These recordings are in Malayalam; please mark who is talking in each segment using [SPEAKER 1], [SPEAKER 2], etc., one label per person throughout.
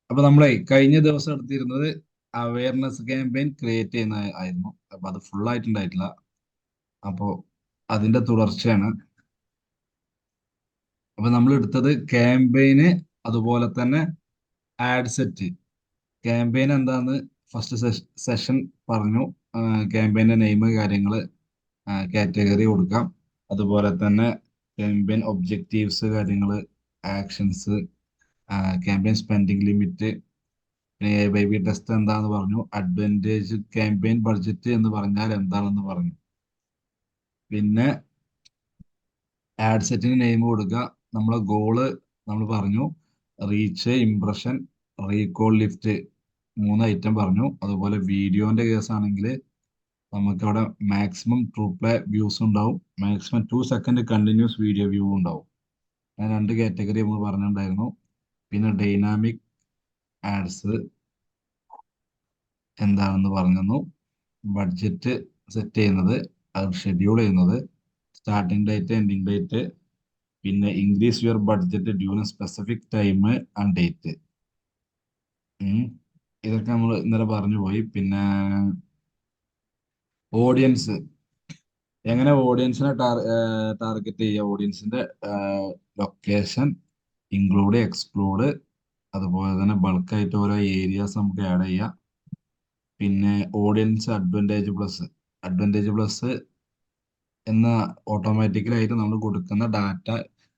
[SPEAKER 1] അപ്പൊ നമ്മളെ കഴിഞ്ഞ ദിവസം എടുത്തിരുന്നത് അവയർനെസ് ക്യാമ്പയിൻ ക്രിയേറ്റ് ചെയ്യുന്ന ആയിരുന്നു. അപ്പൊ അത് ഫുൾ ആയിട്ടുണ്ടായിട്ടില്ല. അപ്പോ അതിന്റെ തുടർച്ചയാണ്. അപ്പൊ നമ്മൾ എടുത്തത് ക്യാമ്പയിന്, അതുപോലെ തന്നെ ആഡ് സെറ്റ്. ക്യാമ്പയിൻ എന്താന്ന് ഫസ്റ്റ് സെഷൻ പറഞ്ഞു. ക്യാമ്പയിന്റെ നെയിം, കാര്യങ്ങള്, കാറ്റഗറി കൊടുക്കാം. അതുപോലെ തന്നെ ക്യാമ്പയിൻ ഒബ്ജക്റ്റീവ്സ്, കാര്യങ്ങള്, ആക്ഷൻസ്, ക്യാമ്പയിൻ സ്പെൻഡിങ് ലിമിറ്റ്, പിന്നെ ബേബി ടെസ്റ്റ് എന്താന്ന് പറഞ്ഞു. അഡ്വാൻറ്റേജ് ക്യാമ്പയിൻ ബഡ്ജറ്റ് എന്ന് പറഞ്ഞാൽ എന്താണെന്ന് പറഞ്ഞു. പിന്നെ ആഡ് സെറ്റിന് നെയിം കൊടുക്കുക. നമ്മളെ ഗോള് നമ്മൾ പറഞ്ഞു. റീച്ച്, ഇംപ്രഷൻ, റീകോൾ, ലിഫ്റ്റ്, മൂന്ന് ഐറ്റം പറഞ്ഞു. അതുപോലെ വീഡിയോന്റെ കേസാണെങ്കിൽ നമുക്ക് അവിടെ മാക്സിമം ട്രൂ പ്ലേ വ്യൂസ് ഉണ്ടാവും, maximum 2 second continuous video view ഉണ്ടാവും. ഞാൻ രണ്ട് കാറ്റഗറി നമ്മൾ പറഞ്ഞിട്ടുണ്ടായിരുന്നു. പിന്നെ ഡൈനാമിക് ആഡ്സ് എന്താണെന്ന് പറഞ്ഞു. ബഡ്ജറ്റ് സെറ്റ് ചെയ്യുന്നത്, അത് ഷെഡ്യൂൾ ചെയ്യുന്നത്, സ്റ്റാർട്ടിംഗ് ഡേറ്റ്, എൻഡിങ് ഡേറ്റ്, പിന്നെ increase your budget during specific time and date. ഇതൊക്കെ നമ്മൾ ഇന്നലെ പറഞ്ഞു പോയി. പിന്നെ ഓഡിയൻസ്, എങ്ങനെ ഓഡിയൻസിനെ ടാർഗറ്റ് ചെയ്യുക, ഓഡിയൻസിന്റെ ലൊക്കേഷൻ, ഇൻക്ലൂഡ്, എക്സ്ക്ലൂഡ്, അതുപോലെ തന്നെ ബൾക്കായിട്ട് ഓരോ ഏരിയാസ് നമുക്ക് ആഡ് ചെയ്യാം. പിന്നെ ഓഡിയൻസ് അഡ്വാൻറ്റേജ് പ്ലസ് എന്ന ഓട്ടോമാറ്റിക്കലായിട്ട് നമ്മൾ കൊടുക്കുന്ന ഡാറ്റ,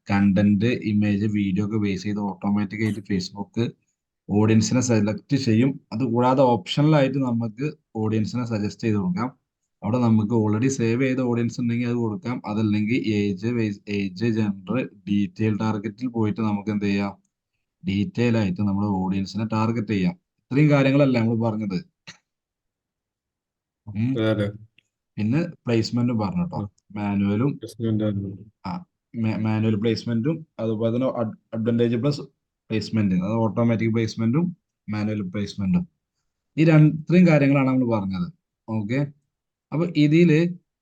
[SPEAKER 1] കണ്ടന്റ്, ഇമേജ്, വീഡിയോ ഒക്കെ ബേസ് ചെയ്ത് ഓട്ടോമാറ്റിക്കായിട്ട് ഫേസ്ബുക്ക് ഓഡിയൻസിനെ സെലക്ട് ചെയ്യും. അതുകൂടാതെ ഓപ്ഷണലായിട്ട് നമുക്ക് ഓഡിയൻസിനെ സജസ്റ്റ് ചെയ്ത് കൊടുക്കാം. അവിടെ നമുക്ക് ഓൾറെഡി സേവ് ചെയ്ത ഓഡിയൻസ് ഉണ്ടെങ്കിൽ അത് കൊടുക്കാം. അതല്ലെങ്കിൽ ഏജ്, ജെൻഡർ, ഡീറ്റെയിൽ ടാർഗറ്റിൽ പോയിട്ട് നമുക്ക് എന്ത് ചെയ്യാം, ഡീറ്റെയിൽ ആയിട്ട് നമ്മുടെ ഓഡിയൻസിനെ ടാർഗറ്റ് ചെയ്യാം. ഇത്രയും കാര്യങ്ങളല്ല നമ്മൾ പറഞ്ഞത്. ഉം.
[SPEAKER 2] അതെ.
[SPEAKER 1] പിന്നെ പ്ലേസ്മെന്റും പറഞ്ഞു കേട്ടോ. മാനുവലും,
[SPEAKER 2] പ്രശ്നമുണ്ടായിരുന്നു.
[SPEAKER 1] ആ മാനുവൽ പ്ലേസ്മെന്റും, അതുപോലെ തന്നെ അഡ്വാൻറ്റേജ് പ്ലസ് പ്ലേസ്മെന്റ്, അത് ഓട്ടോമാറ്റിക് പ്ലേസ്മെന്റും മാനുവൽ പ്ലേസ്മെന്റും. ഇത്രയും കാര്യങ്ങളാണ് നമ്മൾ പറഞ്ഞത്. ഓക്കെ. അപ്പൊ ഇതില്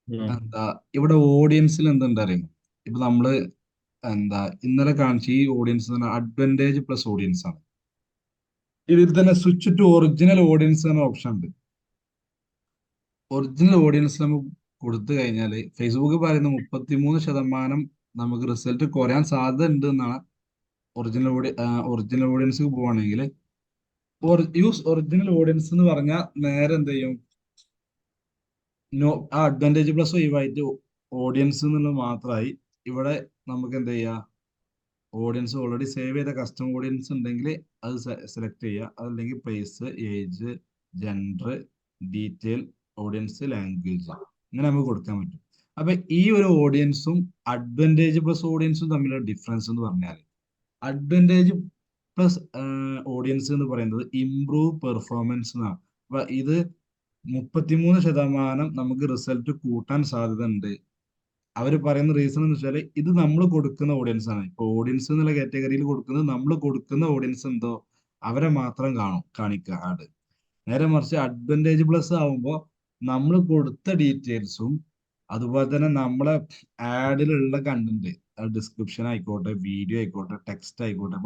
[SPEAKER 2] ഉം.
[SPEAKER 1] എന്താ, ഇവിടെ ഓഡിയൻസിൽ എന്തുണ്ട് അറിയുമോ? ഇപ്പൊ നമ്മള് എന്താ ഇന്നലെ കാണിച്ച ഈ ഓഡിയൻസ് എന്ന് പറഞ്ഞാൽ അഡ്വാൻറ്റേജ് പ്ലസ് ഓഡിയൻസ് ആണ്. ഇതിൽ തന്നെ സ്വിച്ച് ടു ഒറിജിനൽ ഓഡിയൻസ് എന്ന ഓപ്ഷൻ ഉണ്ട്. ഒറിജിനൽ ഓഡിയൻസ് നമുക്ക് കൊടുത്തു കഴിഞ്ഞാൽ ഫേസ്ബുക്ക് പറയുന്ന 33% നമുക്ക് റിസൾട്ട് കുറയാൻ സാധ്യത ഉണ്ട് എന്നാണ്. ഒറിജിനൽ ഓഡിയൻസ് പോവാണെങ്കിൽ, യൂസ് ഒറിജിനൽ ഓഡിയൻസ് എന്ന് പറഞ്ഞാൽ നേരെ എന്ത് ചെയ്യും, ആ അഡ്വാൻറ്റേജ് പ്ലസ് ഒഴിവായിട്ട് ഓഡിയൻസ് എന്നുള്ളത് മാത്രമായി. ഇവിടെ നമുക്ക് എന്ത് ചെയ്യാം, ഓഡിയൻസ് ഓൾറെഡി സേവ് ചെയ്ത കസ്റ്റം ഓഡിയൻസ് ഉണ്ടെങ്കിൽ അത് സെലക്ട് ചെയ്യുക. അതല്ലെങ്കിൽ place, age, gender, detail, audience, language, ഇങ്ങനെ നമുക്ക് കൊടുക്കാൻ പറ്റും. അപ്പൊ ഈ ഒരു ഓഡിയൻസും അഡ്വാൻറ്റേജ് പ്ലസ് ഓഡിയൻസും തമ്മിലുള്ള ഡിഫറൻസ് എന്ന് പറഞ്ഞാൽ, അഡ്വാൻറ്റേജ് പ്ലസ് ഓഡിയൻസ് എന്ന് പറയുന്നത് ഇംപ്രൂവ് പെർഫോമൻസ് എന്നാണ്. അപ്പൊ ഇത് 33% നമുക്ക് റിസൾട്ട് കൂട്ടാൻ സാധ്യത ഉണ്ട്. അവർ പറയുന്ന റീസൺ എന്ന് വെച്ചാൽ ഇത് നമ്മൾ കൊടുക്കുന്ന ഓഡിയൻസ് ആണ്. ഇപ്പൊ ഓഡിയൻസ് എന്നുള്ള കാറ്റഗറിയിൽ കൊടുക്കുന്നത്, നമ്മൾ കൊടുക്കുന്ന ഓഡിയൻസ് എന്തോ അവരെ മാത്രം കാണിക്കുക ആഡ്. നേരെ മറിച്ച് അഡ്വാൻറ്റേജ് പ്ലസ് ആവുമ്പോൾ നമ്മൾ കൊടുത്ത ഡീറ്റെയിൽസും, അതുപോലെ തന്നെ നമ്മളെ ആഡിലുള്ള കണ്ടന്റ്, ഡിസ്ക്രിപ്ഷൻ ആയിക്കോട്ടെ, വീഡിയോ ആയിക്കോട്ടെ, ടെക്സ്റ്റ് ആയിക്കോട്ടെ,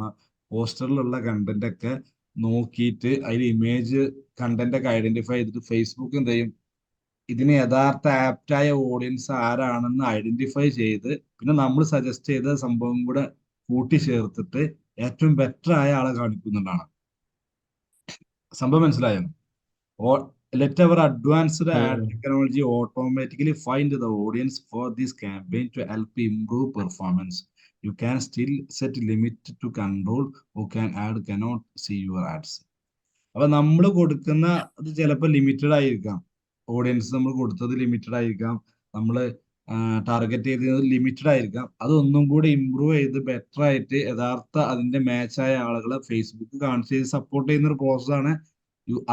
[SPEAKER 1] പോസ്റ്ററിലുള്ള കണ്ടന്റ് ഒക്കെ നോക്കിയിട്ട് അതിൽ ഇമേജ് കണ്ടന്റ് ഒക്കെ ഐഡന്റിഫൈ ചെയ്തിട്ട് ഫേസ്ബുക്ക് എന്ത് ചെയ്യും, ഇതിന് യഥാർത്ഥ ആപ്റ്റായ ഓഡിയൻസ് ആരാണെന്ന് ഐഡന്റിഫൈ ചെയ്ത് പിന്നെ നമ്മൾ സജസ്റ്റ് ചെയ്ത സംഭവം കൂടെ കൂട്ടിച്ചേർത്തിട്ട് ഏറ്റവും ബെറ്റർ ആയ ആളെ കാണിക്കുന്നുണ്ടാണ്. സംഭവം മനസ്സിലായോ? Or let our advanced ad
[SPEAKER 2] ഉം.
[SPEAKER 1] technology automatically find the audience for this campaign to help improve performance. You can still set limit to control who can add, cannot see your ads. അപ്പൊ നമ്മൾ കൊടുക്കുന്ന അത് ചിലപ്പോൾ ലിമിറ്റഡ് ആയിരിക്കാം. ഓഡിയൻസ് നമ്മൾ കൊടുത്തത് ലിമിറ്റഡ് ആയിരിക്കാം. നമ്മൾ ടാർഗറ്റ് ചെയ്തത് ലിമിറ്റഡ് ആയിരിക്കാം. അതൊന്നും കൂടി ഇമ്പ്രൂവ് ചെയ്ത് ബെറ്റർ ആയിട്ട് യഥാർത്ഥ അതിന്റെ മാച്ച് ആയ ആളുകളെ ഫേസ്ബുക്ക് കാണിച്ച് സപ്പോർട്ട് ചെയ്യുന്ന ഒരു പ്രോസസ്സാണ്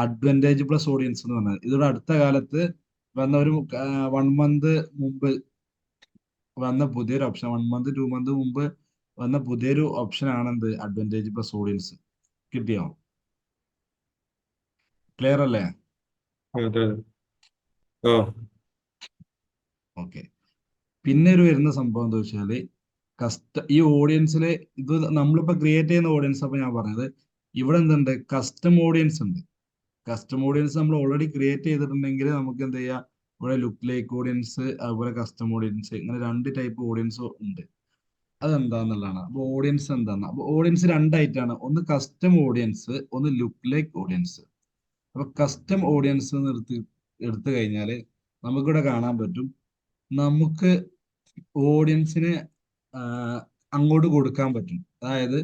[SPEAKER 1] അഡ്വാൻറ്റേജ് പ്ലസ് ഓഡിയൻസ് എന്ന് പറഞ്ഞത്. ഇതൊരു അടുത്ത കാലത്ത് വന്ന ഒരു 1 മന്ത് മുമ്പ് വന്ന പുതിയൊരു ഓപ്ഷൻ, 1 മന്ത് 2 മന്ത് മുമ്പ് വന്ന പുതിയൊരു ഓപ്ഷൻ ആണെന്ത്, അഡ്വാൻറ്റേജ് പ്ലസ് ഓഡിയൻസ്. കിട്ടിയോ? ക്ലിയർ അല്ലേ?
[SPEAKER 2] അതെ. ഓ.
[SPEAKER 1] ഓക്കെ. പിന്നെ ഒരു വരുന്ന സംഭവം എന്താ വെച്ചാല്, ഈ ഓഡിയൻസിലെ ഇത് നമ്മളിപ്പോ ക്രിയേറ്റ് ചെയ്യുന്ന ഓഡിയൻസ്, അപ്പൊ ഞാൻ പറഞ്ഞത് ഇവിടെ എന്തുണ്ട്, കസ്റ്റം ഓഡിയൻസ് ഉണ്ട്. കസ്റ്റം ഓഡിയൻസ് നമ്മൾ ഓൾറെഡി ക്രിയേറ്റ് ചെയ്തിട്ടുണ്ടെങ്കിൽ നമുക്ക് എന്ത് ചെയ്യാം, ഇവിടെ ലുക്ക് ലൈക്ക് ഓഡിയൻസ് അതുപോലെ കസ്റ്റം ഓഡിയൻസ്, ഇങ്ങനെ രണ്ട് ടൈപ്പ് ഓഡിയൻസ് ഉണ്ട്. അതെന്താന്നുള്ളതാണ്. അപ്പൊ ഓഡിയൻസ് എന്താണ്, അപ്പൊ ഓഡിയൻസ് രണ്ടായിട്ടാണ്, ഒന്ന് കസ്റ്റം ഓഡിയൻസ്, ഒന്ന് ലുക്ക് ലൈക്ക് ഓഡിയൻസ്. അപ്പൊ കസ്റ്റം ഓഡിയൻസ് എടുത്തു കഴിഞ്ഞാല് നമുക്കിവിടെ കാണാൻ പറ്റും, നമുക്ക് ഓഡിയൻസിന് അങ്ങോട്ട് കൊടുക്കാൻ പറ്റും. അതായത്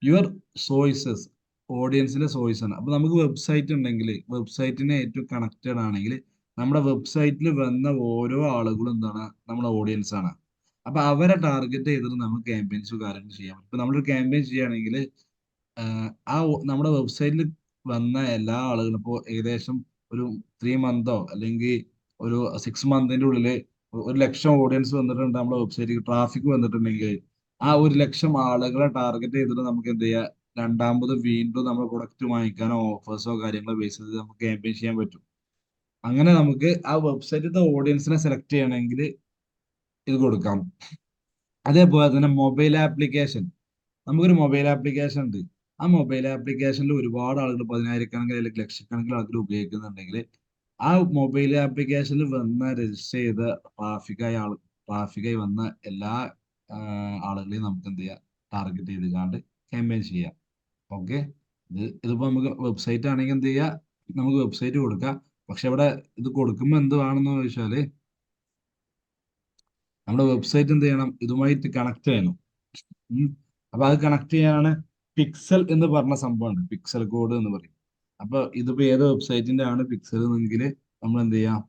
[SPEAKER 1] യുവർ ചോയ്സസ്, ഓഡിയൻസിന്റെ ചോയ്സ് ആണ്. അപ്പൊ നമുക്ക് വെബ്സൈറ്റ് ഉണ്ടെങ്കിൽ വെബ്സൈറ്റിനെ ഏറ്റവും കണക്റ്റഡ് ആണെങ്കിൽ നമ്മുടെ വെബ്സൈറ്റിൽ വന്ന ഓരോ ആളുകളും എന്താണ്, നമ്മുടെ ഓഡിയൻസ് ആണ്. അപ്പൊ അവരെ ടാർഗറ്റ് ചെയ്തിട്ട് നമുക്ക് ക്യാമ്പയിൻസ് കാര്യങ്ങൾ ചെയ്യാം. ഇപ്പൊ നമ്മളൊരു ക്യാമ്പയിൻ ചെയ്യുകയാണെങ്കിൽ നമ്മുടെ വെബ്സൈറ്റിൽ വന്ന എല്ലാ ആളുകളും ഇപ്പോൾ ഏകദേശം ഒരു 3 മന്തോ അല്ലെങ്കിൽ ഒരു 6 മന്തിന്റെ ഉള്ളിൽ 1 ലക്ഷം ഓഡിയൻസ് വന്നിട്ടുണ്ട് നമ്മുടെ വെബ്സൈറ്റിൽ, ട്രാഫിക് വന്നിട്ടുണ്ടെങ്കിൽ ആ 1 ലക്ഷം ആളുകളെ ടാർഗറ്റ് ചെയ്തിട്ട് നമുക്ക് എന്ത് ചെയ്യാം, രണ്ടാമത് വീണ്ടും നമ്മുടെ പ്രൊഡക്റ്റ് വാങ്ങിക്കാനോ ഓഫേഴ്സോ കാര്യങ്ങളോ ബേസ് ചെയ്ത് നമുക്ക് ക്യാമ്പയിൻ ചെയ്യാൻ പറ്റും. അങ്ങനെ നമുക്ക് ആ വെബ്സൈറ്റിലത്തെ ഓഡിയൻസിനെ സെലക്ട് ചെയ്യണമെങ്കിൽ ഇത് കൊടുക്കാം. അതേപോലെ തന്നെ മൊബൈൽ ആപ്ലിക്കേഷൻ, നമുക്കൊരു മൊബൈൽ ആപ്ലിക്കേഷൻ ഉണ്ട്. ആ മൊബൈൽ ആപ്ലിക്കേഷനിൽ ഒരുപാട് ആളുകൾ, പതിനായിരക്കണക്കിന് അല്ലെങ്കിൽ ലക്ഷക്കണക്കിന് ആളുകൾ ഉപയോഗിക്കുന്നുണ്ടെങ്കിൽ ആ മൊബൈൽ ആപ്ലിക്കേഷനിൽ വന്ന രജിസ്റ്റർ ചെയ്ത ട്രാഫിക്കായി വന്ന എല്ലാ ആളുകളെയും നമുക്ക് എന്ത് ചെയ്യാം, ടാർഗറ്റ് ചെയ്ത് കണ്ട് ക്യാമ്പയിൻ ചെയ്യാം. ഓക്കെ. ഇതിപ്പോ നമുക്ക് വെബ്സൈറ്റ് ആണെങ്കിൽ എന്ത് ചെയ്യാം, നമുക്ക് വെബ്സൈറ്റ് കൊടുക്കാം. പക്ഷെ ഇവിടെ ഇത് കൊടുക്കുമ്പോൾ എന്ത് വേണമെന്ന് ചോദിച്ചാല് നമ്മുടെ വെബ്സൈറ്റ് എന്ത് ചെയ്യണം, ഇതുമായിട്ട് കണക്ട് ചെയ്യണം. ഉം. അപ്പൊ അത് കണക്ട് ചെയ്യാനാണ് പിക്സൽ എന്ന് പറഞ്ഞ സംഭവമുണ്ട്, പിക്സൽ കോഡ് എന്ന് പറയും. അപ്പൊ ഇതിപ്പോ ഏത് വെബ്സൈറ്റിന്റെ ആണ് പിക്സൽ എന്നെങ്കിൽ നമ്മൾ എന്ത് ചെയ്യാം,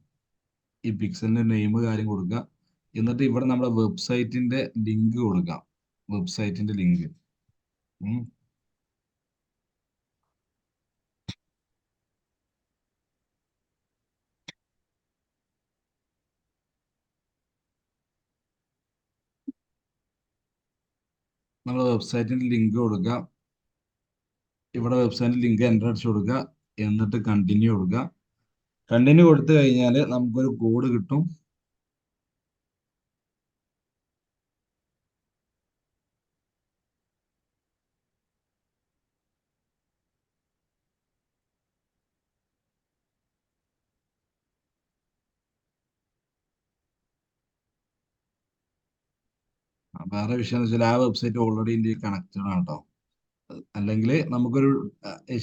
[SPEAKER 1] ഈ പിക്സലിന്റെ നെയിം കാര്യം കൊടുക്കുക. എന്നിട്ട് ഇവിടെ നമ്മുടെ വെബ്സൈറ്റിന്റെ ലിങ്ക് കൊടുക്കാം. വെബ്സൈറ്റിന്റെ ലിങ്ക് നമ്മുടെ വെബ്സൈറ്റിന്റെ ലിങ്ക് കൊടുക്കുക. ഇവിടെ വെബ്സൈറ്റിന്റെ ലിങ്ക് എൻ്റർ അടിച്ചു കൊടുക്കുക. എന്നിട്ട് കണ്ടിന്യൂ കൊടുക്കുക. കണ്ടിന്യൂ കൊടുത്തു കഴിഞ്ഞാൽ നമുക്കൊരു കോഡ് കിട്ടും. വേറെ വിഷയം എന്ന് വെച്ചാൽ ആ വെബ്സൈറ്റ് ഓൾറെഡി ഇന്ത്യയിൽ കണക്റ്റഡ് ആണ് കേട്ടോ. അല്ലെങ്കിൽ നമുക്കൊരു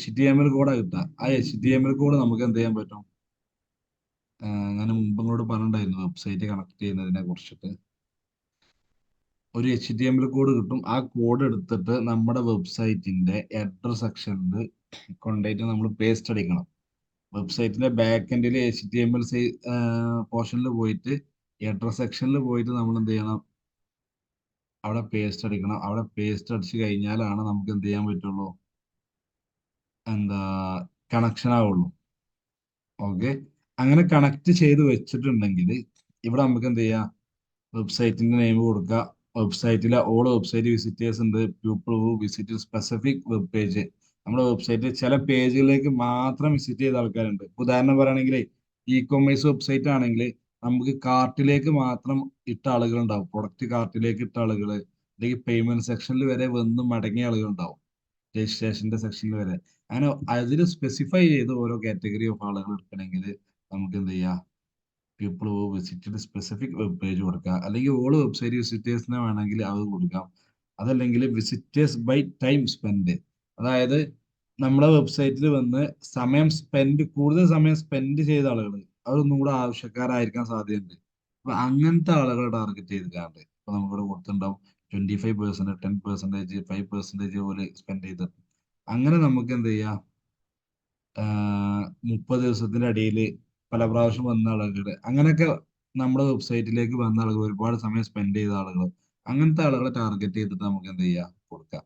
[SPEAKER 1] HTML കോഡാണ് കിട്ടുക. ആ HTML കോഡ് നമുക്ക് എന്ത് ചെയ്യാൻ പറ്റും, ഞാൻ മുമ്പ് നിങ്ങളോട് പറഞ്ഞിട്ടുണ്ടായിരുന്നു വെബ്സൈറ്റ് കണക്ട് ചെയ്യുന്നതിനെ കുറിച്ചിട്ട്. ഒരു HTML കോഡ് കിട്ടും. ആ കോഡ് എടുത്തിട്ട് നമ്മുടെ വെബ്സൈറ്റിന്റെ ഹെഡർ സെക്ഷനിൽ കൊണ്ടുപോയിട്ട് നമ്മൾ പേസ്റ്റ് അടിക്കണം. വെബ്സൈറ്റിന്റെ ബാക്ക് എൻഡിൽ HTML പോർഷനിൽ പോയിട്ട് ഹെഡർ സെക്ഷനിൽ പോയിട്ട് നമ്മൾ എന്ത് ചെയ്യണം, അവിടെ പേസ്റ്റ് അടിക്കണം. അവിടെ പേസ്റ്റ് അടിച്ചു കഴിഞ്ഞാലാണ് നമുക്ക് എന്ത് ചെയ്യാൻ പറ്റുള്ളൂ, എന്താ, കണക്ഷൻ ആവുള്ളൂ. ഓക്കെ. അങ്ങനെ കണക്ട് ചെയ്ത് വെച്ചിട്ടുണ്ടെങ്കിൽ ഇവിടെ നമുക്ക് എന്ത് ചെയ്യാം, വെബ്സൈറ്റിന്റെ നെയിം കൊടുക്കുക. വെബ്സൈറ്റിലെ ഓൾ വെബ്സൈറ്റ് വിസിറ്റേഴ്സ് ഉണ്ട്, people who visit specific web page. നമ്മുടെ വെബ്സൈറ്റിൽ ചില പേജുകളിലേക്ക് മാത്രം വിസിറ്റ് ചെയ്ത ആൾക്കാരുണ്ട്. ഉദാഹരണം പറയുകയാണെങ്കിൽ ഇ-കൊമേഴ്സ് വെബ്സൈറ്റ് ആണെങ്കിൽ നമുക്ക് കാർട്ടിലേക്ക് മാത്രം ഇട്ട ആളുകൾ ഉണ്ടാവും, പ്രൊഡക്റ്റ് കാർട്ടിലേക്ക് ഇട്ട ആളുകൾ, അല്ലെങ്കിൽ പേയ്മെന്റ് സെക്ഷനിൽ വരെ വന്ന് മടങ്ങിയ ആളുകൾ ഉണ്ടാവും, രജിസ്ട്രേഷന്റെ സെക്ഷനിൽ വരെ. അങ്ങനെ അതിൽ സ്പെസിഫൈ ചെയ്ത് ഓരോ കാറ്റഗറി ഓഫ് ആളുകൾ എടുക്കണമെങ്കിൽ നമുക്ക് എന്ത് ചെയ്യാം, people visited specific web page കൊടുക്കുക. അല്ലെങ്കിൽ ഓൾ വെബ്സൈറ്റ് വിസിറ്റേഴ്സിനെ വേണമെങ്കിൽ അത് കൊടുക്കാം. അതല്ലെങ്കിൽ വിസിറ്റേഴ്സ് ബൈ ടൈം സ്പെൻഡ്, അതായത് നമ്മളെ വെബ്സൈറ്റിൽ വന്ന് കൂടുതൽ സമയം സ്പെൻഡ് ചെയ്ത ആളുകൾ, അതൊന്നും കൂടെ ആവശ്യക്കാരായിരിക്കാൻ സാധ്യതയുണ്ട്. അപ്പൊ അങ്ങനത്തെ ആളുകളെ ടാർഗറ്റ് ചെയ്തിട്ടാണ് ഇപ്പൊ നമുക്കിവിടെ കൊടുത്തിട്ടുണ്ടാവും 25%, 10%, 5% പോലെ സ്പെൻഡ് ചെയ്തിട്ട്. അങ്ങനെ നമുക്ക് എന്ത് ചെയ്യാം, 30 ദിവസത്തിന്റെ ഇടയിൽ പല പ്രാവശ്യം വന്ന ആളുകൾ, അങ്ങനെയൊക്കെ നമ്മുടെ വെബ്സൈറ്റിലേക്ക് വന്ന ആളുകൾ, ഒരുപാട് സമയം സ്പെൻഡ് ചെയ്ത ആളുകൾ, അങ്ങനത്തെ ആളുകളെ ടാർഗറ്റ് ചെയ്തിട്ട് നമുക്ക് എന്ത് ചെയ്യാം, കൊടുക്കാം.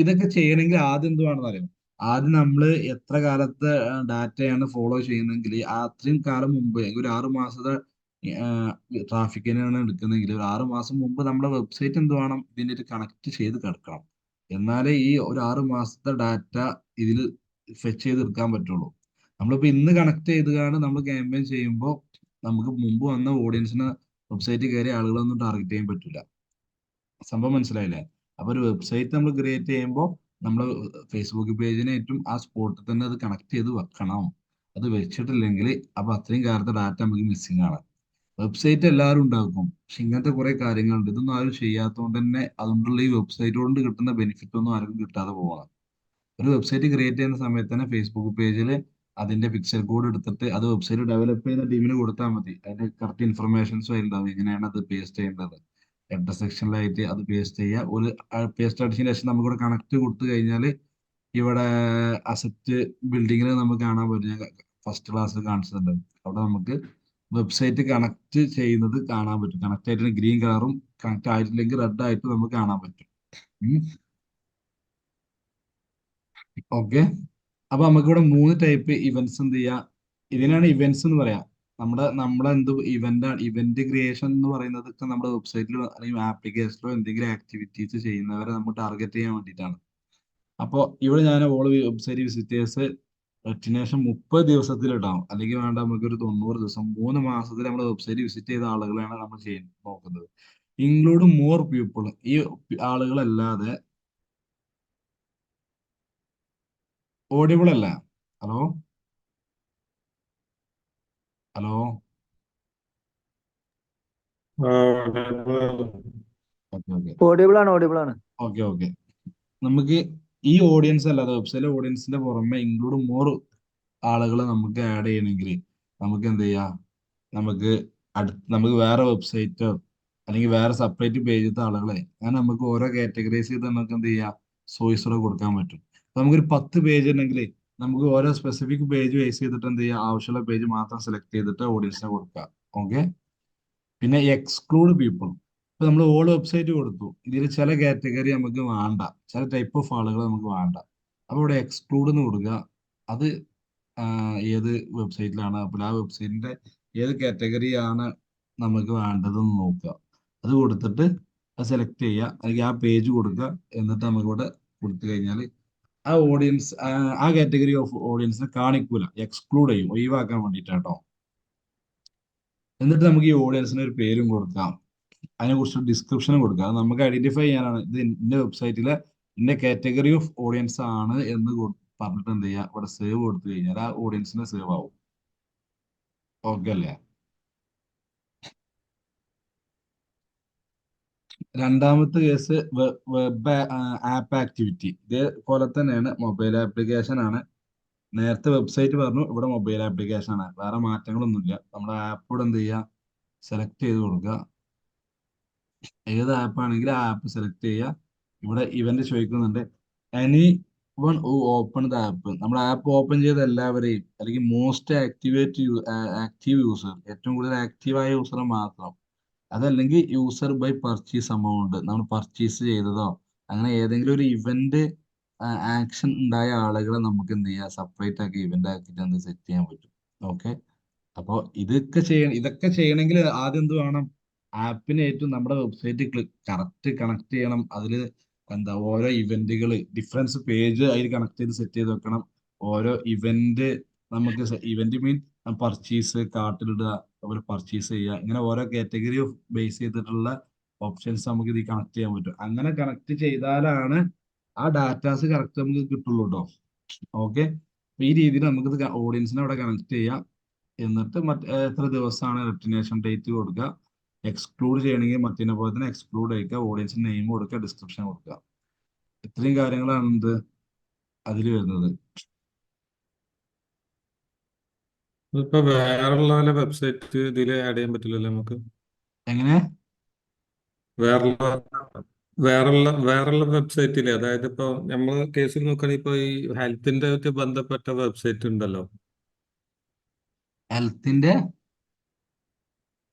[SPEAKER 1] ഇതൊക്കെ ചെയ്യണമെങ്കിൽ ആദ്യം എന്തുവാണെന്ന് അറിയാം, ആദ്യം നമ്മൾ എത്ര കാലത്തെ ഡാറ്റയാണ് ഫോളോ ചെയ്യുന്നതെങ്കിൽ അത്രയും കാലം മുമ്പ്, ഒരു 6 മാസത്തെ ട്രാഫിക്കിനാണ് എടുക്കുന്നതെങ്കിൽ ഒരു 6 മാസം മുമ്പ് നമ്മുടെ വെബ്സൈറ്റ് എന്ത് വേണം, ഇതിനായിട്ട് കണക്ട് ചെയ്ത് കിടക്കണം. എന്നാലേ ഈ ഒരു 6 മാസത്തെ ഡാറ്റ ഇതിൽ ഫെച്ച് ചെയ്തെടുക്കാൻ പറ്റുള്ളൂ. നമ്മളിപ്പോ ഇന്ന് കണക്ട് ചെയ്തുകൊണ്ട് നമ്മൾ ക്യാമ്പയിൻ ചെയ്യുമ്പോൾ നമുക്ക് മുമ്പ് വന്ന ഓഡിയൻസിനെ വെബ്സൈറ്റിൽ കയറിയ ആളുകളൊന്നും ടാർഗറ്റ് ചെയ്യാൻ പറ്റില്ല. സംഭവം മനസ്സിലായില്ലേ? അപ്പൊ ഒരു വെബ്സൈറ്റ് നമ്മൾ ക്രിയേറ്റ് ചെയ്യുമ്പോൾ നമ്മൾ ഫേസ്ബുക്ക് പേജിനായിട്ടും ആ സ്പോട്ടിൽ തന്നെ അത് കണക്ട് ചെയ്ത് വെക്കണം. അത് വെച്ചിട്ടില്ലെങ്കിൽ അപ്പൊ അത്രയും കാലത്തെ ഡാറ്റ നമുക്ക് മിസ്സിംഗ് ആണ്. വെബ്സൈറ്റ് എല്ലാവരും ഉണ്ടാക്കും, പക്ഷെ ഇങ്ങനത്തെ കുറെ കാര്യങ്ങളുണ്ട്, ഇതൊന്നും ആരും ചെയ്യാത്തതുകൊണ്ട് തന്നെ അതുകൊണ്ടുള്ള ഈ വെബ്സൈറ്റ് കൊണ്ട് കിട്ടുന്ന ബെനിഫിറ്റ് ഒന്നും ആർക്കും കിട്ടാതെ പോകണം. ഒരു വെബ്സൈറ്റ് ക്രിയേറ്റ് ചെയ്യുന്ന സമയത്ത് തന്നെ ഫേസ്ബുക്ക് പേജിൽ അതിന്റെ പിക്ചർ കോഡ് എടുത്തിട്ട് അത് വെബ്സൈറ്റ് ഡെവലപ്പ് ചെയ്യുന്ന ടീമിന് കൊടുത്താൽ മതി. അതിന്റെ കറക്റ്റ് ഇൻഫർമേഷൻസും ഉണ്ടാവും, എങ്ങനെയാണ് അത് പേസ്റ്റ് ചെയ്യേണ്ടത്. ഹെഡർ സെക്ഷനിലായിട്ട് അത് പേസ്റ്റ് ചെയ്യുക. ഒരു പേസ്റ്റ് അടിച്ചതിന് ശേഷം നമുക്കിവിടെ കണക്ട് കൊടുത്തു കഴിഞ്ഞാൽ ഇവിടെ അസറ്റ് ബിൽഡിങ്ങിൽ നമുക്ക് കാണാൻ പറ്റും. ഞാൻ ഫസ്റ്റ് ക്ലാസ്സിൽ കാണിച്ചിട്ടുണ്ട്. അവിടെ നമുക്ക് വെബ്സൈറ്റ് കണക്ട് ചെയ്യുന്നത് കാണാൻ പറ്റും. കണക്ട് ആയിട്ട് ഗ്രീൻ കളറും കണക്ട് ആയിട്ടില്ലെങ്കിൽ റെഡ് ആയിട്ട് നമുക്ക് കാണാൻ പറ്റും. ഓക്കെ. അപ്പൊ നമുക്കിവിടെ 3 ടൈപ്പ് ഇവന്റ്സ് എന്ത് ചെയ്യാം, ഇതിനാണ് ഇവന്റ്സ് എന്ന് പറയാം. നമ്മുടെ എന്ത് ഇവന്റ് ആണ്, ഇവന്റ് ക്രിയേഷൻ എന്ന് പറയുന്നതൊക്കെ നമ്മുടെ വെബ്സൈറ്റിലോ അല്ലെങ്കിൽ ആപ്ലിക്കേഷനിലോ എന്തെങ്കിലും ആക്ടിവിറ്റീസ് ചെയ്യുന്നവരെ നമ്മൾ ടാർഗറ്റ് ചെയ്യാൻ വേണ്ടിയിട്ടാണ്. അപ്പോൾ ഇവിടെ ഞാൻ ഓൾ വെബ്സൈറ്റ് വിസിറ്റേഴ്സ് ഡെസ്റ്റിനേഷൻ 30 ദിവസത്തിൽ ഇടാം, അല്ലെങ്കിൽ വേണ്ട നമുക്ക് ഒരു 90 ദിവസം, 3 മാസത്തിൽ നമ്മുടെ വെബ്സൈറ്റ് വിസിറ്റ് ചെയ്ത ആളുകളെയാണ് നമ്മൾ നോക്കുന്നത്. ഇൻക്ലൂഡ് മോർ പീപ്പിൾ, ഈ ആളുകളല്ലാതെ. ഓഡിബിൾ അല്ല? Hello, hello.
[SPEAKER 2] ആ,
[SPEAKER 1] ഓക്കെ, ഓക്കെ,
[SPEAKER 3] ഓഡിബിൾ ആണ്, ഓഡിബിൾ ആണ്.
[SPEAKER 1] Okay, okay. നമുക്ക് ഈ ഓഡിയൻസ് അല്ലാതെ വെബ്സൈറ്റ് ഓഡിയൻസിന്റെ പുറമെ ഇൻക്ലൂഡ് മോർ ആളുകളെ നമുക്ക് ആഡ് ചെയ്യണമെങ്കിൽ നമുക്ക് എന്ത് ചെയ്യാം, നമുക്ക് നമുക്ക് വേറെ വെബ്സൈറ്റോ അല്ലെങ്കിൽ വേറെ സെപ്പറേറ്റ് പേജിലത്തെ ആളുകളെ അങ്ങനെ നമുക്ക് ഓരോ കാറ്റഗറൈസ് ചെയ്ത് നമുക്ക് എന്ത് ചെയ്യാം, സോയ്സോടെ കൊടുക്കാൻ പറ്റും. അപ്പൊ നമുക്കൊരു 10 പേജ് ഉണ്ടെങ്കിൽ നമുക്ക് ഓരോ സ്പെസിഫിക് പേജ് ബേസ് ചെയ്തിട്ട് എന്ത് ചെയ്യാം, ആവശ്യമുള്ള പേജ് മാത്രം സെലക്ട് ചെയ്തിട്ട് ഓഡിയൻസിനെ കൊടുക്കുക. ഓക്കെ. പിന്നെ എക്സ്ക്ലൂഡ് പീപ്പിൾ. ഇപ്പൊ നമ്മൾ ഓൾ വെബ്സൈറ്റ് കൊടുത്തു, ഇതിൽ ചില കാറ്റഗറി നമുക്ക് വേണ്ട, ചില ടൈപ്പ് ഓഫ് ആളുകൾ നമുക്ക് വേണ്ട. അപ്പൊ ഇവിടെ എക്സ്ക്ലൂഡ് എന്ന് കൊടുക്കുക. അത് ഏത് വെബ്സൈറ്റിലാണ്, അപ്പോൾ ആ വെബ്സൈറ്റിന്റെ ഏത് കാറ്റഗറിയാണ് നമുക്ക് വേണ്ടതെന്ന് നോക്കുക. അത് കൊടുത്തിട്ട് അത് സെലക്ട് ചെയ്യുക, അല്ലെങ്കിൽ ആ പേജ് കൊടുക്കുക. എന്നിട്ട് നമുക്കിവിടെ കൊടുത്തു കഴിഞ്ഞാൽ ആ ഓഡിയൻസ് ആ കാറ്റഗറി ഓഫ് ഓഡിയൻസിനെ കാണിക്കൂല, എക്സ്ക്ലൂഡ് ചെയ്യും, ഒഴിവാക്കാൻ വേണ്ടിയിട്ടാട്ടോ. എന്നിട്ട് നമുക്ക് ഈ ഓഡിയൻസിന് ഒരു പേരും കൊടുക്കാം, അതിനെക്കുറിച്ച് ഡിസ്ക്രിപ്ഷനും കൊടുക്കാം. അത് നമുക്ക് ഐഡന്റിഫൈ ചെയ്യാനാണ് ഇത് ഇന്ന വെബ്സൈറ്റിലെ ഇന്ന കാറ്റഗറി ഓഫ് ഓഡിയൻസ് ആണ് എന്ന് പറഞ്ഞിട്ട് എന്ത് ചെയ്യുക, ഇവിടെ സേവ് കൊടുത്തു കഴിഞ്ഞാൽ ആ ഓഡിയൻസിനെ സേവ് ആവും. ഓക്കെ അല്ലേ? രണ്ടാമത്തെ കേസ് വെബ് ആപ്പ് ആക്ടിവിറ്റി. ഇതേപോലെ തന്നെയാണ്, മൊബൈൽ ആപ്ലിക്കേഷൻ ആണ്. നേരത്തെ വെബ്സൈറ്റ് പറഞ്ഞു, ഇവിടെ മൊബൈൽ ആപ്ലിക്കേഷൻ ആണ്. വേറെ മാറ്റങ്ങളൊന്നുമില്ല. നമ്മുടെ ആപ്പ് ഇവിടെ എന്ത് ചെയ്യുക, സെലക്ട് ചെയ്ത് കൊടുക്കുക. ഏത് ആപ്പ് ആണെങ്കിലും ആ ആപ്പ് സെലക്ട് ചെയ്യുക. ഇവിടെ ഇവന്റ് ചോദിക്കുന്നുണ്ട്, any one open the app. നമ്മുടെ ആപ്പ് ഓപ്പൺ ചെയ്ത എല്ലാവരെയും, അല്ലെങ്കിൽ മോസ്റ്റ് ആക്റ്റീവ് യൂസർ, ഏറ്റവും കൂടുതൽ ആക്റ്റീവായ യൂസറെ മാത്രം. അതല്ലെങ്കിൽ യൂസർ ബൈ പർച്ചേസ് എമൗണ്ട്, നമ്മൾ പർച്ചേസ് ചെയ്തതോ അങ്ങനെ ഏതെങ്കിലും ഒരു ഇവന്റ് ആക്ഷൻ ഉണ്ടായ ആളുകളെ നമുക്ക് എന്ത് ചെയ്യാം, സെപ്പറേറ്റ് ആക്കി ഇവന്റ് ആക്കിയിട്ട് എന്ത് സെറ്റ് ചെയ്യാൻ പറ്റും. ഓക്കെ. അപ്പോൾ ഇതൊക്കെ ചെയ്യണമെങ്കിൽ ആദ്യം എന്ത് വേണം, ആപ്പിന് ഏറ്റവും നമ്മുടെ വെബ്സൈറ്റ് കറക്റ്റ് കണക്ട് ചെയ്യണം. അതിൽ എന്താ ഓരോ ഇവന്റുകൾ ഡിഫറൻസ് പേജ് അതിൽ കണക്ട് ചെയ്ത് സെറ്റ് ചെയ്ത് വെക്കണം. ഓരോ ഇവന്റ് നമുക്ക് ഇവന്റ് മീൻ പർച്ചേസ്, കാർട്ടിലിടുക, അതുപോലെ പർച്ചേസ് ചെയ്യുക, ഇങ്ങനെ ഓരോ കാറ്റഗറി ബേസ് ചെയ്തിട്ടുള്ള ഓപ്ഷൻസ് നമുക്ക് ഇത് കണക്ട് ചെയ്യാൻ പറ്റും. അങ്ങനെ കണക്ട് ചെയ്താലാണ് ആ ഡാറ്റാസ് കറക്റ്റ് നമുക്ക് കിട്ടുള്ളൂ കേട്ടോ. ഓക്കെ. ഈ രീതിയിൽ നമുക്ക് ഓഡിയൻസിനെ അവിടെ കണക്ട് ചെയ്യാം. എന്നിട്ട് എത്ര ദിവസമാണ് ഡെസ്റ്റിനേഷൻ ഡേറ്റ് കൊടുക്കുക. എക്സ്ക്ലൂഡ് ചെയ്യണമെങ്കിൽ മറ്റേ പോലെ തന്നെ എക്സ്ക്ലൂഡ് അയക്കുക, ഓഡിയൻസ് നെയിം കൊടുക്കുക, ഡിസ്ക്രിപ്ഷൻ കൊടുക്കുക. ഇത്രയും കാര്യങ്ങളാണ് എന്ത് അതിൽ വരുന്നത്.
[SPEAKER 2] ഇപ്പൊ വേറെയുള്ള വെബ്സൈറ്റ് ഇതിൽ ആഡ് ചെയ്യാൻ പറ്റില്ലല്ലോ നമുക്ക്?
[SPEAKER 1] എങ്ങനെ?
[SPEAKER 2] വേറെയുള്ള വേറെയുള്ള വെബ്സൈറ്റില്, അതായത് ഇപ്പൊ നമ്മൾ കേസിൽ നോക്കുകയാണെങ്കിൽ ഇപ്പൊ ഈ ഹെൽത്തിന്റെ ആയിട്ട് ബന്ധപ്പെട്ട വെബ്സൈറ്റ് ഉണ്ടല്ലോ.
[SPEAKER 1] ഹെൽത്തിന്റെ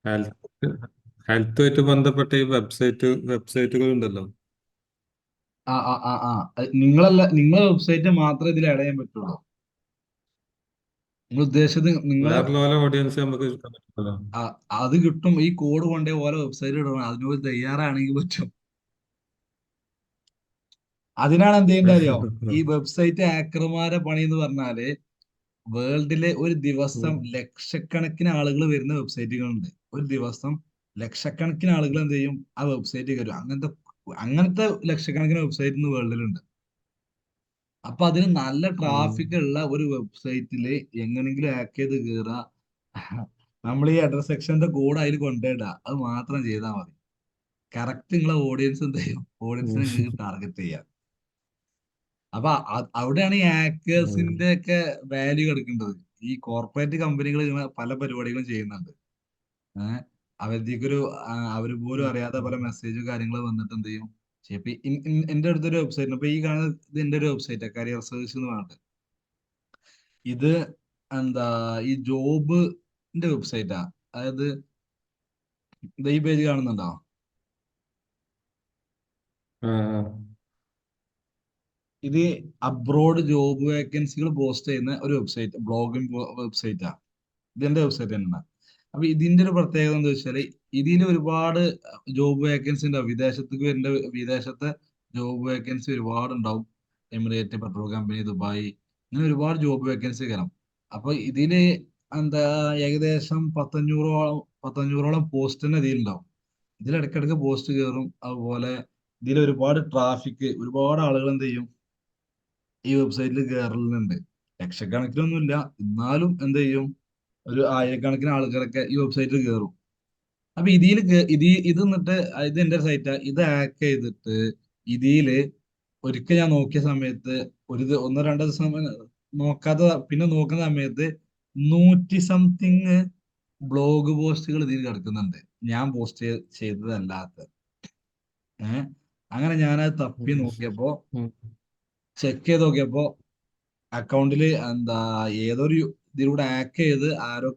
[SPEAKER 2] ഹെൽത്ത് ഹെൽത്തുമായിട്ട് ബന്ധപ്പെട്ട ഈ വെബ്സൈറ്റുകൾ ഉണ്ടല്ലോ.
[SPEAKER 1] ആ ആ ആ ആ നിങ്ങളെ വെബ്സൈറ്റ് മാത്രമേ ഇതിൽ ആഡ് ചെയ്യാൻ പറ്റുള്ളൂ. നിങ്ങൾ ഉദ്ദേശിച്ചത് നിങ്ങളെ
[SPEAKER 2] വേറെയുള്ള ഓഡിയൻസ് നമുക്ക് എടുക്കാൻ പറ്റില്ലല്ലോ.
[SPEAKER 1] അത് കിട്ടും. ഈ കോഡ് കൊണ്ടേ ഓരോ വെബ്സൈറ്റ് ഇടണം, അതിനോട് തയ്യാറാണെങ്കിൽ പറ്റും. അതിനാണ് എന്ത് ചെയ്യേണ്ടത് അറിയോ, ഈ വെബ്സൈറ്റ് ഹാക്കർമാരെ പണി എന്ന് പറഞ്ഞാല് വേൾഡിലെ ഒരു ദിവസം ലക്ഷക്കണക്കിന് ആളുകൾ വരുന്ന വെബ്സൈറ്റുകളുണ്ട്. ഒരു ദിവസം ലക്ഷക്കണക്കിന് ആളുകൾ എന്ത് ചെയ്യും, ആ വെബ്സൈറ്റ് കയറും. അങ്ങനത്തെ ലക്ഷക്കണക്കിന് വെബ്സൈറ്റ് ഇന്ന് വേൾഡിലുണ്ട്. അപ്പൊ അതിന് നല്ല
[SPEAKER 2] ഉം.
[SPEAKER 1] ട്രാഫിക് ഉള്ള ഒരു വെബ്സൈറ്റില് എങ്ങനെങ്കിലും ഹാക്ക് ചെയ്ത് കയറുക. നമ്മൾ ഈ അഡ്രസ് സെക്ഷന്റെ കോഡ് അതിൽ കൊണ്ടുപോയിടുക, അത് മാത്രം ചെയ്താൽ മതി. കറക്റ്റ് നിങ്ങളെ ഓഡിയൻസ് എന്ത് ചെയ്യും, ഓഡിയൻസിനെ നിങ്ങൾക്ക് ടാർഗറ്റ് ചെയ്യാം. അപ്പൊ അവിടെയാണ് ഈ
[SPEAKER 2] ഉം.
[SPEAKER 1] ഹാക്കേഴ്സിന്റെ ഒക്കെ വാല്യൂ കിടക്കേണ്ടത്. ഈ കോർപ്പറേറ്റ് കമ്പനികൾ ഇങ്ങനെ പല പരിപാടികളും ചെയ്യുന്നുണ്ട്. ഏഹ് അവരുടെയൊരു അവർ പോലും അറിയാത്ത പല മെസ്സേജ് കാര്യങ്ങൾ വന്നിട്ട് എന്ത് ചെയ്യും. ഇപ്പൊ എന്റെ അടുത്തൊരു വെബ്സൈറ്റ്, ഇപ്പൊ ഈ കാണുന്നത് ഇത് എന്റെ ഒരു വെബ്സൈറ്റ് കരിയർ സെർച്ച് എന്ന് പറഞ്ഞിട്ട്. ഇത് എന്താ ഈ ജോബിന്റെ വെബ്സൈറ്റാ. അതായത് ഇത് ഈ പേജ് കാണുന്നുണ്ടോ?
[SPEAKER 2] ആ.
[SPEAKER 1] ഇത് അബ്രോഡ് ജോബ് വേക്കൻസികൾ പോസ്റ്റ് ചെയ്യുന്ന ഒരു വെബ്സൈറ്റ്, ബ്ലോഗിംഗ് വെബ്സൈറ്റാ. ഇതെന്റെ വെബ്സൈറ്റ് തന്നെയാണ്. അപ്പൊ ഇതിന്റെ ഒരു പ്രത്യേകത എന്താ വെച്ചാല് ഇതിൽ ഒരുപാട് ജോബ് വേക്കൻസി ഉണ്ടാവും. വിദേശത്തേക്ക് വരുന്ന വിദേശത്തെ ജോബ് വേക്കൻസി ഒരുപാട് ഉണ്ടാവും. എമിറേറ്റ്, പെട്രോൾ കമ്പനി, ദുബായ്, ഇങ്ങനെ ഒരുപാട് ജോബ് വേക്കൻസി കാണാം. അപ്പൊ ഇതില് എന്താ ഏകദേശം പത്തഞ്ഞൂറോളം പോസ്റ്റ് തന്നെ ഇതിലുണ്ടാവും. ഇതിൽ ഇടയ്ക്കിടയ്ക്ക് പോസ്റ്റ് കയറും. അതുപോലെ ഇതിൽ ഒരുപാട് ട്രാഫിക്, ഒരുപാട് ആളുകൾ എന്ത് ചെയ്യും ഈ വെബ്സൈറ്റിൽ കയറലുണ്ട്. ലക്ഷക്കണക്കിനൊന്നുമില്ല, എന്നാലും എന്ത് ചെയ്യും, ഒരു ആയിരക്കണക്കിന് ആളുകളൊക്കെ ഈ വെബ്സൈറ്റിൽ കയറും. അപ്പൊ ഇത് എന്നിട്ട് ഇത് എന്റെ സൈറ്റാ. ഇത് ഹാക്ക് ചെയ്തിട്ട് ഇതില് ഒരിക്കൽ ഞാൻ നോക്കിയ സമയത്ത് ഒന്നോ രണ്ടോ ദിവസം നോക്കാത്ത, പിന്നെ നോക്കുന്ന സമയത്ത് 100 സംതിങ് ബ്ലോഗ് പോസ്റ്റുകൾ ഇതിൽ കിടക്കുന്നുണ്ട്, ഞാൻ പോസ്റ്റ് ചെയ്തതല്ലാത്ത. ഏഹ് അങ്ങനെ ഞാനത് തപ്പി
[SPEAKER 2] ഉം.
[SPEAKER 1] നോക്കിയപ്പോ,
[SPEAKER 2] ഉം.
[SPEAKER 1] ചെക്ക് ചെയ്ത് നോക്കിയപ്പോ അക്കൗണ്ടില് എന്താ ഏതൊരു ഇതിലൂടെ ഹാക്ക് ചെയ്ത് ആരോ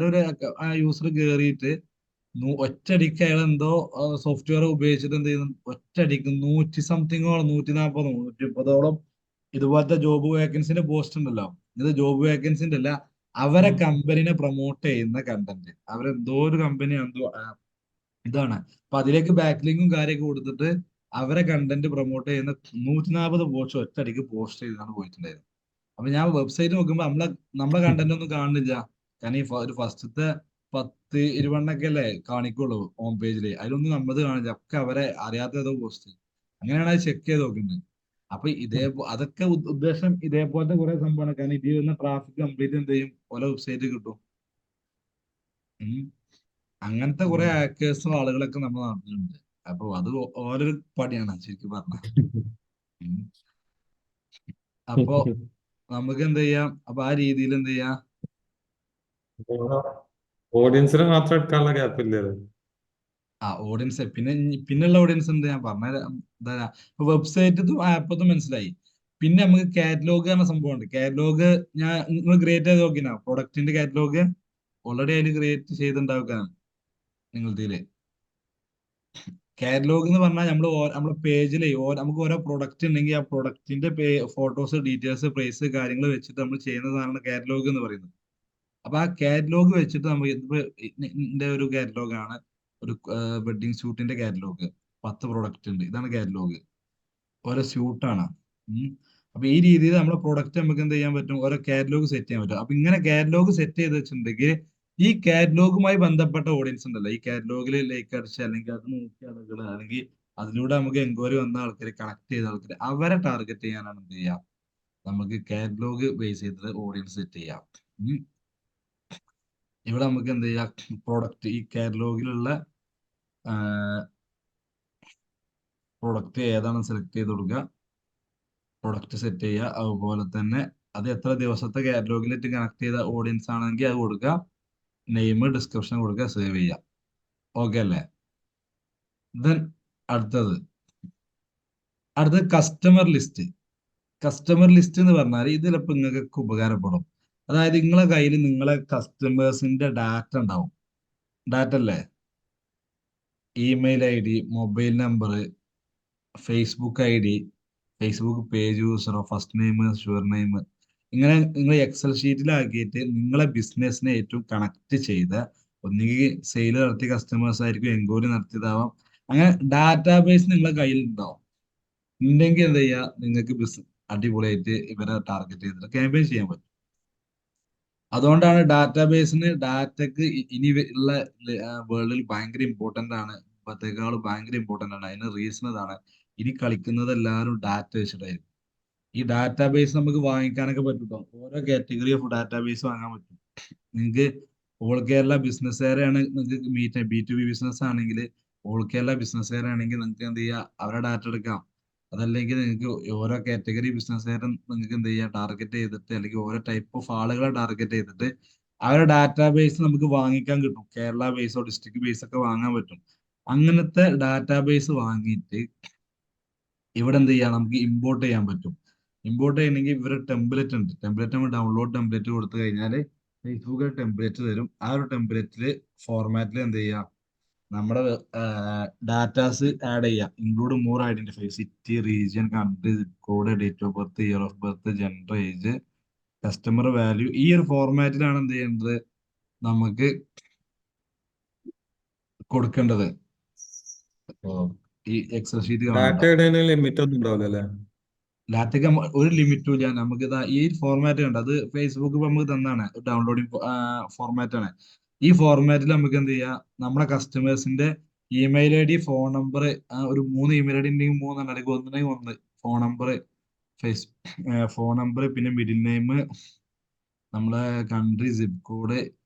[SPEAKER 1] ഒരു ആ യൂസർ കയറിയിട്ട് ഒറ്റയടിക്ക് അയാൾ എന്തോ സോഫ്റ്റ്വെയർ ഉപയോഗിച്ചിട്ട് എന്ത് ചെയ്യുന്നു, ഒറ്റയടിക്ക് 100 സംതിങ്ങോളം, 140, 130ഓളം ഇതുപോലത്തെ ജോബ് വേക്കൻസിന്റെ പോസ്റ്റ് ഉണ്ടല്ലോ. ഇത് ജോബ് വേക്കൻസിന്റെ അല്ല, അവരെ
[SPEAKER 2] ഉം.
[SPEAKER 1] കമ്പനിനെ പ്രൊമോട്ട് ചെയ്യുന്ന കണ്ടന്റ്. അവരെന്തോ ഒരു കമ്പനി എന്തോ ഇതാണ്. അപ്പൊ അതിലേക്ക് ബാക്ക് ലിങ്കും കാര്യമൊക്കെ കൊടുത്തിട്ട് അവരെ കണ്ടന്റ് പ്രൊമോട്ട് ചെയ്യുന്ന 140 പോസ്റ്റ് ഒറ്റയടിക്ക് പോസ്റ്റ് ചെയ്താണ് പോയിട്ടുണ്ടായിരുന്നത്. അപ്പൊ ഞാൻ വെബ്സൈറ്റ് നോക്കുമ്പോ നമ്മളെ കണ്ടന്റ് ഒന്നും കാണുന്നില്ല. കാരണം ഒരു ഫസ്റ്റത്തെ 10-20 അല്ലേ കാണിക്കുള്ളൂ ഹോം പേജില്. അതിലൊന്നും നമ്മളത് കാണില്ല, ഒക്കെ അവരെ അറിയാത്ത ഏതോ പോസ്റ്റ്. അങ്ങനെയാണ് അത് ചെക്ക് ചെയ്ത് നോക്കുന്നത്. അപ്പൊ അതൊക്കെ ഉദ്ദേശം ഇതേപോലത്തെ കുറെ സംഭവമാണ്. കാരണം ഇതിൽ വരുന്ന ട്രാഫിക് കംപ്ലീറ്റ് എന്ത് ചെയ്യും, ഓരോ വെബ്സൈറ്റ് കിട്ടും. ഉം. അങ്ങനത്തെ കുറെ
[SPEAKER 2] ഉം.
[SPEAKER 1] ഹാക്കേഴ്സും ആളുകളൊക്കെ നമ്മുടെ നാട്ടിലുണ്ട്. അപ്പൊ അത് ഓരോരു പണിയാണ് ശരിക്കും പറഞ്ഞ. അപ്പൊ നമുക്ക് എന്ത് ചെയ്യാം, അപ്പൊ ആ രീതിയിൽ എന്ത് ചെയ്യാം.
[SPEAKER 2] ഓഡിയൻസിനെ മാത്രം എടുക്കാനുള്ള ഗ്യാപ്പില്ലേ അത്?
[SPEAKER 1] ആ ഓഡിയൻസ് പിന്നെയുള്ള ഓഡിയൻസ് ഉണ്ട്, ഞാൻ പറഞ്ഞ എന്താ വെബ്സൈറ്റ് ആപ്പത്തും മനസ്സിലായി. പിന്നെ നമുക്ക് കാറ്റലോഗ് എന്ന സംഭവമുണ്ട്. കാറ്റലോഗ് നിങ്ങൾ ക്രിയേറ്റ് ചെയ്ത് നോക്കിനാ പ്രൊഡക്റ്റിന്റെ കാറ്റലോഗ് ഓൾറെഡി അതിൽ ക്രിയേറ്റ് ചെയ്തിട്ടുണ്ടാവുക നിങ്ങൾ ഇതില്. കാറ്റലോഗ് എന്ന് പറഞ്ഞാൽ നമ്മുടെ പേജിൽ നമുക്ക് ഓരോ പ്രൊഡക്റ്റ് ഉണ്ടെങ്കിൽ ആ പ്രൊഡക്റ്റിന്റെ ഫോട്ടോസ്, ഡീറ്റെയിൽസ്, പ്രൈസ്, കാര്യങ്ങൾ വെച്ചിട്ട് നമ്മൾ ചെയ്യുന്നതാണ് കാറ്റലോഗ് എന്ന് പറയുന്നത്. അപ്പൊ ആ കാറ്റലോഗ് വെച്ചിട്ട് നമുക്ക് ഇതിപ്പോ ഇതിന്റെ ഒരു കാറ്റലോഗ് ആണ്, ഒരു വെഡിങ് ഷൂട്ടിന്റെ കാറ്റലോഗ്. 10 പ്രൊഡക്റ്റ് ഉണ്ട്, ഇതാണ് കാറ്റലോഗ്. ഓരോ സ്യൂട്ടാണ്. അപ്പൊ ഈ രീതിയിൽ നമ്മളെ പ്രൊഡക്റ്റ് നമുക്ക് എന്ത് ചെയ്യാൻ പറ്റും, ഓരോ കാറ്റലോഗ് സെറ്റ് ചെയ്യാൻ പറ്റും. അപ്പൊ ഇങ്ങനെ കാറ്റലോഗ് സെറ്റ് ചെയ്ത് വെച്ചിട്ടുണ്ടെങ്കിൽ ഈ കാറ്റലോഗുമായി ബന്ധപ്പെട്ട ഓഡിയൻസ് ഉണ്ടല്ലോ, ഈ കാറ്റലോഗിൽ ലൈക്ക് അടിച്ച് അല്ലെങ്കിൽ അത് നോക്കിയ ആളുകൾ, അല്ലെങ്കിൽ അതിലൂടെ നമുക്ക് എൻക്വയറി വന്ന ആൾക്കാർ, കണക്ട് ചെയ്ത ആൾക്കാർ, അവരെ ടാർഗറ്റ് ചെയ്യാനാണ് എന്ത് ചെയ്യാം, നമുക്ക് കാറ്റലോഗ് ബേസ് ചെയ്തിട്ട് ഓഡിയൻസ് സെറ്റ് ചെയ്യാം. ഉം. ഇവിടെ നമുക്ക് എന്ത് ചെയ്യാം, പ്രൊഡക്റ്റ് ഈ കാറ്റലോഗിലുള്ള പ്രൊഡക്റ്റ് ഏതാണെന്ന് സെലക്ട് ചെയ്ത് കൊടുക്കുക, പ്രൊഡക്റ്റ് സെറ്റ് ചെയ്യുക. അതുപോലെ തന്നെ അത് എത്ര ദിവസത്തെ കാറ്റലോഗിലേക്ക് കണക്ട് ചെയ്ത ഓഡിയൻസ് ആണെങ്കിൽ അത് കൊടുക്കുക, നെയിം, ഡിസ്ക്രിപ്ഷൻ കൊടുക്കുക, സേവ് ചെയ്യുക. ഓക്കെ അല്ലേ? ദെൻ അടുത്തത് അടുത്തത് കസ്റ്റമർ ലിസ്റ്റ്. കസ്റ്റമർ ലിസ്റ്റ് എന്ന് പറഞ്ഞാൽ ഇതിലിപ്പോ നിങ്ങൾക്ക് ഉപകാരപ്പെടും. അതായത് നിങ്ങളെ കയ്യിൽ നിങ്ങളെ കസ്റ്റമേഴ്സിന്റെ ഡാറ്റ ഉണ്ടാവും. ഡാറ്റ അല്ലേ, email ID, mobile number, Facebook ID, Facebook page യൂസറോ, ഫസ്റ്റ് നെയിം, ഷുവർ നെയിം, ഇങ്ങനെ നിങ്ങൾ എക്സൽ ഷീറ്റിലാക്കിയിട്ട് നിങ്ങളെ ബിസിനസ്സിനെ ഏറ്റവും കണക്ട് ചെയ്ത, ഒന്നുകിൽ സെയിൽ നടത്തിയ കസ്റ്റമേഴ്സ് ആയിരിക്കും, എൻക്വയറി നടത്തിയതാവാം. അങ്ങനെ ഡാറ്റാബേസ് നിങ്ങളെ കയ്യിൽ ഉണ്ടാവും. ഉണ്ടെങ്കിൽ എന്താ ചെയ്യുക, നിങ്ങൾക്ക് അടിപൊളിയായിട്ട് ഇവരെ ടാർഗറ്റ് ചെയ്തിട്ട് ക്യാമ്പയിൻ ചെയ്യാൻ പറ്റും. അതുകൊണ്ടാണ് ഡാറ്റക്ക് ഇനി ഉള്ള വേൾഡിൽ ഭയങ്കര ഇമ്പോർട്ടന്റ് ആണ്. ഇപ്പത്തേക്കാൾ ഭയങ്കര ഇമ്പോർട്ടന്റ് ആണ്. അതിന് റീസൺ ഇതാണ്. ഇനി കളിക്കുന്നത് എല്ലാവരും ഡാറ്റ വെച്ചിട്ടായിരിക്കും. ഈ ഡാറ്റാബേസ് നമുക്ക് വാങ്ങിക്കാനൊക്കെ പറ്റും ട്ടോ. ഓരോ കാറ്റഗറി ഓഫ് ഡാറ്റാബേസ് വാങ്ങാൻ പറ്റും. നിങ്ങൾക്ക് ഓൾ കേരള ബിസിനസ്സുകാരാണ് നിങ്ങൾക്ക് മീറ്റ് B2B ബിസിനസ് ആണെങ്കിൽ, ഓൾ കേരള ബിസിനസ്സുകാരാണെങ്കിൽ നിങ്ങൾക്ക് എന്ത് ചെയ്യുക, അവരുടെ ഡാറ്റ എടുക്കാം. അതല്ലെങ്കിൽ നിങ്ങൾക്ക് ഓരോ കാറ്റഗറി ബിസിനസ്സുകാരും നിങ്ങൾക്ക് എന്ത് ചെയ്യുക, ടാർഗറ്റ് ചെയ്തിട്ട്, അല്ലെങ്കിൽ ഓരോ ടൈപ്പ് ഓഫ് ആളുകളെ ടാർഗറ്റ് ചെയ്തിട്ട് അവരുടെ ഡാറ്റാബേസ് നമുക്ക് വാങ്ങിക്കാൻ കിട്ടും. കേരള ബേസോ ഡിസ്ട്രിക്ട് ബേസ് ഒക്കെ വാങ്ങാൻ പറ്റും. അങ്ങനത്തെ ഡാറ്റാബേസ് വാങ്ങിയിട്ട് ഇവിടെ എന്ത് ചെയ്യാം, നമുക്ക് ഇമ്പോർട്ട് ചെയ്യാൻ പറ്റും. ഇമ്പോർട്ട് ചെയ്യണമെങ്കിൽ ഇവര് ടെംപ്ലേറ്റ് ഉണ്ട്. ടെംപ്ലേറ്റ് നമ്മൾ ഡൗൺലോഡ് ടെംപ്ലേറ്റ് കൊടുത്തു കഴിഞ്ഞാൽ ഫേസ്ബുക്ക് ടെംപ്ലേറ്റ് തരും. ആ ഒരു ടെംപ്ലേറ്റിൽ ഫോർമാറ്റിൽ എന്ത് ചെയ്യാം, നമ്മുടെ ഡാറ്റാസ് ആഡ് ചെയ്യാം. Include more identify city, region, country, code, date of birth, year of birth, gender, age, customer value. ഈ ഒരു ഫോർമാറ്റിലാണ് എന്ത് ചെയ്യേണ്ടത്, നമുക്ക് കൊടുക്കേണ്ടത്. ഇപ്പോ ഈ എക്സൽ ഷീറ്റ്
[SPEAKER 2] ഡാറ്റ
[SPEAKER 1] കാണുന്നുണ്ടോ?
[SPEAKER 2] ഇടുന്നതിന് ലിമിറ്റ് ഒന്നും ഉണ്ടാവില്ല അല്ലേ?
[SPEAKER 1] ലാറ്റക്ക് ഒരു ലിമിറ്റും ഇല്ല. നമുക്ക് ഇതാ ഈ ഫോർമാറ്റ് ഉണ്ട്, അത് ഫേസ്ബുക്ക് ഇപ്പൊ നമുക്ക് തന്നാണ്, ഡൗൺലോഡിങ് ഫോർമാറ്റ് ആണ്. ഈ ഫോർമാറ്റിൽ നമുക്ക് എന്ത് ചെയ്യാം, നമ്മുടെ കസ്റ്റമേഴ്സിന്റെ ഇമെയിൽ ID, ഫോൺ നമ്പർ, ഒരു 3 ഇമെയിൽ ID ഉണ്ടെങ്കിൽ 3, അല്ലെങ്കിൽ ഒന്നിനെങ്കിൽ ഒന്ന് ഫോൺ നമ്പർ, ഫേസ് ഫോൺ നമ്പർ, പിന്നെ മിഡിൽ നെയിം, നമ്മളെ കൺട്രി, സിപ്പ് കോഡ്.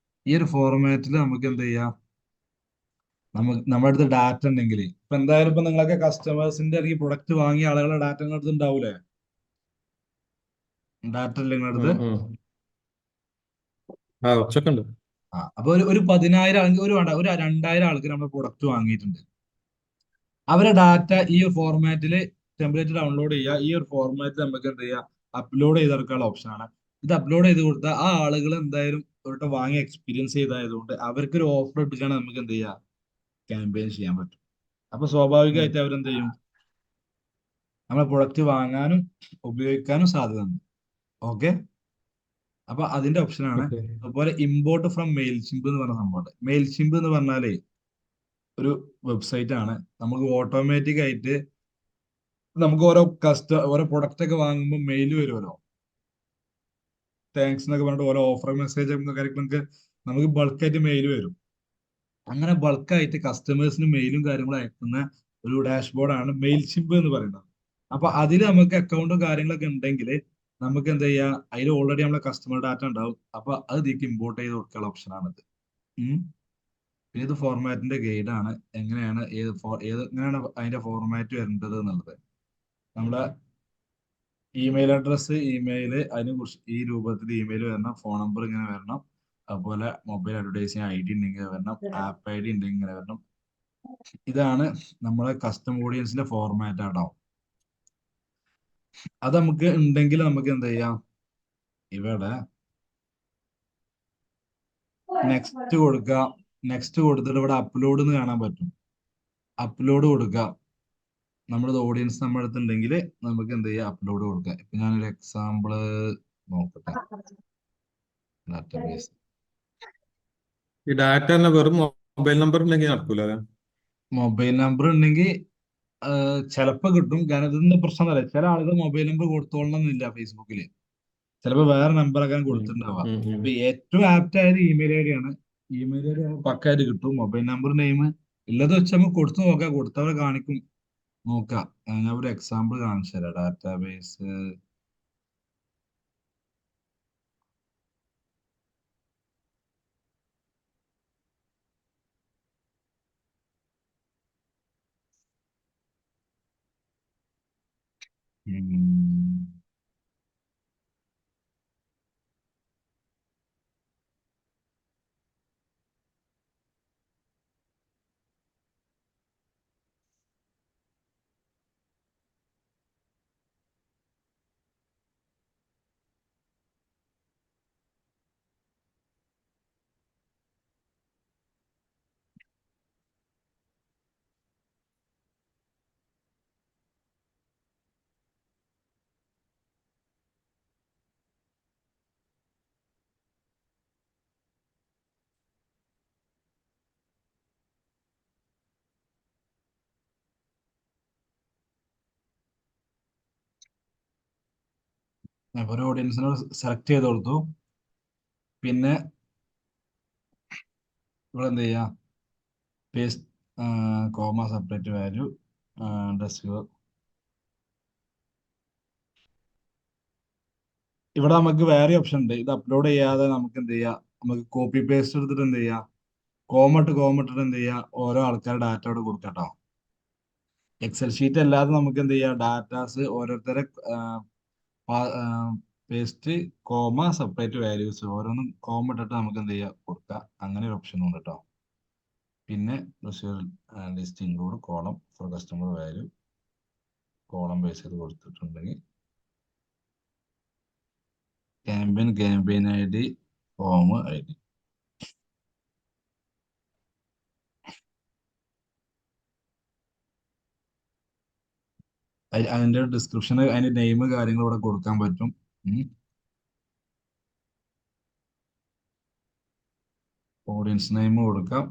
[SPEAKER 1] ഈ ഒരു ഫോർമാറ്റിൽ നമുക്ക് എന്ത് ചെയ്യാം, നമുക്ക് നമ്മുടെ അടുത്ത് ഡാറ്റ ഉണ്ടെങ്കിൽ, ഇപ്പൊ എന്തായാലും ഇപ്പൊ നിങ്ങളൊക്കെ കസ്റ്റമേഴ്സിന്റെ അല്ലെങ്കിൽ പ്രൊഡക്റ്റ് വാങ്ങിയ ആളുകളുടെ ഡാറ്റ നിങ്ങളുടെ അടുത്ത് ഉണ്ടാവൂലേ? ഡാറ്റ ഇല്ലേ നിങ്ങളുടെ
[SPEAKER 2] ഉം
[SPEAKER 1] അടുത്ത്?
[SPEAKER 2] ഉം. ആ, കുറച്ചൊക്കെ ഉണ്ട്.
[SPEAKER 1] അപ്പൊ ഒരു 10,000 അല്ലെങ്കിൽ ഒരു 2,000 ആൾക്ക് നമ്മൾ പ്രൊഡക്റ്റ് വാങ്ങിയിട്ടുണ്ട്. അവരെ ഡാറ്റ ഈ ഒരു ഫോർമാറ്റിൽ ടെംപ്ലേറ്റ് ഡൗൺലോഡ് ചെയ്യുക. ഈ ഒരു ഫോർമാറ്റിൽ നമുക്ക് എന്ത് ചെയ്യുക, അപ്ലോഡ് ചെയ്തെടുക്കാനുള്ള ഓപ്ഷനാണ്. ഇത് അപ്ലോഡ് ചെയ്ത് കൊടുത്താൽ ആ ആളുകൾ എന്തായാലും ഒരു വാങ്ങി എക്സ്പീരിയൻസ് ചെയ്തായതുകൊണ്ട് അവർക്ക് ഒരു ഓഫർ ഇട്ടിട്ടാണ് നമുക്ക് എന്ത് ചെയ്യുക, ക്യാമ്പയിൻ ചെയ്യാൻ പറ്റും. അപ്പൊ
[SPEAKER 2] ഉം.
[SPEAKER 1] സ്വാഭാവികമായിട്ട് അവരെന്ത് ചെയ്യും, നമ്മളെ പ്രൊഡക്റ്റ് വാങ്ങാനും ഉപയോഗിക്കാനും സാധ്യത ഉണ്ട്. ഓക്കെ. അപ്പൊ അതിന്റെ ഓപ്ഷനാണ്.
[SPEAKER 2] ഓക്കെ.
[SPEAKER 1] അതുപോലെ ഇമ്പോർട്ട് ഫ്രം മെയിൽ ചിമ്പ് എന്ന് പറഞ്ഞ സംഭവമുണ്ട്. മെയിൽ ചിമ്പ് എന്ന് പറഞ്ഞാലേ ഒരു വെബ്സൈറ്റ് ആണ്. നമുക്ക് ഓട്ടോമാറ്റിക് ആയിട്ട് നമുക്ക് ഓരോ പ്രൊഡക്റ്റ് ഒക്കെ വാങ്ങുമ്പോൾ മെയിൽ വരുമല്ലോ, താങ്ക്സ് എന്നൊക്കെ പറഞ്ഞിട്ട് ഓരോ ഓഫർ മെസ്സേജ് കാര്യങ്ങളൊക്കെ നമുക്ക് ബൾക്കായിട്ട് മെയിൽ വരും. അങ്ങനെ ബൾക്കായിട്ട് കസ്റ്റമേഴ്സിന് മെയിലും കാര്യങ്ങളും അയക്കുന്ന ഒരു ഡാഷ്ബോർഡാണ് മെയിൽ ചിമ്പ് എന്ന് പറയുന്നത്. അപ്പൊ അതിൽ നമുക്ക് അക്കൗണ്ടും കാര്യങ്ങളൊക്കെ ഉണ്ടെങ്കിൽ നമുക്ക് എന്ത് ചെയ്യാം, അതിൽ ഓൾറെഡി നമ്മളെ കസ്റ്റമർ ഡാറ്റ ഉണ്ടാവും. അപ്പൊ അത് ഇതിലേക്ക് ഇമ്പോർട്ട് ചെയ്ത് കൊടുക്കാനുള്ള ഓപ്ഷനാണിത്. പിന്നെ ഇത് ഫോർമാറ്റിന്റെ ഗൈഡ് ആണ്, എങ്ങനെയാണ് എങ്ങനെയാണ് അതിന്റെ ഫോർമാറ്റ് വരേണ്ടത് എന്നുള്ളത്. നമ്മുടെ ഇമെയിൽ അഡ്രസ്സ്, ഇമെയില്, അതിനെ കുറിച്ച് ഈ രൂപത്തിൽ ഇമെയിൽ വരണം, ഫോൺ നമ്പർ ഇങ്ങനെ വരണം, അതുപോലെ മൊബൈൽ അഡ്വർടൈസിങ് ID ഉണ്ടെങ്കിൽ വരണം, ആപ്പ് ID ഉണ്ടെങ്കിൽ ഇങ്ങനെ വരണം. ഇതാണ് നമ്മളെ കസ്റ്റം ഓഡിയൻസിന്റെ ഫോർമാറ്റ് ആട്ടോ. അത് നമുക്ക് ഉണ്ടെങ്കിൽ നമുക്ക് എന്ത് ചെയ്യാം, ഇവിടെ നെക്സ്റ്റ് കൊടുക്കുക. നെക്സ്റ്റ് കൊടുത്തിട്ട് ഇവിടെ അപ്ലോഡ് എന്ന് കാണാൻ പറ്റും. അപ്ലോഡ് കൊടുക്കുക. നമ്മുടെ ഓഡിയൻസ് നമ്മുടെ അടുത്ത് ഉണ്ടെങ്കിൽ നമുക്ക് എന്ത് ചെയ്യാം, അപ്ലോഡ് കൊടുക്കാം. ഇപ്പൊ ഞാനൊരു എക്സാമ്പിള് നോക്കട്ടെ. ഡാറ്റാബേസ്
[SPEAKER 2] ഈ ഡാറ്റ തന്നെ വെറും മൊബൈൽ നമ്പർ ഉണ്ടെങ്കിൽ നടക്കൂല അല്ലേ?
[SPEAKER 1] മൊബൈൽ നമ്പർ ഉണ്ടെങ്കിൽ ചിലപ്പോൾ കിട്ടും. കാരണം ഇതിന്റെ പ്രശ്നം അറിയാം, ചില ആളുകൾ മൊബൈൽ നമ്പർ കൊടുത്തോളണം എന്നില്ല ഫേസ്ബുക്കിൽ. ചിലപ്പോൾ വേറെ നമ്പറൊക്കെ
[SPEAKER 2] ഉം.
[SPEAKER 1] കൊടുത്തിട്ടുണ്ടാവുക.
[SPEAKER 2] ഉം. ഉം.
[SPEAKER 1] അപ്പൊ ഏറ്റവും ആപ്റ്റ് ആയത് ഇമെയിൽ ആണ്. ഇമെയിൽ ID പക്കായിട്ട് കിട്ടും. മൊബൈൽ നമ്പർ, നെയിം ഉള്ളത് വെച്ച് നമുക്ക് കൊടുത്തു നോക്കാം, കൊടുത്തവരെ കാണിക്കും. നോക്കാം. ഞാൻ ഒരു എക്സാമ്പിൾ കാണിച്ചു തരാം. ഡാറ്റാബേസ് ഒരു ഓഡിയൻസിനെ സെലക്ട് ചെയ്ത് കൊടുത്തു. പിന്നെ ഇവിടെ എന്ത് ചെയ്യാം, paste, comma, separate value, desk ഇവിടെ നമുക്ക് വേറെ ഓപ്ഷൻ ഉണ്ട്. ഇത് അപ്ലോഡ് ചെയ്യാതെ നമുക്ക് എന്ത് ചെയ്യാം, നമുക്ക് കോപ്പി പേസ്റ്റ് എടുത്തിട്ട് എന്ത് ചെയ്യാം, കോമിട്ടിട്ട് എന്ത് ചെയ്യാം, ഓരോ ആൾക്കാരുടെ ഡാറ്റ അവിടെ കൊടുക്കട്ടോ. എക്സൽ ഷീറ്റ് അല്ലാതെ നമുക്ക് എന്ത് ചെയ്യാം, ഡാറ്റാസ് ഓരോരുത്തരെ പേസ്റ്റ്, സെപ്പറേറ്റ് വാല്യൂസ് ഓരോന്നും ഇട്ടിട്ട് നമുക്ക് എന്ത് ചെയ്യാം, കൊടുക്കാം. അങ്ങനെ ഒരു ഓപ്ഷൻ ഉണ്ട് കേട്ടോ. പിന്നെ list include column for customer value, column base ചെയ്ത് കൊടുത്തിട്ടുണ്ടെങ്കിൽ campaign I D, form I D. അതിന്റെ ഡിസ്ക്രിപ്ഷൻ, അതിന്റെ നെയിം കാര്യങ്ങൾ ഇവിടെ കൊടുക്കാൻ പറ്റും. ഓഡിയൻസ് നെയിം കൊടുക്കാം.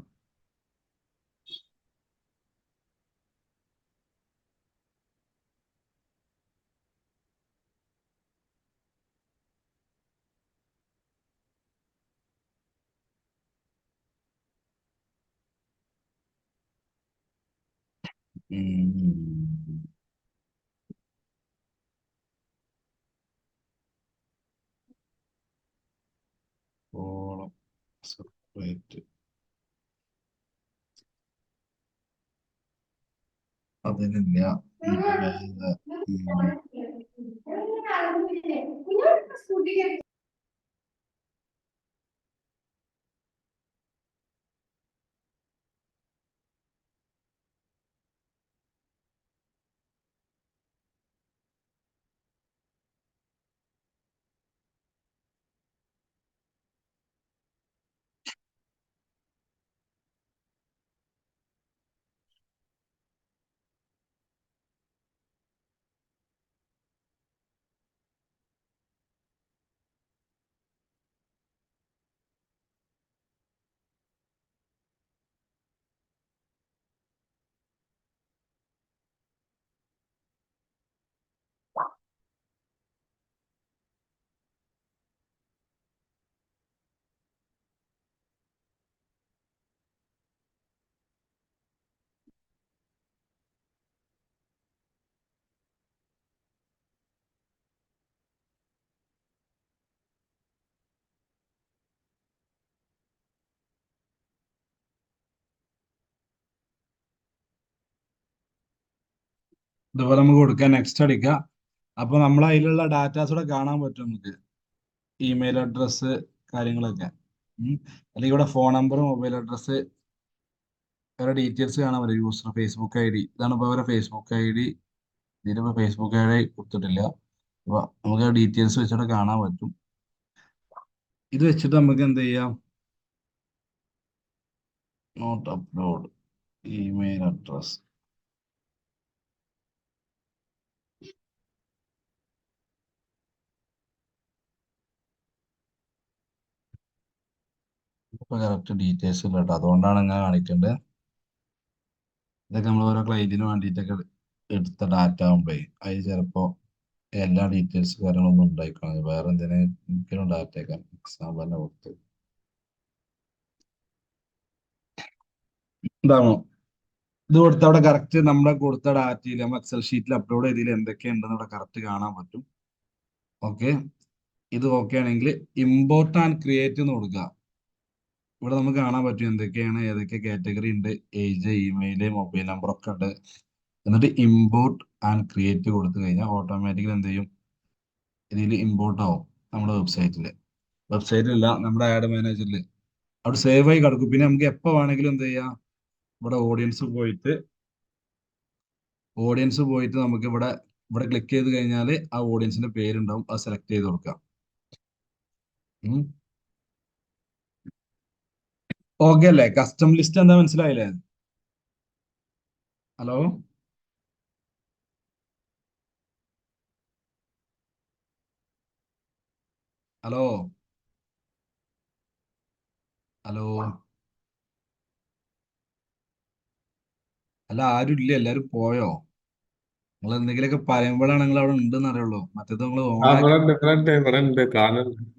[SPEAKER 1] കോളം സെപ്പറേറ്റ്, അതിനില്ല. ഇതുപോലെ നമുക്ക് കൊടുക്കാം, നെക്സ്റ്റ് അടിക്കുക. അപ്പൊ നമ്മൾ അതിലുള്ള ഡാറ്റാസ് കൂടെ കാണാൻ പറ്റും നമുക്ക്, ഇമെയിൽ അഡ്രസ്സ് കാര്യങ്ങളൊക്കെ. അല്ലെങ്കിൽ ഇവിടെ ഫോൺ നമ്പർ, മൊബൈൽ അഡ്രസ്സ്, വേറെ ഡീറ്റെയിൽസ് കാണാൻ പറ്റും. യൂസർ ഫേസ്ബുക്ക് ഐ ഡി, ഇതാണ് ഇപ്പോൾ അവരുടെ ഫേസ്ബുക്ക് ഐ ഡി. ഇതിലിപ്പോൾ ഫേസ്ബുക്ക് ഐ ഡി കൊടുത്തിട്ടില്ല. അപ്പൊ നമുക്ക് ഡീറ്റെയിൽസ് വെച്ചിട്ട് കാണാൻ പറ്റും. ഇത് വെച്ചിട്ട് നമുക്ക് എന്ത് ചെയ്യാം, നോട്ട് അപ്ലോഡ് ഇമെയിൽ അഡ്രസ്. ഇപ്പൊ കറക്റ്റ് ഡീറ്റെയിൽസ് ഇല്ല കേട്ടോ, അതുകൊണ്ടാണ് ഇങ്ങനെ കാണിക്കേണ്ടത്. ഇതൊക്കെ നമ്മൾ ഓരോ ക്ലയന്റിന് വേണ്ടിയിട്ടൊക്കെ എടുത്ത ഡാറ്റ ആകുമ്പോ അതിൽ ചിലപ്പോ എല്ലാ ഡീറ്റെയിൽസ് കാര്യങ്ങളൊന്നും ഉണ്ടായിക്കാണ്. വേറെ എന്തിനും ഡാറ്റ ഒക്കെ എക്സാമ്പിളിനെ കൊടുത്ത് ഇതാണോ, ഇത് കൊടുത്ത അവിടെ കറക്റ്റ് നമ്മുടെ കൊടുത്ത ഡാറ്റയിൽ നമ്മൾ എക്സൽ ഷീറ്റിൽ അപ്ലോഡ് ചെയ്തതിൽ എന്തൊക്കെയുണ്ടെന്ന് അവിടെ കറക്റ്റ് കാണാൻ പറ്റും. ഓക്കെ, ഇത് ഓക്കെ ആണെങ്കിൽ ഇമ്പോർട്ട് ആൻഡ് ക്രിയേറ്റ് എന്ന് കൊടുക്കുക. ഇവിടെ നമുക്ക് കാണാൻ പറ്റും എന്തൊക്കെയാണ്, ഏതൊക്കെ കാറ്റഗറി ഉണ്ട്, ഏജ്, ഇമെയില്, മൊബൈൽ നമ്പർ ഒക്കെ ഉണ്ട്. എന്നിട്ട് ഇമ്പോർട്ട് ആൻഡ് ക്രിയേറ്റ് കൊടുത്തു കഴിഞ്ഞാൽ ഓട്ടോമാറ്റിക്കലി എന്ത് ചെയ്യും, ഇതിൽ ഇമ്പോർട്ട് ആവും നമ്മുടെ വെബ്സൈറ്റിലല്ല, നമ്മുടെ ആഡ് മാനേജറിൽ അവിടെ സേവ് ആയി കിടക്കും. പിന്നെ നമുക്ക് എപ്പോൾ വേണമെങ്കിലും എന്ത് ചെയ്യാം, ഇവിടെ ഓഡിയൻസ് പോയിട്ട് നമുക്ക് ഇവിടെ ഇവിടെ ക്ലിക്ക് ചെയ്ത് കഴിഞ്ഞാൽ ആ ഓഡിയൻസിന്റെ പേരുണ്ടാവും, അത് സെലക്ട് ചെയ്ത് കൊടുക്കാം. ഓക്കെ അല്ലേ, കസ്റ്റം ലിസ്റ്റ് എന്താ മനസ്സിലായില്ലേ? ഹലോ ഹലോ ഹലോ അല്ല, ആരും ഇല്ല, എല്ലാരും പോയോ? നിങ്ങൾ എന്തെങ്കിലുമൊക്കെ പറയുമ്പോഴാണ് നിങ്ങൾ അവിടെ ഉണ്ടെന്ന് അറിയുള്ളൂ, മറ്റേത് നിങ്ങൾ
[SPEAKER 2] ആ
[SPEAKER 1] ഓണാക്കി.
[SPEAKER 2] ഇവിടെ ഉണ്ട് കാണുന്നുണ്ട്.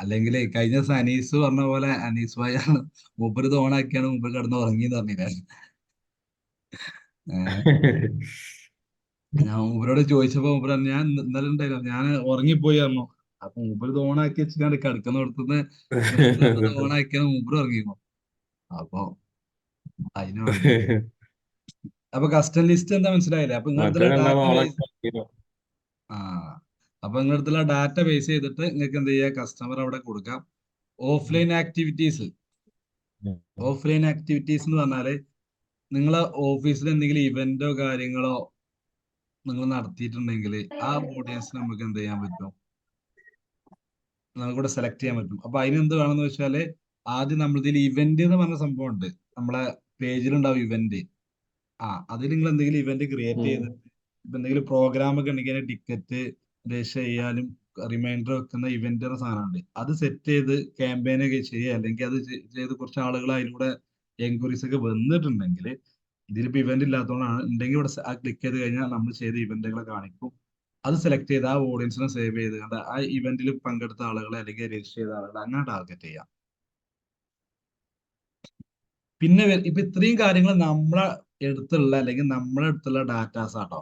[SPEAKER 1] അല്ലെങ്കിൽ കഴിഞ്ഞ ദിവസം അനീസ് പറഞ്ഞ പോലെ അനീസ് ഭായി ആണ്, മൂപ്പര് ഇത് ഓണാക്കിയാണ് മൂപ്പര് കിടന്ന് ഉറങ്ങിന്ന് പറഞ്ഞില്ലേ. ഏഹ് ഞാൻ മൂപ്പരോട് ചോദിച്ചപ്പോ മൂപ്പര് പറഞ്ഞു, ഞാൻ ഇന്നലെ ഉണ്ടായിരുന്നു, ഞാൻ ഉറങ്ങിപ്പോയി പറഞ്ഞു. അപ്പൊ മൂപ്പര് ഇത് ഓണാക്കി വെച്ചിട്ട് കിടക്കുന്ന കൊടുത്തുനിന്ന് നിർത്തിട്ട് ഓണാക്കിയാണ് മൂപ്പര് ഇറങ്ങിക്കോ. അപ്പൊ അതിന് വേണ്ടി അപ്പൊ കസ്റ്റം ലിസ്റ്റ് എന്താ മനസ്സിലായില്ലേ? അപ്പൊ
[SPEAKER 2] മറ്റേ
[SPEAKER 1] നിങ്ങളുടെ
[SPEAKER 2] രണ്ടാളും
[SPEAKER 1] ഡാറ്റ ബേസ്
[SPEAKER 2] ഓണാക്കി.
[SPEAKER 1] ആ അപ്പൊ നിങ്ങളുടെ ഡാറ്റ ബേസ് ചെയ്തിട്ട് നിങ്ങൾക്ക് എന്ത് ചെയ്യാം, കസ്റ്റമർ അവിടെ കൊടുക്കാം. ഓഫ്ലൈൻ ആക്ടിവിറ്റീസ്, ഓഫ്ലൈൻ ആക്ടിവിറ്റീസ് എന്ന് പറഞ്ഞാല് നിങ്ങളെ ഓഫീസിൽ എന്തെങ്കിലും ഇവന്റോ കാര്യങ്ങളോ നിങ്ങൾ നടത്തിയിട്ടുണ്ടെങ്കിൽ ആ ഓഡിയൻസിന് നമുക്ക് എന്ത് ചെയ്യാൻ പറ്റും, നമുക്കിവിടെ സെലക്ട് ചെയ്യാൻ പറ്റും. അപ്പൊ അതിന് എന്ത് വേണമെന്ന് വെച്ചാല് ആദ്യം നമ്മൾ ഇതിൽ ഇവന്റ് എന്ന് പറഞ്ഞ സംഭവം ഉണ്ട്, നമ്മളെ പേജിലുണ്ടാവും ഇവന്റ്. അതിൽ നിങ്ങൾ എന്തെങ്കിലും ഇവന്റ് ക്രിയേറ്റ് ചെയ്ത് ഇപ്പൊ എന്തെങ്കിലും പ്രോഗ്രാം ഒക്കെ ഉണ്ടെങ്കിൽ ടിക്കറ്റ് രജിസ്റ്റർ ചെയ്യാനും റിമൈൻഡർ വെക്കുന്ന ഇവന്റ് എന്ന സാധനമുണ്ട്. അത് സെറ്റ് ചെയ്ത് ക്യാമ്പയിൻ ഒക്കെ ചെയ്യുക, അല്ലെങ്കിൽ അത് ചെയ്ത് കുറച്ച് ആളുകൾ അതിലൂടെ എൻക്വയറീസ് ഒക്കെ വന്നിട്ടുണ്ടെങ്കിൽ, ഇതിലിപ്പോ ഇവന്റ് ഇല്ലാത്തതുകൊണ്ടാണ്, ഉണ്ടെങ്കിൽ ഇവിടെ ആ ക്ലിക്ക് ചെയ്ത് കഴിഞ്ഞാൽ നമ്മൾ ചെയ്ത ഇവന്റുകളെ കാണിക്കും. അത് സെലക്ട് ചെയ്ത് ആ ഓഡിയൻസിനെ സേവ് ചെയ്ത് കണ്ട് ആ ഇവന്റിൽ പങ്കെടുത്ത ആളുകളെ അല്ലെങ്കിൽ രജിസ്റ്റർ ചെയ്ത ആളുകളെ അങ്ങനെ ടാർഗറ്റ് ചെയ്യാം. പിന്നെ ഇപ്പൊ ഇത്രയും കാര്യങ്ങൾ നമ്മളെ അടുത്തുള്ള അല്ലെങ്കിൽ നമ്മളെ അടുത്തുള്ള ഡാറ്റാസ് ആട്ടോ.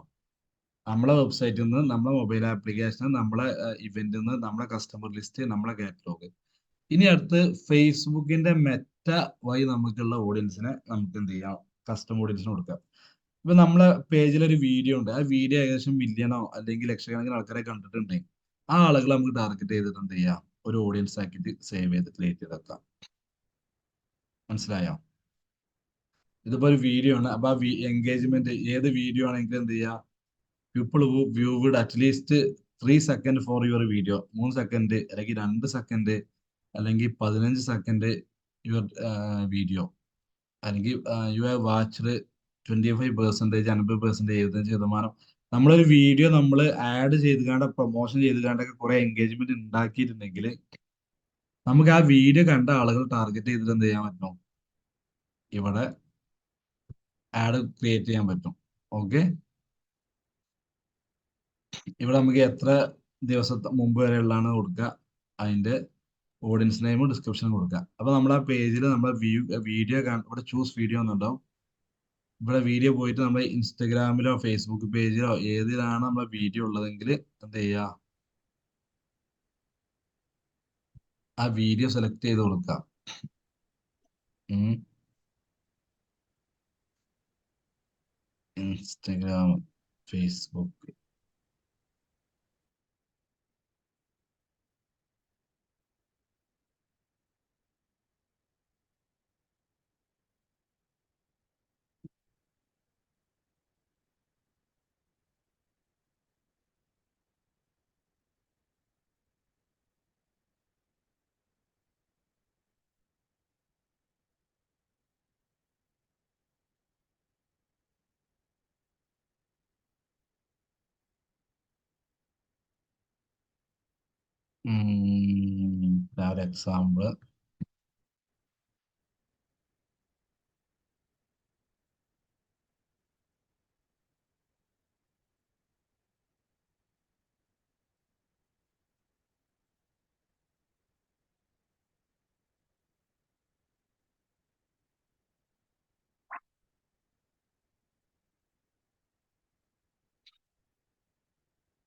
[SPEAKER 1] നമ്മളെ വെബ്സൈറ്റിൽ നിന്ന്, നമ്മളെ മൊബൈൽ ആപ്ലിക്കേഷൻ, നമ്മളെ ഇവന്റിൽ നിന്ന്, നമ്മളെ കസ്റ്റമർ ലിസ്റ്റ്, നമ്മളെ കാറ്റലോഗ്. ഇനി അടുത്ത് ഫേസ്ബുക്കിന്റെ മെറ്റ വഴി നമുക്കുള്ള ഓഡിയൻസിനെ നമുക്ക് എന്ത് ചെയ്യാം, കസ്റ്റമർ ഓഡിയൻസിന് കൊടുക്കാം. ഇപ്പൊ നമ്മളെ പേജിൽ ഒരു വീഡിയോ ഉണ്ട്, ആ വീഡിയോ ഏകദേശം മില്യണോ അല്ലെങ്കിൽ ലക്ഷക്കണക്കിന് ആൾക്കാരെ കണ്ടിട്ടുണ്ടെങ്കിൽ ആ ആളുകൾ നമുക്ക് ടാർഗറ്റ് ചെയ്തിട്ട് എന്ത് ചെയ്യാം, ഒരു ഓഡിയൻസ് ആക്കിയിട്ട് സേവ് ചെയ്ത് ക്രിയേറ്റ് ചെയ്ത് വെക്കാം. മനസ്സിലായോ? ഇതിപ്പോ ഒരു വീഡിയോ ആണ്, അപ്പൊ ആ എൻഗേജ്മെന്റ് ഏത് വീഡിയോ ആണെങ്കിലും എന്ത് ചെയ്യാം, people who viewed at least 3 second for your video, 3 second അല്ലെങ്കിൽ 2 സെക്കൻഡ് അല്ലെങ്കിൽ 15 സെക്കൻഡ് യുവർ വീഡിയോ, അല്ലെങ്കിൽ യു ഹാവ് വാച്ച്ഡ് 25%, 50%, 75%. നമ്മളൊരു വീഡിയോ നമ്മൾ ആഡ് ചെയ്ത് കാണ്ട് പ്രൊമോഷൻ ചെയ്ത് കാണ്ടൊക്കെ കുറെ എൻഗേജ്മെന്റ് ഉണ്ടാക്കിയിട്ടുണ്ടെങ്കിൽ നമുക്ക് ആ വീഡിയോ കണ്ട ആളുകൾ ടാർഗറ്റ് ചെയ്തിട്ട് എന്ത് ചെയ്യാൻ പറ്റും, ഇവിടെ ആഡ് ക്രിയേറ്റ് ചെയ്യാൻ പറ്റും. ഓക്കെ, ഇവിടെ നമുക്ക് എത്ര ദിവസത്തെ മുമ്പ് വരെ ഉള്ളതാണ് കൊടുക്കുക, അതിന്റെ ഓഡിയൻസ് നെയിമും ഡിസ്ക്രിപ്ഷനും കൊടുക്കുക. അപ്പൊ നമ്മുടെ ആ പേജിൽ നമ്മുടെ വീഡിയോ ഇവിടെ ചൂസ് വീഡിയോ എന്നുണ്ടാവും. ഇവിടെ വീഡിയോ പോയിട്ട് നമ്മുടെ ഇൻസ്റ്റഗ്രാമിലോ ഫേസ്ബുക്ക് പേജിലോ ഏതിലാണ് നമ്മുടെ വീഡിയോ ഉള്ളതെങ്കിൽ എന്ത് ചെയ്യുക, ആ വീഡിയോ സെലക്ട് ചെയ്ത് കൊടുക്കുക. Instagram, Facebook. ഒരു എക്സാമ്പിൾ.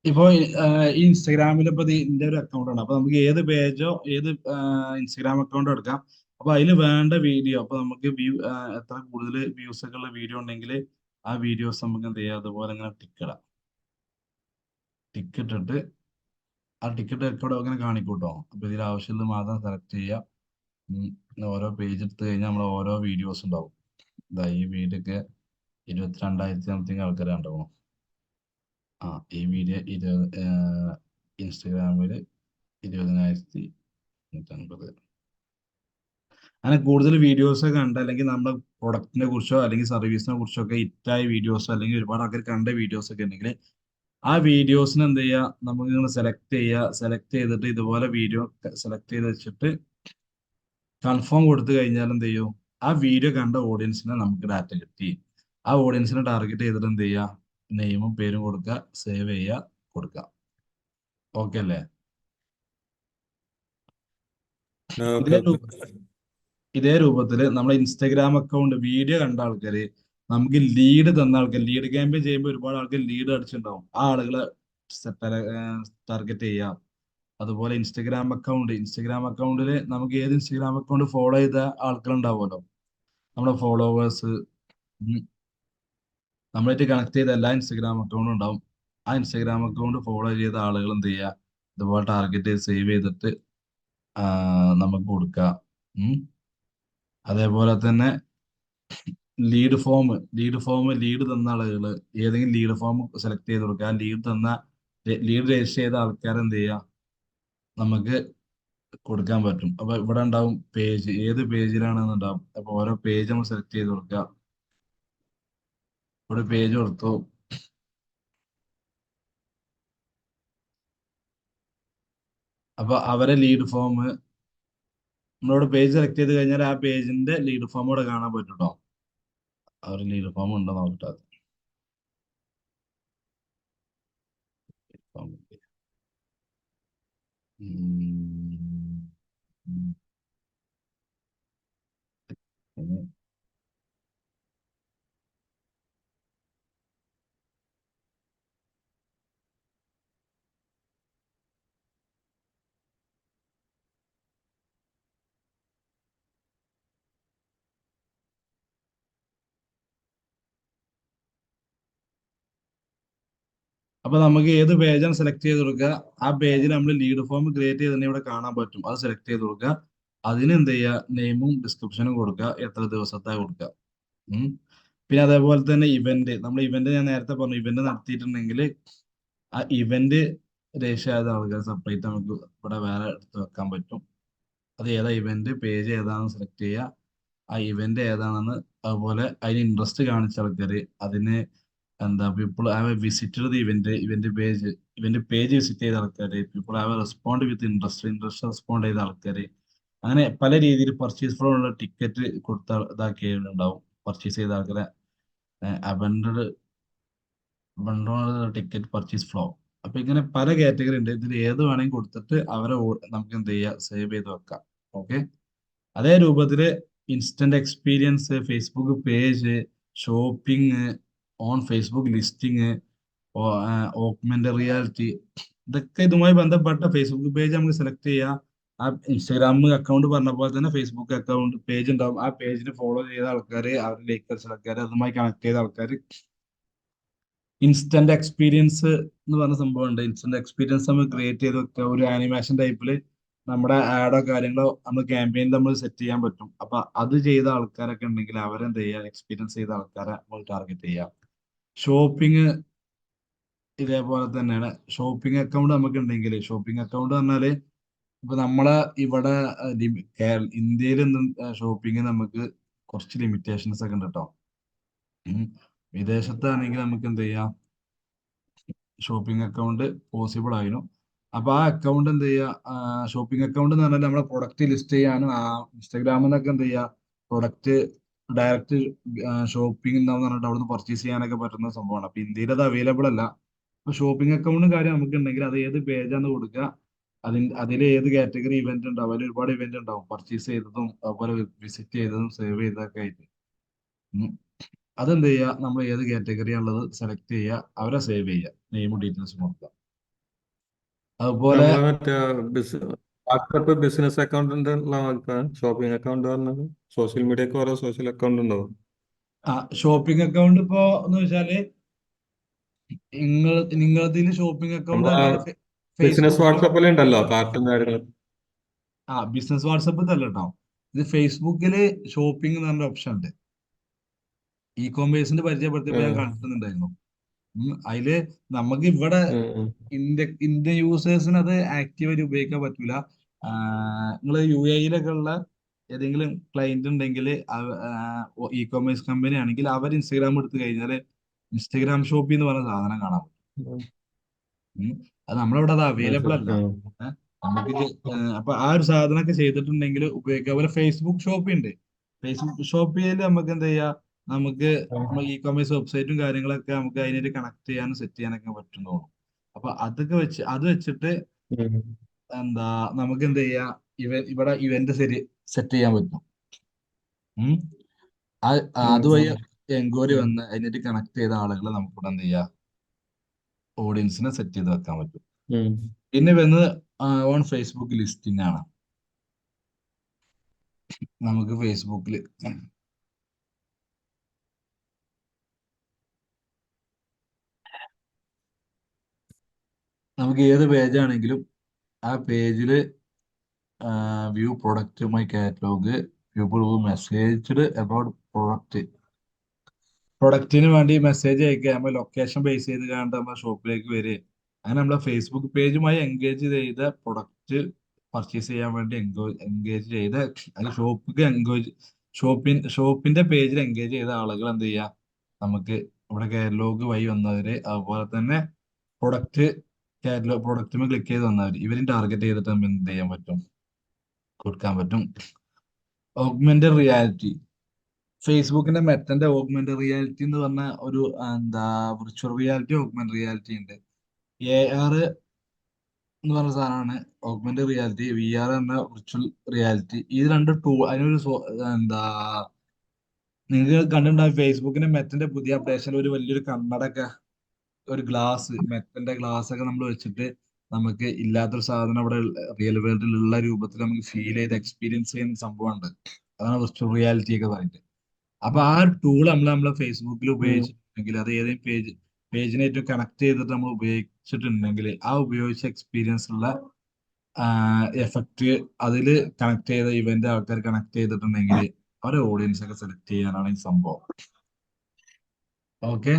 [SPEAKER 1] ഇപ്പോ ഇൻസ്റ്റഗ്രാമിൽ ഇപ്പൊ ഇതിന്റെ ഒരു അക്കൗണ്ട് ആണ്, അപ്പൊ നമുക്ക് ഏത് പേജോ ഏത് ഇൻസ്റ്റഗ്രാം അക്കൗണ്ട് എടുക്കാം. അപ്പൊ അതിൽ വേണ്ട വീഡിയോ, അപ്പൊ നമുക്ക് എത്ര കൂടുതൽ വ്യൂസ് ഒക്കെ ഉള്ള വീഡിയോ ഉണ്ടെങ്കിൽ ആ വീഡിയോസ് നമുക്ക് എന്ത് ചെയ്യാം, അതുപോലെ ഇങ്ങനെ ടിക്ക് ഇടാം. ടിക്ക് ഇട്ടിട്ട് ആ ടിക്കറ്റ് ഒക്കെ അങ്ങനെ കാണിക്കൂട്ടോ. അപ്പൊ ഇതിൽ ആവശ്യമുള്ളത് മാത്രം സെലക്ട് ചെയ്യാം. ഓരോ പേജ് എടുത്ത് കഴിഞ്ഞാൽ നമ്മൾ ഓരോ വീഡിയോസ് ഉണ്ടാവും. ഇതാ ഈ വീഡിയോ ഒക്കെ 22,000 സംതിങ് ആൾക്കാർ ഉണ്ടാവും. ഈ വീഡിയോ ഇൻസ്റ്റഗ്രാമിൽ 20,150. അങ്ങനെ കൂടുതൽ വീഡിയോസ് കണ്ട അല്ലെങ്കിൽ നമ്മുടെ പ്രൊഡക്റ്റിനെ കുറിച്ചോ അല്ലെങ്കിൽ സർവീസിനെ കുറിച്ചോ ഒക്കെ ഹിറ്റായ വീഡിയോസോ അല്ലെങ്കിൽ ഒരുപാട് ആൾക്കാർ കണ്ട വീഡിയോസ് ഒക്കെ ഉണ്ടെങ്കിൽ ആ വീഡിയോസിന് എന്ത് ചെയ്യുക, നമുക്ക് ഇങ്ങനെ സെലക്ട് ചെയ്യുക. സെലക്ട് ചെയ്തിട്ട് ഇതുപോലെ വീഡിയോ സെലക്ട് ചെയ്ത് വെച്ചിട്ട് കൺഫേം കൊടുത്തു കഴിഞ്ഞാൽ എന്ത് ചെയ്യും, ആ വീഡിയോ കണ്ട ഓഡിയൻസിനെ നമുക്ക് ഡാറ്റ കിട്ടി. ആ ഓഡിയൻസിനെ ടാർഗറ്റ് ചെയ്തിട്ട് എന്ത് ചെയ്യുക, നെയിമും പേരും കൊടുക്കുക, സേവ് ചെയ്യുക, കൊടുക്കുക. ഓക്കെ അല്ലേ?
[SPEAKER 2] ഓക്കെ
[SPEAKER 1] ഇതേ
[SPEAKER 2] ഓക്കെ.
[SPEAKER 1] ഇതേ രൂപത്തിൽ നമ്മുടെ ഇൻസ്റ്റാഗ്രാം അക്കൗണ്ട് വീഡിയോ കണ്ട ആൾക്കാര്, നമുക്ക് ലീഡ് തന്ന ആൾക്കാർ, ലീഡ് ക്യാമ്പയിൻ ചെയ്യുമ്പോൾ ഒരുപാട് ആൾക്കാർ ലീഡ് അടിച്ചിട്ടുണ്ടാവും. ആ ആളുകളെ ടാർഗറ്റ് ചെയ്യാം. അതുപോലെ ഇൻസ്റ്റഗ്രാം അക്കൗണ്ടിൽ നമുക്ക് ഏത് ഇൻസ്റ്റഗ്രാം അക്കൗണ്ട് ഫോളോ ചെയ്ത ആൾക്കാരുണ്ടാവുമല്ലോ, നമ്മുടെ ഫോളോവേഴ്സ്, നമ്മളായിട്ട് കണക്ട് ചെയ്ത എല്ലാ ഇൻസ്റ്റഗ്രാം അക്കൗണ്ടും ഉണ്ടാവും. ആ ഇൻസ്റ്റഗ്രാം അക്കൗണ്ട് ഫോളോ ചെയ്ത ആളുകൾ എന്ത് ചെയ്യുക, ഇതുപോലെ ടാർഗറ്റ് സേവ് ചെയ്തിട്ട് ആ, നമുക്ക് കൊടുക്കുക. ഉം. അതേപോലെ തന്നെ ലീഡ് തന്ന ആളുകൾ, ഏതെങ്കിലും ലീഡ് ഫോം സെലക്ട് ചെയ്ത് കൊടുക്കുക. ആ ലീഡ് രജിസ്റ്റർ ചെയ്ത ആൾക്കാർ എന്ത് ചെയ്യുക, നമുക്ക് കൊടുക്കാൻ പറ്റും. അപ്പൊ ഇവിടെ ഉണ്ടാവും പേജ്, ഏത് പേജിലാണെന്ന് ഉണ്ടാവും. അപ്പൊ ഓരോ പേജ് നമ്മൾ സെലക്ട് ചെയ്ത് കൊടുക്കുക. ഇവിടെ പേജ് കൊടുത്തു. അപ്പൊ അവരെ ലീഡ് ഫോം, നമ്മളിവിടെ പേജ് സെലക്ട് ചെയ്ത് കഴിഞ്ഞാൽ ആ പേജിന്റെ ലീഡ് ഫോം ഇവിടെ കാണാൻ പറ്റും കേട്ടോ. അവർ ലീഡ് ഫോം ഉണ്ടോ നോക്കട്ടെ. ഉം. അപ്പൊ നമുക്ക് ഏത് പേജാണ് സെലക്ട് ചെയ്ത് കൊടുക്കുക, ആ പേജിൽ നമ്മൾ ലീഡ് ഫോം ക്രിയേറ്റ് ചെയ്ത് തന്നെ ഇവിടെ കാണാൻ പറ്റും. അത് സെലക്ട് ചെയ്ത് കൊടുക്കുക. അതിന് എന്ത് ചെയ്യുക, നെയിമും ഡിസ്ക്രിപ്ഷനും കൊടുക്കുക, എത്ര ദിവസത്തെ കൊടുക്കുക. ഉം. പിന്നെ അതേപോലെ തന്നെ ഇവന്റ് ഞാൻ നേരത്തെ പറഞ്ഞു, ഇവന്റ് നടത്തിയിട്ടുണ്ടെങ്കിൽ ആ ഇവന്റ് രജിസ്റ്റർ ചെയ്ത ആൾക്കാർ സെപ്പറേറ്റ് നമുക്ക് ഇവിടെ വേറെ എടുത്ത് വെക്കാൻ പറ്റും. അത് ഏതാ ഇവന്റ്, പേജ് ഏതാണെന്ന് സെലക്ട് ചെയ്യുക, ആ ഇവന്റ് ഏതാണെന്ന്, അതുപോലെ അതിന് ഇൻട്രസ്റ്റ് കാണിച്ച ആൾക്കാർ, അതിന് എന്താ people have visited the event page visit ചെയ്ത ആൾക്കാർ, people have respond with interest respond ചെയ്ത ആൾക്കാർ, അങ്ങനെ പല രീതിയിൽ പർച്ചേസ് ഫ്ലോ ഉള്ള ടിക്കറ്റ് കൊടുത്ത ഇതാക്കിയിട്ടുണ്ടാവും. പർച്ചേസ് ചെയ്ത ആൾക്കാരെ അബൻഡ് ടിക്കറ്റ് പർച്ചേസ് ഫ്ലോ. അപ്പൊ ഇങ്ങനെ പല കാറ്റഗറി ഉണ്ട്. ഇതിൽ ഏത് വേണമെങ്കിൽ കൊടുത്തിട്ട് നമുക്ക് എന്ത് ചെയ്യാം, സേവ് ചെയ്ത് വെക്കാം. ഓക്കെ. അതേ രൂപത്തില് instant experience, Facebook page, shopping, on Facebook listing, augmented reality, ഇതൊക്കെ ഇതുമായി ബന്ധപ്പെട്ട ഫേസ്ബുക്ക് പേജ് നമുക്ക് സെലക്ട് ചെയ്യാം. ആ ഇൻസ്റ്റാഗ്രാം അക്കൗണ്ട് പറഞ്ഞ പോലെ തന്നെ ഫേസ്ബുക്ക് അക്കൗണ്ട് പേജ് ഉണ്ടാവും. ആ പേജിന് ഫോളോ ചെയ്ത ആൾക്കാർ, അവരുടെ ലേക്കേഴ്സ് ആൾക്കാർ, അതുമായി കണക്ട് ചെയ്ത ആൾക്കാർ ഇൻസ്റ്റന്റ് എക്സ്പീരിയൻസ് എന്ന് പറഞ്ഞ സംഭവം ഉണ്ട്. ഇൻസ്റ്റന്റ് എക്സ്പീരിയൻസ് നമ്മൾ ക്രിയേറ്റ് ചെയ്ത് വെക്കുക. ഒരു ആനിമേഷൻ ടൈപ്പിൽ നമ്മുടെ ആഡോ കാര്യങ്ങളോ നമ്മൾ ക്യാമ്പയിനിൽ നമ്മൾ സെറ്റ് ചെയ്യാൻ പറ്റും. അപ്പൊ അത് ചെയ്ത ആൾക്കാരൊക്കെ ഉണ്ടെങ്കിൽ അവരെന്ത് ചെയ്യുക, എക്സ്പീരിയൻസ് ചെയ്ത ആൾക്കാരെ നമ്മൾ ടാർഗറ്റ് ചെയ്യാം. ഷോപ്പിംഗ് ഇതേപോലെ തന്നെയാണ്. ഷോപ്പിംഗ് അക്കൗണ്ട് നമുക്ക് ഉണ്ടെങ്കിൽ, ഷോപ്പിംഗ് അക്കൗണ്ട് പറഞ്ഞാല് ഇപ്പൊ നമ്മളെ ഇവിടെ ഇന്ത്യയിൽ ഷോപ്പിംഗ് നമുക്ക് കുറച്ച് ലിമിറ്റേഷൻസ് ഒക്കെ ഉണ്ട് കേട്ടോ. വിദേശത്താണെങ്കിൽ നമുക്ക് എന്ത് ചെയ്യാം, ഷോപ്പിംഗ് അക്കൗണ്ട് പോസിബിൾ ആയിരുന്നു. അപ്പൊ ആ അക്കൗണ്ട് എന്ത് ചെയ്യുക, ഷോപ്പിംഗ് അക്കൗണ്ട് എന്ന് പറഞ്ഞാൽ നമ്മളെ പ്രൊഡക്റ്റ് ലിസ്റ്റ് ചെയ്യാനും, ആ ഇൻസ്റ്റാഗ്രാമിൽ നിന്നൊക്കെ എന്ത് ചെയ്യുക, പ്രൊഡക്റ്റ് ഡയറക്റ്റ് ഷോപ്പിംഗ് എന്താന്ന് പറഞ്ഞിട്ട് അവിടുന്ന് പർച്ചേസ് ചെയ്യാനൊക്കെ പറ്റുന്ന സംഭവമാണ്. അപ്പൊ ഇന്ത്യയിൽ അത് അവൈലബിൾ അല്ല. അപ്പൊ ഷോപ്പിംഗ് അക്കൗണ്ടും കാര്യം നമുക്ക് ഉണ്ടെങ്കിൽ അത് ഏത് പേജാന്ന് കൊടുക്കുക, അതിൽ ഏത് കാറ്റഗറി ഇവന്റ് ഉണ്ടാവും, അതിൽ ഒരുപാട് ഇവന്റ് ഉണ്ടാവും, പർച്ചേസ് ചെയ്തതും അതുപോലെ വിസിറ്റ് ചെയ്തതും സേവ് ചെയ്തതൊക്കെ ആയിട്ട്. ഉം. അതെന്ത് ചെയ്യുക, നമ്മൾ ഏത് കാറ്റഗറി ഉള്ളത് സെലക്ട് ചെയ്യുക, അവരെ സേവ് ചെയ്യുക, നെയിമും ഡീറ്റെയിൽസും കൊടുക്കുക. അതുപോലെ
[SPEAKER 2] നമ്മളെ മറ്റേ WhatsApp business account shopping account പറഞ്ഞത് സോഷ്യൽ മീഡിയക്ക് ഓരോ സോഷ്യൽ അക്കൗണ്ട് ഉണ്ടാവും.
[SPEAKER 1] ഷോപ്പിംഗ് അക്കൗണ്ട് ഇപ്പോ എന്ന് വെച്ചാല് നിങ്ങളതിൽ ഷോപ്പിംഗ് അക്കൗണ്ട്
[SPEAKER 2] നമ്മളെ
[SPEAKER 1] പറഞ്ഞാല്
[SPEAKER 2] ബിസിനസ്
[SPEAKER 1] ഫേസ്ബുക്കിൽ,
[SPEAKER 2] വാട്സപ്പിലുണ്ടല്ലോ കാർട്ടും കാര്യങ്ങളും.
[SPEAKER 1] ബിസിനസ് വാട്സപ്പ് അല്ല കേട്ടോ. ഇത് ഫേസ്ബുക്കില് ഷോപ്പിംഗ് എന്ന് പറഞ്ഞ ഓപ്ഷൻ ഉണ്ട്. ഇ കോമേഴ്സിന്റെ പരിചയപ്പെടുത്തിയപ്പോൾ ഞാൻ
[SPEAKER 2] ഉം,
[SPEAKER 1] കണ്ടിട്ടുണ്ടായിരുന്നു. അതില് നമുക്ക് ഇവിടെ
[SPEAKER 2] ഉം, ഉം.
[SPEAKER 1] ഇന്ത്യൻ യൂസേഴ്സിന് അത് ആക്റ്റീവായിട്ട് ഉപയോഗിക്കാൻ പറ്റൂല. നിങ്ങൾ UAE-ലൊക്കെ ഉള്ള ഏതെങ്കിലും ക്ലയന്റ് ഉണ്ടെങ്കിൽ, ഇ കോമേഴ്സ് കമ്പനി ആണെങ്കിൽ അവർ ഇൻസ്റ്റാഗ്രാം എടുത്തു കഴിഞ്ഞാൽ ഇൻസ്റ്റാഗ്രാം ഷോപ്പി എന്ന് പറഞ്ഞ സാധനം കാണാം.
[SPEAKER 2] ഉം.
[SPEAKER 1] ഉം. അത് നമ്മളിവിടെ അത്
[SPEAKER 2] അത്
[SPEAKER 1] അവൈലബിൾ
[SPEAKER 2] ശരി.
[SPEAKER 1] അല്ല.
[SPEAKER 2] ഉം.
[SPEAKER 1] നമുക്ക് അപ്പൊ ആ ഒരു സാധനമൊക്കെ ചെയ്തിട്ടുണ്ടെങ്കിൽ ഉപയോഗിക്കാം. അതുപോലെ ഫേസ്ബുക്ക് ഷോപ്പി ഉണ്ട്. ഫേസ്ബുക്ക് ഷോപ്പിയിൽ നമുക്ക് എന്ത് ചെയ്യാം, നമുക്ക് നമ്മൾ ഇ കോമേഴ്സ് വെബ്സൈറ്റും കാര്യങ്ങളൊക്കെ നമുക്ക് അതിനായിട്ട് കണക്ട് ചെയ്യാനും സെറ്റ് ചെയ്യാനൊക്കെ പറ്റുന്നു. അപ്പൊ അത് വെച്ചിട്ട്
[SPEAKER 2] ഉം.
[SPEAKER 1] എന്താ നമുക്ക് എന്ത് ചെയ്യാം, ഇവിടെ ഇവന്റ് സെറ്റ് ചെയ്യാൻ പറ്റും. ഉം. അതുവഴി
[SPEAKER 2] ഉം.
[SPEAKER 1] എൻക്വയറി
[SPEAKER 2] ഉം.
[SPEAKER 1] വന്ന് അതിനായിട്ട് കണക്ട് ചെയ്ത ആളുകളെ നമുക്കിവിടെ എന്ത് ചെയ്യാം, ഓഡിയൻസിനെ സെറ്റ് ചെയ്ത് വെക്കാൻ പറ്റും.
[SPEAKER 2] ഉം.
[SPEAKER 1] പിന്നെ വന്ന് ഓൺ ഫേസ്ബുക്ക് ലിസ്റ്റിംഗ് ആണ്. നമുക്ക് ഫേസ്ബുക്കിൽ നമുക്ക് ഏത് പേജ് ആണെങ്കിലും ആ പേജിൽ view product my catalogue people who messaged about product. പ്രൊഡക്റ്റിന് വേണ്ടി മെസ്സേജ് അയക്കുക, നമ്മൾ ലൊക്കേഷൻ ബേസ് ചെയ്ത് കണ്ട് നമ്മൾ ഷോപ്പിലേക്ക് വരിക. അങ്ങനെ നമ്മളെ ഫേസ്ബുക്ക് പേജുമായി എൻഗേജ് ചെയ്ത പ്രൊഡക്റ്റ് പർച്ചേസ് ചെയ്യാൻ വേണ്ടി എൻഗേജ് ചെയ്ത, അല്ലെങ്കിൽ ഷോപ്പിക്ക് ഷോപ്പിന്റെ പേജിൽ എൻഗേജ് ചെയ്ത ആളുകൾ എന്ത് ചെയ്യുക, നമുക്ക് ഇവിടെ കാറ്റലോഗ് വഴി വന്നവര്, അതുപോലെ തന്നെ പ്രൊഡക്റ്റ് പ്രൊഡക്റ്റുമ്പോൾ ക്ലിക്ക് ചെയ്ത് വന്നവർ, ഇവരും ടാർഗറ്റ് ചെയ്തിട്ട് നമുക്ക് എന്ത് ചെയ്യാൻ പറ്റും, കൊടുക്കാൻ പറ്റും. ഓഗ്മെന്റഡ് റിയാലിറ്റി, ഫേസ്ബുക്കിന്റെ മെറ്റന്റെ ഓഗ്മെന്റഡ് റിയാലിറ്റി എന്ന് പറഞ്ഞ ഒരു എന്താ വിർച്വൽ റിയാലിറ്റി ഓഗ്മെന്റഡ് റിയാലിറ്റി ഉണ്ട്. AR എന്ന് പറഞ്ഞ സാധനമാണ് ഓഗ്മെന്റഡ് റിയാലിറ്റി. VR എന്ന വിർച്വൽ റിയാലിറ്റി. ഈ രണ്ട് അതിനൊരു എന്താ നിങ്ങൾക്ക് കണ്ടിട്ടുണ്ടാവും ഫേസ്ബുക്കിന്റെ മെറ്റന്റെ പുതിയ അപ്ഡേഷൻ, ഒരു വലിയൊരു കണ്ണടൊക്കെ, ഒരു ഗ്ലാസ്, മെറ്റന്റെ ഗ്ലാസ് ഒക്കെ നമ്മൾ വെച്ചിട്ട് നമുക്ക് ഇല്ലാത്തൊരു സാധനം അവിടെ റിയൽ വേൾഡിലുള്ള രൂപത്തിൽ നമുക്ക് ഫീൽ ചെയ്ത് എക്സ്പീരിയൻസ് ചെയ്യുന്ന സംഭവമുണ്ട്. അതാണ് വിർച്വൽ റിയാലിറ്റി ഒക്കെ പറയുന്നത്. അപ്പൊ ആ ഒരു ടൂൾ നമ്മളെ ഫേസ്ബുക്കിൽ ഉപയോഗിച്ചിട്ടുണ്ടെങ്കിൽ, അത് ഏതെങ്കിലും പേജിനായിട്ട് കണക്ട് ചെയ്തിട്ട് നമ്മൾ ഉപയോഗിച്ചിട്ടുണ്ടെങ്കിൽ, ആ ഉപയോഗിച്ച എക്സ്പീരിയൻസ് ഉള്ള എഫക്റ്റ് അതിൽ കണക്ട് ചെയ്ത ഇവന്റ് ആൾക്കാർ കണക്ട് ചെയ്തിട്ടുണ്ടെങ്കിൽ അവരെ ഓഡിയൻസ് ഒക്കെ സെലക്ട് ചെയ്യാനാണ് ഈ സംഭവം. Okay.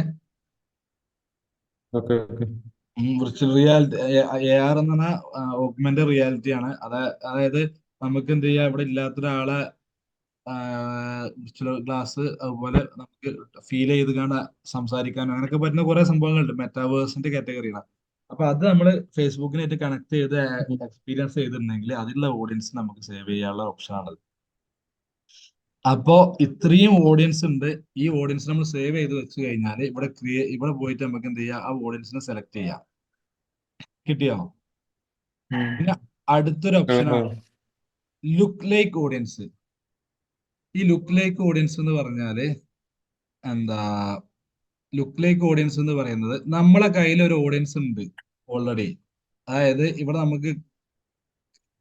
[SPEAKER 2] Okay okay.
[SPEAKER 1] Virtual reality AR എന്ന് പറഞ്ഞാൽ ഓഗ്മെന്റഡ് റിയാലിറ്റി ആണ്. അതായത് നമുക്ക് എന്ത് ചെയ്യാം, ഇവിടെ ഇല്ലാത്ത ഒരാളെ വിർച്വൽ ഗ്ലാസ്, അതുപോലെ നമുക്ക് ഫീൽ ചെയ്ത് കാണാൻ, സംസാരിക്കാനും അങ്ങനെയൊക്കെ പറ്റുന്ന കുറെ സംഭവങ്ങളുണ്ട് മെറ്റാവേഴ്സിന്റെ കാറ്റഗറിയാണ്. അപ്പൊ അത് നമ്മൾ ഫേസ്ബുക്കിനായിട്ട് കണക്ട് ചെയ്ത് എക്സ്പീരിയൻസ് ചെയ്തിട്ടുണ്ടെങ്കിൽ അതിലുള്ള ഓഡിയൻസ് നമുക്ക് സേവ് ചെയ്യാനുള്ള ഓപ്ഷൻ ആണ്. അപ്പോ ഇത്രയും ഓഡിയൻസ് ഉണ്ട്. ഈ ഓഡിയൻസ് നമ്മൾ സേവ് ചെയ്ത് വെച്ച് കഴിഞ്ഞാൽ ഇവിടെ പോയിട്ട് നമുക്ക് എന്ത് ചെയ്യാം, ആ ഓഡിയൻസിനെ സെലക്ട് ചെയ്യാം. കിട്ടിയോ? പിന്നെ അടുത്തൊരു ഓപ്ഷനാണ് ലുക്ക് ലൈക്ക് ഓഡിയൻസ്. ഈ ലുക്ക് ലൈക്ക് ഓഡിയൻസ് എന്ന് പറഞ്ഞാല് എന്താ, ലുക്ക് ലൈക്ക് ഓഡിയൻസ് എന്ന് പറയുന്നത് നമ്മളെ കയ്യിൽ ഒരു ഓഡിയൻസ് ഉണ്ട് ഓൾറെഡി. അതായത് ഇവിടെ നമുക്ക്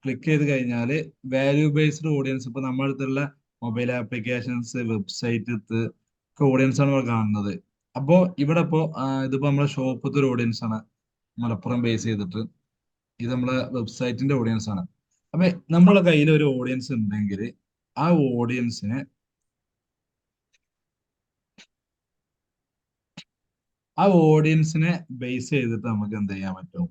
[SPEAKER 1] ക്ലിക്ക് ചെയ്ത് കഴിഞ്ഞാൽ വാല്യൂ ബേസ്ഡ് ഓഡിയൻസ്, ഇപ്പൊ നമ്മുടെ അടുത്തുള്ള മൊബൈൽ ആപ്ലിക്കേഷൻസ്, വെബ്സൈറ്റ് ഒക്കെ ഓഡിയൻസ് ആണ് ഇവിടെ കാണുന്നത്. അപ്പോ ഇവിടെ ഇതിപ്പോ നമ്മളെ ഷോപ്പത്തെ ഒരു ഓഡിയൻസ് ആണ്, മലപ്പുറം ബേസ് ചെയ്തിട്ട്. ഇത് നമ്മളെ വെബ്സൈറ്റിന്റെ ഓഡിയൻസ് ആണ്. അപ്പൊ നമ്മളെ കയ്യിൽ ഒരു ഓഡിയൻസ് ഉണ്ടെങ്കിൽ ആ ഓഡിയൻസിനെ ബേസ് ചെയ്തിട്ട് നമുക്ക് എന്ത് ചെയ്യാൻ പറ്റും,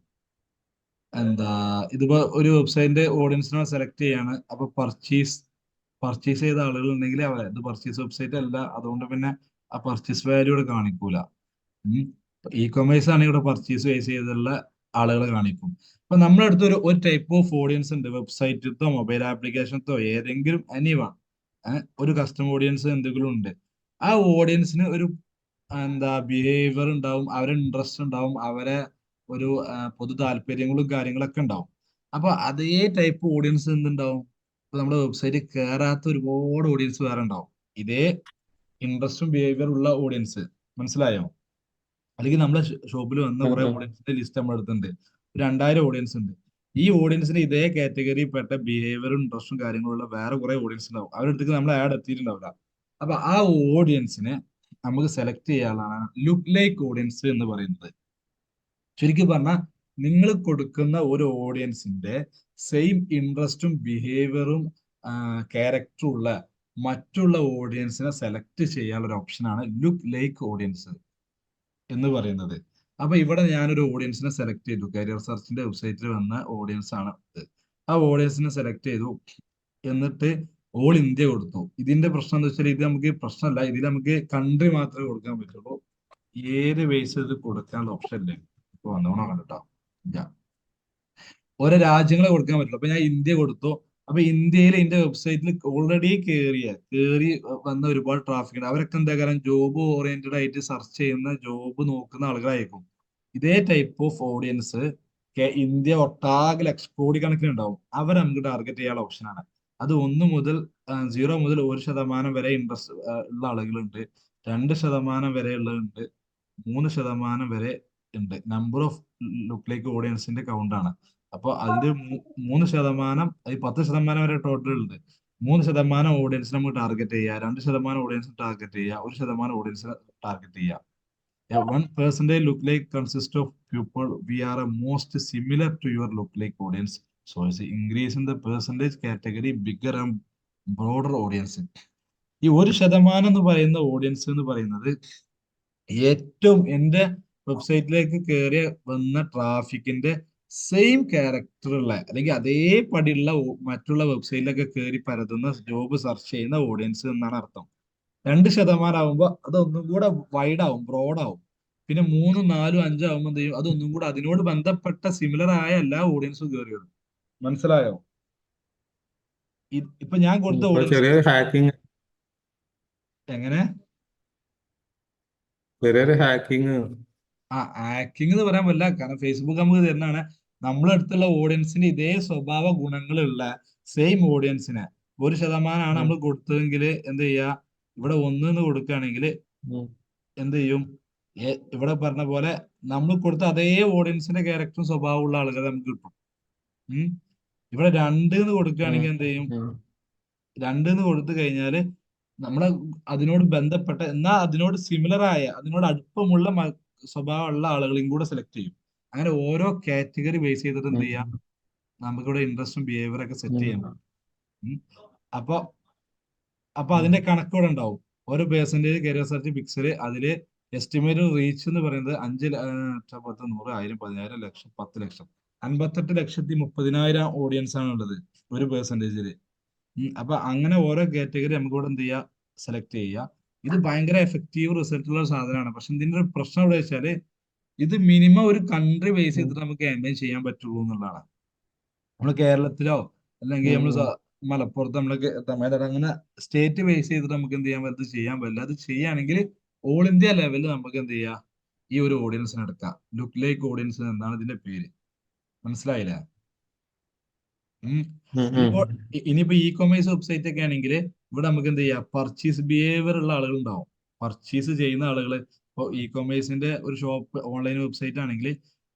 [SPEAKER 1] എന്താ ഇതിപ്പോ ഒരു വെബ്സൈറ്റിന്റെ ഓഡിയൻസിനെ സെലക്ട് ചെയ്യാണ്. അപ്പൊ പർച്ചേസ് ചെയ്ത ആളുകൾ ഉണ്ടെങ്കിൽ ഇത് പർച്ചേസ് വെബ്സൈറ്റ് അല്ല, അതുകൊണ്ട് പിന്നെ ആ പർച്ചേസ് വാല്യൂ ഇവിടെ കാണിക്കൂല. ഇ-കൊമേഴ്സ് ആണെങ്കിൽ ഇവിടെ പർച്ചേസ് ബേസ് ചെയ്തുള്ള ആളുകളെ കാണിക്കും. അപ്പൊ നമ്മുടെ അടുത്ത് ഒരു ടൈപ്പ് ഓഫ് ഓഡിയൻസ് ഉണ്ട്, വെബ്സൈറ്റോ മൊബൈൽ ആപ്ലിക്കേഷനോ ഏതെങ്കിലും എനിവൺ ഒരു കസ്റ്റമർ ഓഡിയൻസ് എന്തെങ്കിലും ഉണ്ട്. ആ ഓഡിയൻസിന് ഒരു എന്താ ബിഹേവിയർ ഉണ്ടാവും, അവരെ ഇൻട്രസ്റ്റ് ഉണ്ടാവും, അവരെ ഒരു പൊതു താല്പര്യങ്ങളും കാര്യങ്ങളൊക്കെ ഉണ്ടാവും. അപ്പൊ അതേ ടൈപ്പ് ഓഡിയൻസ് എന്തുണ്ടാവും, ഇപ്പൊ നമ്മുടെ വെബ്സൈറ്റ് കയറാത്ത ഒരുപാട് ഓഡിയൻസ് വേറെ ഉണ്ടാവും, ഇതേ ഇൻട്രസ്റ്റും ബിഹേവിയർ ഉള്ള ഓഡിയൻസ്. മനസ്സിലായോ? അല്ലെങ്കിൽ നമ്മളെ ഷോപ്പിൽ വന്ന കുറെ ഓഡിയൻസിന്റെ ലിസ്റ്റ് നമ്മുടെ അടുത്തുണ്ട്, 2000 ഓഡിയൻസ് ഉണ്ട്. ഈ ഓഡിയൻസിന് ഇതേ കാറ്റഗറി പെട്ട ബിഹേവിയറും ഇൻട്രസ്റ്റും കാര്യങ്ങളുള്ള വേറെ കുറെ ഓഡിയൻസ് ഉണ്ടാവും, അവരുടെ അടുത്തേക്ക് നമ്മൾ ആഡ് എത്തിയിട്ടുണ്ടാവില്ല. അപ്പൊ ആ ഓഡിയൻസിനെ നമുക്ക് സെലക്ട് ചെയ്യാനുള്ളതാണ് ലുക്ക് ലൈക്ക് ഓഡിയൻസ് എന്ന് പറയുന്നത്. ശരിക്കും പറഞ്ഞാൽ നിങ്ങൾ കൊടുക്കുന്ന ഒരു ഓഡിയൻസിന്റെ സെയിം ഇൻട്രസ്റ്റും ബിഹേവിയറും ക്യാരക്ടറും ഉള്ള മറ്റുള്ള ഓഡിയൻസിനെ സെലക്ട് ചെയ്യാനുള്ള ഒരു ഓപ്ഷനാണ് ലുക്ക് ലൈക്ക് ഓഡിയൻസ് എന്ന് പറയുന്നത്. അപ്പൊ ഇവിടെ ഞാനൊരു ഓഡിയൻസിനെ സെലക്ട് ചെയ്തു, കരിയർ സെർച്ചിന്റെ വെബ്സൈറ്റിൽ വന്ന ഓഡിയൻസ് ആണ് ഇത്. ആ ഓഡിയൻസിനെ സെലക്ട് ചെയ്തു, എന്നിട്ട് ഓൾ ഇന്ത്യ കൊടുത്തു. ഇതിന്റെ പ്രശ്നം എന്താ വെച്ചാൽ ഇത് നമുക്ക് പ്രശ്നമല്ല, ഇതിൽ നമുക്ക് കൺട്രി മാത്രമേ കൊടുക്കാൻ പറ്റുള്ളൂ, ഏത് ബേസ് ചെയ്ത് കൊടുക്കാനുള്ള ഓപ്ഷൻ ഇല്ലേ. ഇപ്പൊ വന്നോണോ കണ്ടിട്ടോ, ഇല്ല, ഓരോ രാജ്യങ്ങളെ കൊടുക്കാൻ പറ്റുള്ളൂ. അപ്പൊ ഞാൻ ഇന്ത്യ കൊടുത്തു. അപ്പൊ ഇന്ത്യയിൽ എന്റെ വെബ്സൈറ്റിൽ ഓൾറെഡി കേറി വന്ന ഒരുപാട് ട്രാഫിക് ഉണ്ട്. അവരൊക്കെ എന്താ കാരണം ജോബ് ഓറിയന്റഡ് ആയിട്ട് സെർച്ച് ചെയ്യുന്ന, ജോബ് നോക്കുന്ന ആളുകളായിരിക്കും. ഇതേ ടൈപ്പ് ഓഫ് ഓഡിയൻസ് ഇന്ത്യ ഒട്ടാകെ കോടിക്കണക്കിന് ഉണ്ടാവും. അവരെ നമുക്ക് ടാർഗറ്റ് ചെയ്യാനുള്ള ഓപ്ഷനാണ് അത്. 0 മുതൽ 1% വരെ ഇൻട്രസ്റ്റ് ഉള്ള ആളുകളുണ്ട്, 2% വരെ ഉള്ളതുണ്ട്, 3% വരെ ഉണ്ട്. നമ്പർ ഓഫ് ലുക്ക് ലൈക്ക് ഓഡിയൻസിന്റെ കൗണ്ട് ആണ്. അപ്പോൾ അതിൽ 3%, ഈ 10% വരെ ടോട്ടൽ ഉണ്ട്. 3% ഓഡിയൻസ് നമുക്ക് ടാർഗറ്റ് ചെയ്യുക, 2% ഓഡിയൻസ് ടാർഗറ്റ് ചെയ്യുക, 1% ഓഡിയൻസിനെ ടാർഗറ്റ് ചെയ്യുക. 1% look like consists of people we are most similar to your look like audience. So it's increase in the percentage category, bigger and broader audience. ഈ 1% എന്ന് പറയുന്ന ഓഡിയൻസ് എന്ന് പറയുന്നത് ഏറ്റവും എൻ്റെ വെബ്സൈറ്റിലേക്ക് കയറി വന്ന ട്രാഫിക്കിന്റെ സെയിം ക്യാരക്ടറുള്ള അല്ലെങ്കിൽ അതേ പടിയുള്ള മറ്റുള്ള വെബ്സൈറ്റിലൊക്കെ കയറി പരതുന്ന ജോബ് സെർച്ച് ചെയ്യുന്ന ഓഡിയൻസ് എന്നാണ് അർത്ഥം. 2% ആവുമ്പോൾ അതൊന്നും കൂടെ വൈഡ് ആവും, ബ്രോഡ് ആവും. പിന്നെ 3, 4, 5 ആവുമ്പോൾ എന്ത് ചെയ്യും, അതൊന്നും കൂടെ അതിനോട് ബന്ധപ്പെട്ട സിമിലർ ആയ എല്ലാ ഓഡിയൻസും കയറി വരും. മനസ്സിലായോ? ഇപ്പൊ ഞാൻ കൊടുത്ത
[SPEAKER 2] ഇപ്പൊ
[SPEAKER 1] ഓഡിയൻസ്
[SPEAKER 2] ചെറിയൊരു ഹാക്കിങ്
[SPEAKER 1] എങ്ങനെ
[SPEAKER 2] ചെറിയൊരു ഹാക്കിങ്
[SPEAKER 1] ഹാക്കിംഗ് എന്ന് പറയാൻ പറ്റില്ല, കാരണം ഫേസ്ബുക്ക് നമുക്ക് തരുന്നതാണ്. നമ്മളെ അടുത്തുള്ള ഓഡിയൻസിന് ഇതേ സ്വഭാവ ഗുണങ്ങളുള്ള സെയിം ഓഡിയൻസിന് 1% നമ്മൾ കൊടുത്തതെങ്കിൽ എന്ത് ചെയ്യുക, ഇവിടെ 1 എന്ന് കൊടുക്കുകയാണെങ്കിൽ എന്ത് ചെയ്യും, ഇവിടെ പറഞ്ഞ പോലെ നമ്മൾ കൊടുത്ത അതേ ഓഡിയൻസിന്റെ ക്യാരക്ടറും സ്വഭാവമുള്ള ആളുകളെ നമുക്ക് കിട്ടും. ഇവിടെ 2 എന്ന് കൊടുക്കുകയാണെങ്കിൽ എന്ത് ചെയ്യും, 2 എന്ന് കൊടുത്തു കഴിഞ്ഞാൽ നമ്മളെ അതിനോട് ബന്ധപ്പെട്ട എന്നാൽ അതിനോട് സിമിലർ ആയ അതിനോട് അടുപ്പമുള്ള സ്വഭാവമുള്ള ആളുകളെയും കൂടെ സെലക്ട് ചെയ്യും. അങ്ങനെ ഓരോ കാറ്റഗറി ബേസ് ചെയ്തിട്ട് എന്ത് ചെയ്യാം, നമുക്കിവിടെ ഇൻട്രസ്റ്റും ബിഹേവിയർ ഒക്കെ സെറ്റ് ചെയ്യാൻ പറ്റും. അപ്പൊ അതിന്റെ കണക്കൂടെ ഉണ്ടാവും. ഓരോ പെർസെന്റേജ് കരിയർ സെർച്ച് പിക്സല് അതില് എസ്റ്റിമേറ്റ് റീച്ച് എന്ന് പറയുന്നത് 5, 10, 100, 1000, 10,000, ലക്ഷം, 10 ലക്ഷം, 58,30,000 ഓഡിയൻസ് ആണ് ഉള്ളത് ഒരു പെർസെന്റേജില്. അപ്പൊ അങ്ങനെ ഓരോ കാറ്റഗറി നമുക്ക് ഇവിടെ എന്ത് ചെയ്യുക, സെലക്ട് ചെയ്യുക. ഇത് ഭയങ്കര എഫക്റ്റീവ് റിസൾട്ട് ഉള്ള സാധനമാണ്. പക്ഷെ ഇതിന്റെ ഒരു പ്രശ്നം എവിടെ വെച്ചാല് ഇത് മിനിമം ഒരു കൺട്രി ബേസ് ചെയ്തിട്ട് നമുക്ക് ക്യാമ്പയിൻ ചെയ്യാൻ പറ്റുള്ളൂ എന്നുള്ളതാണ്. നമ്മൾ കേരളത്തിലോ അല്ലെങ്കിൽ നമ്മൾ മലപ്പുറത്ത് തമിഴ്നാട് അങ്ങനെ സ്റ്റേറ്റ് ബേസ് ചെയ്തിട്ട് നമുക്ക് എന്ത് ചെയ്യാൻ പറ്റും, ചെയ്യാൻ പറ്റില്ല. അത് ചെയ്യുകയാണെങ്കിൽ ഓൾ ഇന്ത്യ ലെവലിൽ നമുക്ക് എന്ത് ചെയ്യാം, ഈ ഒരു ഓഡിയൻസിന് എടുക്കാം. ലുക്ക് ലൈക്ക് ഓഡിയൻസ് എന്നാണ് ഇതിന്റെ പേര്. മനസ്സിലായില്ലേ? ഇനിയിപ്പോ ഇ കൊമേഴ്സ് വെബ്സൈറ്റ് ഒക്കെ ആണെങ്കിൽ ഇവിടെ നമുക്ക് എന്ത് ചെയ്യാം, പർച്ചേസ് ബിഹേവിയർ ഉള്ള ആളുകൾ ഉണ്ടാവും. പർച്ചേസ് ചെയ്യുന്ന ആളുകൾ ഇപ്പോൾ ഇ കൊമേഴ്സിന്റെ ഒരു ഷോപ്പ് ഓൺലൈൻ വെബ്സൈറ്റ് ആണെങ്കിൽ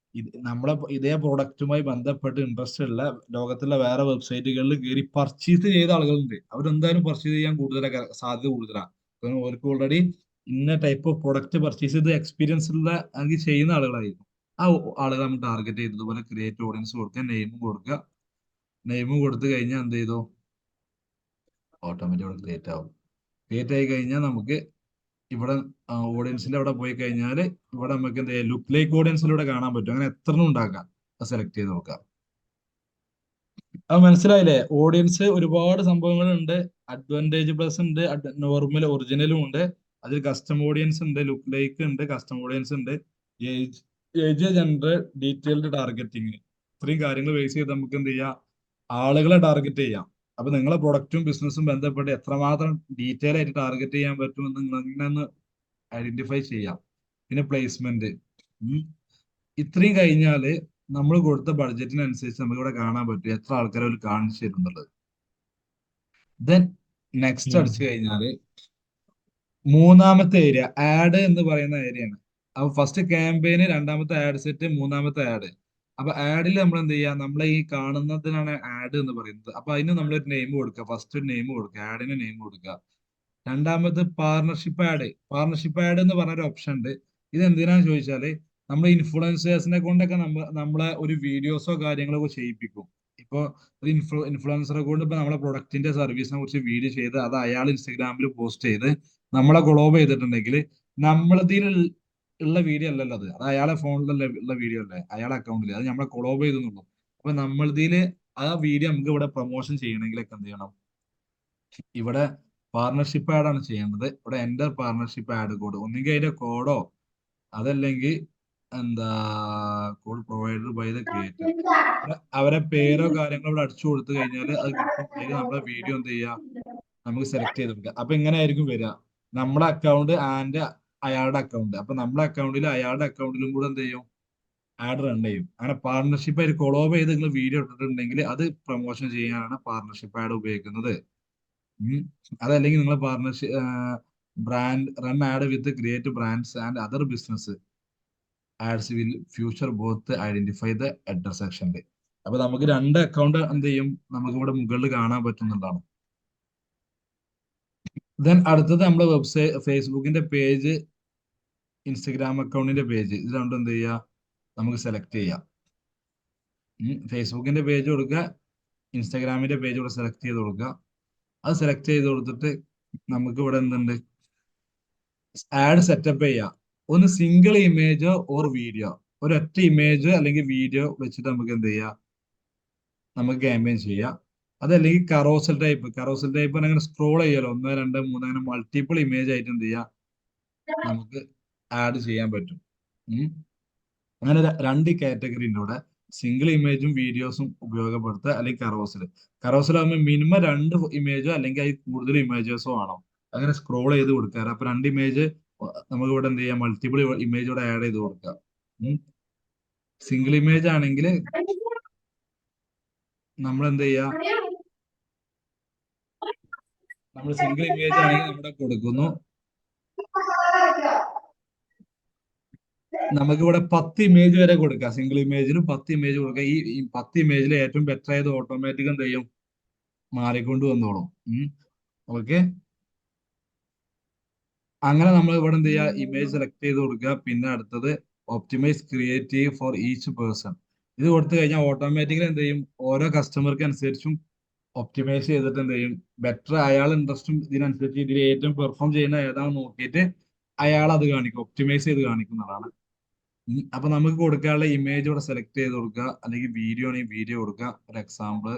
[SPEAKER 1] നമ്മളെ ഇതേ പ്രോഡക്റ്റുമായി ബന്ധപ്പെട്ട് ഇൻട്രസ്റ്റ് ഉള്ള ലോകത്തുള്ള വേറെ വെബ്സൈറ്റുകളിൽ കയറി പർച്ചേസ് ചെയ്ത ആളുകളുണ്ട്. അവരെന്തായാലും പർച്ചേസ് ചെയ്യാൻ സാധ്യത കൂടുതലാണ്. കാരണം അവർക്ക് ഓൾറെഡി ഇന്ന ടൈപ്പ് ഓഫ് പ്രൊഡക്റ്റ് പർച്ചേസ് ചെയ്ത് എക്സ്പീരിയൻസ് ഉള്ള അല്ലെങ്കിൽ ചെയ്യുന്ന ആളുകളായിരിക്കും. ആ ആളുകൾ നമ്മൾ ടാർഗറ്റ് ചെയ്ത് ഇതുപോലെ ക്രിയേറ്റ് ഓഡിയൻസ് കൊടുക്കുക, നെയിമും കൊടുക്കുക. നെയിമും കൊടുത്തു കഴിഞ്ഞാൽ എന്ത് ചെയ്തു, ഓട്ടോമാറ്റിക് ക്രിയേറ്റ് ആവും. ക്രിയേറ്റ് ആയി കഴിഞ്ഞാൽ നമുക്ക് ഇവിടെ ഓഡിയൻസിന്റെ അവിടെ പോയി കഴിഞ്ഞാൽ ഇവിടെ നമുക്ക് എന്ത് ചെയ്യാം, ലുക്ക് ലൈക്ക് ഓഡിയൻസിലൂടെ കാണാൻ പറ്റും. അങ്ങനെ എത്ര ഉണ്ടാക്കാം, അത് സെലക്ട് ചെയ്ത് നോക്കാം. അത് മനസ്സിലായില്ലേ? ഓഡിയൻസ് ഒരുപാട് സംഭവങ്ങളുണ്ട്. അഡ്വാൻറ്റേജ് പ്ലസ് ഉണ്ട്, നോർമൽ ഒറിജിനലും ഉണ്ട്. അതിൽ കസ്റ്റം ഓഡിയൻസ് ഉണ്ട്, ലുക്ക് ലൈക്ക് ഉണ്ട്, കസ്റ്റം ഓഡിയൻസ് ഉണ്ട്, ഏജ് ജെൻഡർ, ഡീറ്റെയിൽഡ് ടാർഗറ്റിങ്. ഇത്രയും കാര്യങ്ങൾ ബേസ് ചെയ്ത് നമുക്ക് എന്ത് ചെയ്യാം, ആളുകളെ ടാർഗറ്റ് ചെയ്യാം. അപ്പൊ നിങ്ങളെ പ്രൊഡക്റ്റും ബിസിനസ്സും ബന്ധപ്പെട്ട് എത്രമാത്രം ഡീറ്റെയിൽ ആയിട്ട് ടാർഗറ്റ് ചെയ്യാൻ പറ്റുമെന്ന് നിങ്ങൾ ഇങ്ങനെ ഒന്ന് ഐഡന്റിഫൈ ചെയ്യാം. പിന്നെ പ്ലേസ്മെന്റ്. ഇത്രയും കഴിഞ്ഞാല് നമ്മൾ കൊടുത്ത ബഡ്ജറ്റിനനുസരിച്ച് നമുക്ക് ഇവിടെ കാണാൻ പറ്റും എത്ര ആൾക്കാരെ അവർ കാണിച്ചു തരുന്നുള്ളത്. ദെൻ നെക്സ്റ്റ് അടിച്ചു കഴിഞ്ഞാല് മൂന്നാമത്തെ ഏരിയ ആഡ് എന്ന് പറയുന്ന ഏരിയയാണ്. അപ്പൊ ഫസ്റ്റ് ക്യാമ്പയിന്, രണ്ടാമത്തെ ആഡ് സെറ്റ്, മൂന്നാമത്തെ ആഡ്. അപ്പൊ ആഡിൽ നമ്മൾ എന്ത് ചെയ്യുക, നമ്മളെ ഈ കാണുന്നതിനാണ് ആഡ് എന്ന് പറയുന്നത്. അപ്പൊ അതിന് നമ്മളൊരു നെയിം കൊടുക്കുക. ഫസ്റ്റ് ഒരു നെയിം കൊടുക്കുക, ആഡിന് നെയിം കൊടുക്കുക. രണ്ടാമത് പാർട്ണർഷിപ്പ് ആഡ്. പാർട്ണർഷിപ്പ് ആഡ് എന്ന് പറഞ്ഞൊരു ഓപ്ഷൻ ഉണ്ട്. ഇത് എന്തിനാന്ന് ചോദിച്ചാല് നമ്മൾ ഇൻഫ്ലുവൻസേഴ്സിനെ കൊണ്ടൊക്കെ നമ്മളെ ഒരു വീഡിയോസോ കാര്യങ്ങളോ ഒക്കെ ചെയ്യിപ്പിക്കും. ഇപ്പൊ ഒരു ഇൻഫ്ലുവൻസറെ കൊണ്ട് ഇപ്പൊ നമ്മളെ പ്രൊഡക്റ്റിന്റെ സർവീസിനെ കുറിച്ച് വീഡിയോ ചെയ്ത് അത് അയാൾ ഇൻസ്റ്റഗ്രാമിൽ പോസ്റ്റ് ചെയ്ത് നമ്മളെ കൊളോബ് ചെയ്തിട്ടുണ്ടെങ്കിൽ നമ്മളതിൽ ഉള്ള വീഡിയോ അല്ലല്ലോ അത് അയാളെ ഫോണിലുള്ള ഉള്ള വീഡിയോ അല്ലേ, അയാളെ അക്കൗണ്ടിൽ. അത് നമ്മളെ കൊളോബ് ചെയ്തെന്നുള്ളൂ. അപ്പൊ നമ്മളതില് ആ വീഡിയോ നമുക്ക് ഇവിടെ പ്രൊമോഷൻ ചെയ്യണമെങ്കിലൊക്കെ എന്ത് ചെയ്യണം, ഇവിടെ പാർട്ണർഷിപ്പ് ആഡ് ആണ് ചെയ്യേണ്ടത്. ഇവിടെ എൻ്റർ പാർട്ണർഷിപ്പ് ആഡ് കോഡ്, ഒന്നുകിൽ അതിന്റെ കോഡോ അതല്ലെങ്കിൽ എന്താ code provided by the creator, അവരെ പേരോ കാര്യങ്ങളോ ഇവിടെ അടിച്ചു കൊടുത്തു കഴിഞ്ഞാൽ അത് കിട്ടും. അതിൽ നമ്മുടെ വീഡിയോ എന്ത് ചെയ്യുക, നമുക്ക് സെലക്ട് ചെയ്തെടുക്കുക. അപ്പൊ ഇങ്ങനെ ആയിരിക്കും വരിക, നമ്മുടെ അക്കൗണ്ട് ആൻഡ് അയാളുടെ അക്കൗണ്ട്. അപ്പൊ നമ്മുടെ അക്കൗണ്ടിലും അയാളുടെ അക്കൗണ്ടിലും കൂടെ എന്ത് ചെയ്യും, ആഡ് റൺ ചെയ്യും. അങ്ങനെ പാർട്ണർഷിപ്പ് ആയിട്ട് കൊളോബ് ചെയ്ത് നിങ്ങൾ വീഡിയോ ഇട്ടിട്ടുണ്ടെങ്കിൽ അത് പ്രൊമോഷൻ ചെയ്യാനാണ് പാർട്ണർഷിപ്പ് ആഡ് ഉപയോഗിക്കുന്നത്. അതല്ലെങ്കിൽ നിങ്ങൾ partnership brand run ad with create brands and other business ads will future both identify the header സെക്ഷനിൽ. അപ്പൊ നമുക്ക് രണ്ട് അക്കൗണ്ട് എന്ത് ചെയ്യും, നമുക്ക് ഇവിടെ മുകളിൽ കാണാൻ പറ്റുന്നതാണ്. ദെൻ അടുത്തത് നമ്മുടെ വെബ്സൈറ്റ്, ഫേസ്ബുക്കിന്റെ പേജ്, ഇൻസ്റ്റഗ്രാം അക്കൗണ്ടിന്റെ പേജ്, ഇത് രണ്ടും എന്ത് ചെയ്യുക, നമുക്ക് സെലക്ട് ചെയ്യാം. ഫേസ്ബുക്കിന്റെ പേജ് കൊടുക്കുക, ഇൻസ്റ്റാഗ്രാമിന്റെ പേജ് ഇവിടെ സെലക്ട് ചെയ്ത് കൊടുക്കുക. അത് സെലക്ട് ചെയ്ത് കൊടുത്തിട്ട് നമുക്ക് ഇവിടെ എന്തുണ്ട്, ആഡ് സെറ്റപ്പ് ചെയ്യാം. ഒന്ന് സിംഗിൾ ഇമേജോ ഓർ വീഡിയോ, ഒരൊറ്റ ഇമേജ് അല്ലെങ്കിൽ വീഡിയോ വെച്ചിട്ട് നമുക്ക് എന്ത് ചെയ്യാം, നമുക്ക് ക്യാമ്പയിൻ ചെയ്യാം. അതല്ലെങ്കിൽ കറോസൽ ടൈപ്പ്, കറോസൽ ടൈപ്പ് അങ്ങനെ സ്ക്രോൾ ചെയ്യാലോ, ഒന്ന് രണ്ട് മൂന്ന് അങ്ങനെ മൾട്ടിപ്പിൾ ഇമേജ് ആയിട്ട് എന്ത് ചെയ്യാം, നമുക്ക് ആഡ് ചെയ്യാൻ പറ്റും. ഉം. അങ്ങനെ രണ്ട് കാറ്റഗറി ഉണ്ട് ഇവിടെ, സിംഗിൾ ഇമേജും വീഡിയോസും ഉപയോഗപ്പെടുത്തുക, അല്ലെങ്കിൽ കറോസൽ. കറോസൽ ആകുമ്പോൾ മിനിമം രണ്ട് ഇമേജോ അല്ലെങ്കിൽ അതിൽ കൂടുതൽ ഇമേജസോ ആണോ, അങ്ങനെ സ്ക്രോൾ ചെയ്ത് കൊടുക്കാറ്. അപ്പൊ രണ്ട് ഇമേജ് നമുക്ക് ഇവിടെ എന്ത് ചെയ്യാം, മൾട്ടിപ്പിൾ ഇമേജ് ഇവിടെ ആഡ് ചെയ്ത് കൊടുക്കാം. സിംഗിൾ ഇമേജ് ആണെങ്കിൽ നമ്മൾ എന്ത് ചെയ്യാം, നമ്മൾ സിംഗിൾ ഇമേജ് ആണെങ്കിൽ നമ്മുടെ കൊടുക്കുന്നു, നമുക്ക് ഇവിടെ 10 ഇമേജ് വരെ കൊടുക്കാം. സിംഗിൾ ഇമേജിന് 10 ഇമേജ് കൊടുക്കാം. ഈ 10 ഇമേജിൽ ഏറ്റവും ബെറ്റർ ആയത് ഓട്ടോമാറ്റിക് എന്ത് ചെയ്യും, മാറിക്കൊണ്ട് വന്നോളും. ഓക്കെ, അങ്ങനെ നമ്മൾ ഇവിടെ എന്ത് ചെയ്യുക, ഇമേജ് സെലക്ട് ചെയ്ത് കൊടുക്കുക. പിന്നെ അടുത്തത് optimise creative for each person. ഇത് കൊടുത്തു കഴിഞ്ഞാൽ ഓട്ടോമാറ്റിക്കലി എന്ത് ചെയ്യും, ഓരോ കസ്റ്റമർക്ക് അനുസരിച്ചും ഒപ്റ്റിമൈസ് ചെയ്തിട്ട് എന്ത് ചെയ്യും, ബെറ്റർ അയാൾ ഇൻട്രസ്റ്റും ഇതിനനുസരിച്ച് ഇതിൽ ഏറ്റവും പെർഫോം ചെയ്യുന്ന ഏതാണെന്ന് നോക്കിയിട്ട് അയാൾ അത് കാണിക്കും, ഒപ്റ്റിമൈസ് ചെയ്ത് കാണിക്കുന്നതാണ്. അപ്പൊ നമുക്ക് കൊടുക്കാനുള്ള ഇമേജ് ഇവിടെ സെലക്ട് ചെയ്ത് കൊടുക്കുക, അല്ലെങ്കിൽ വീഡിയോ ആണെങ്കിൽ വീഡിയോ കൊടുക്കുക. ഒരു എക്സാമ്പിൾ